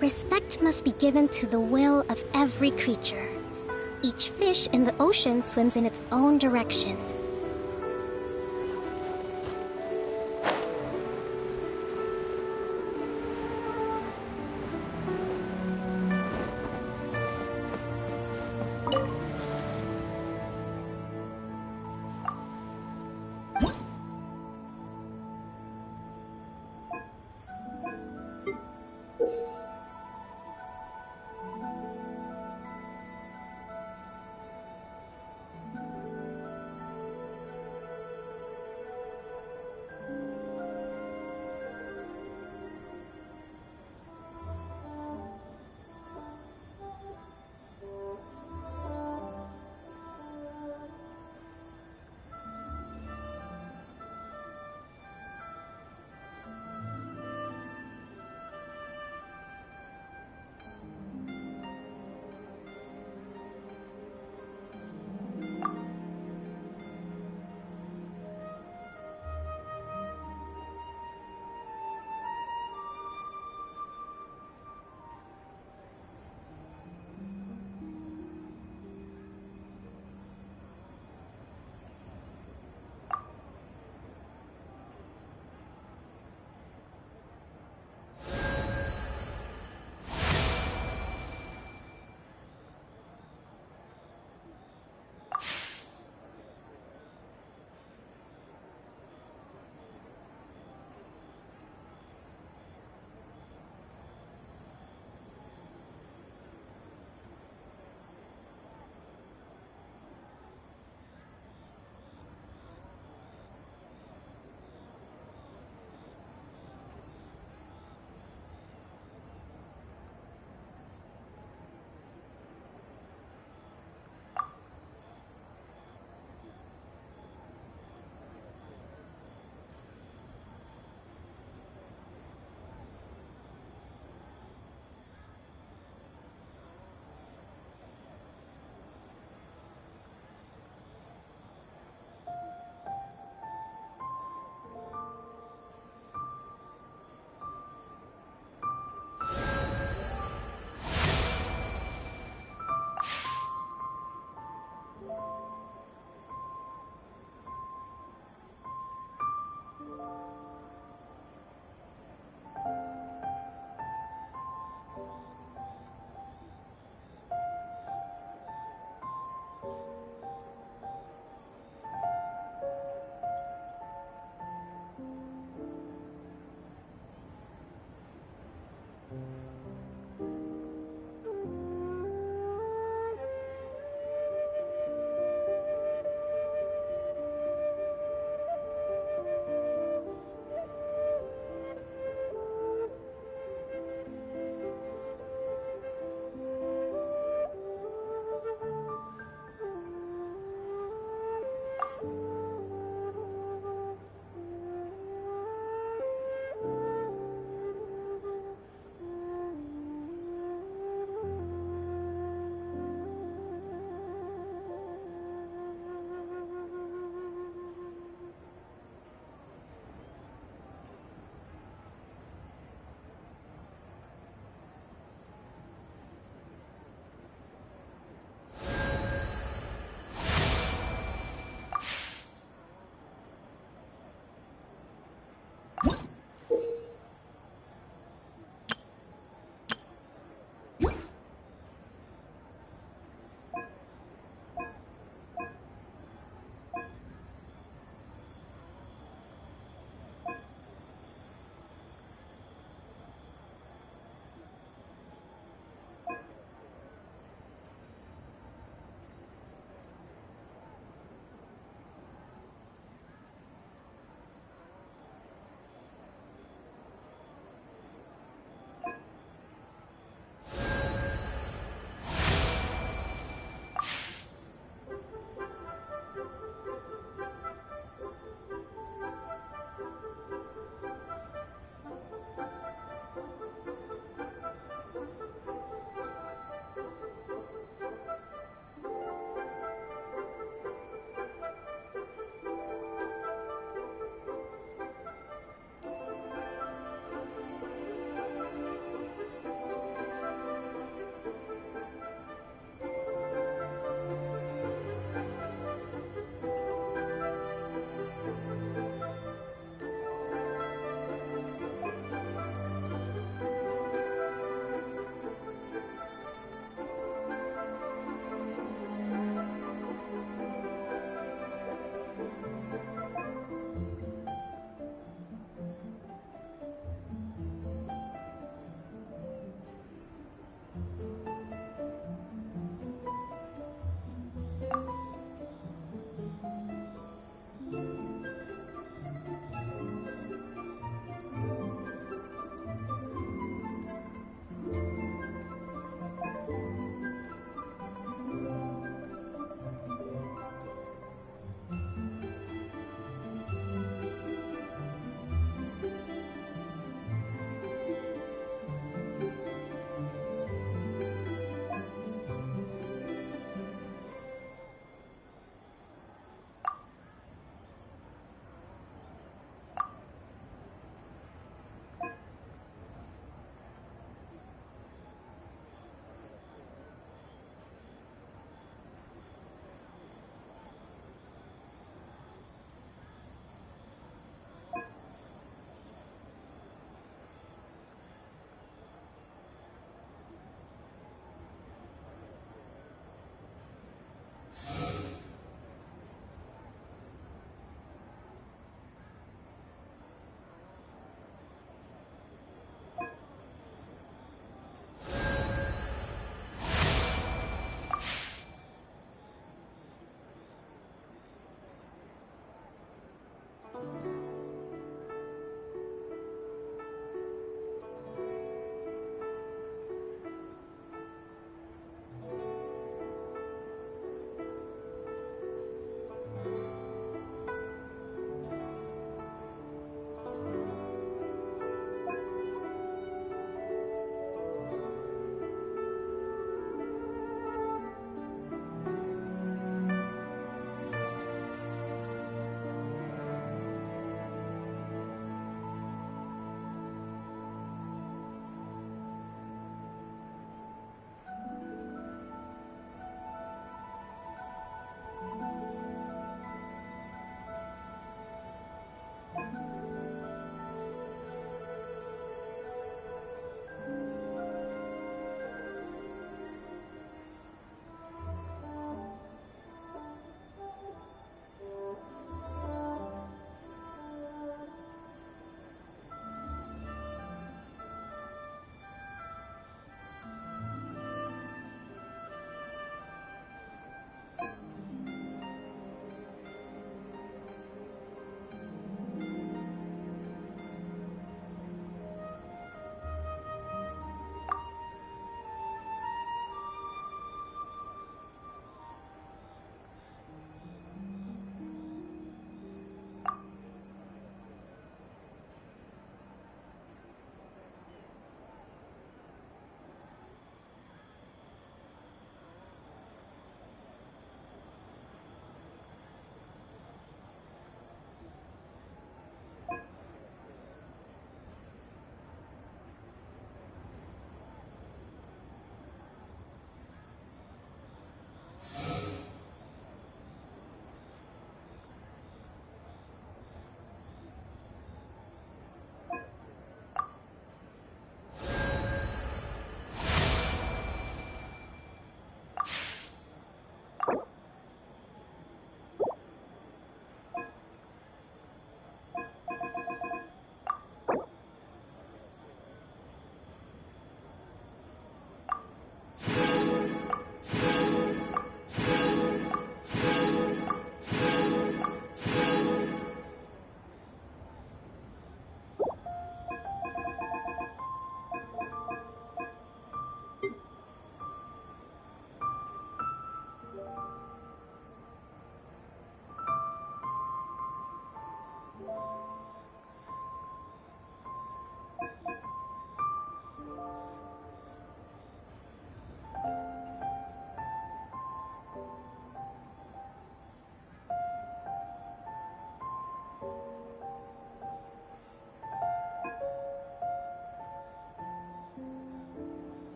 Respect must be given to the will of every creature. Each fish in the ocean swims in its own direction.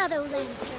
shadow lantern.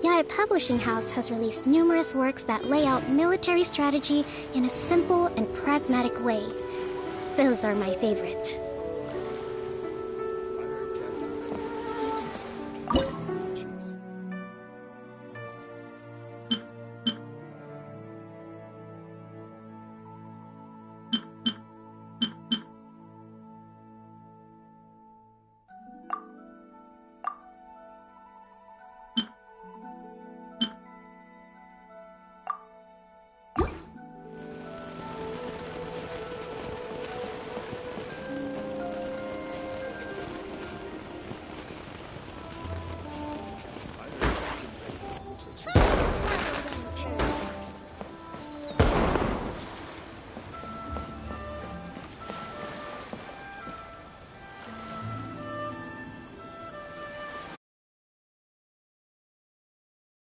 Yaya Publishing House has released numerous works that lay out military strategy in a simple and pragmatic way. Those are my favorite.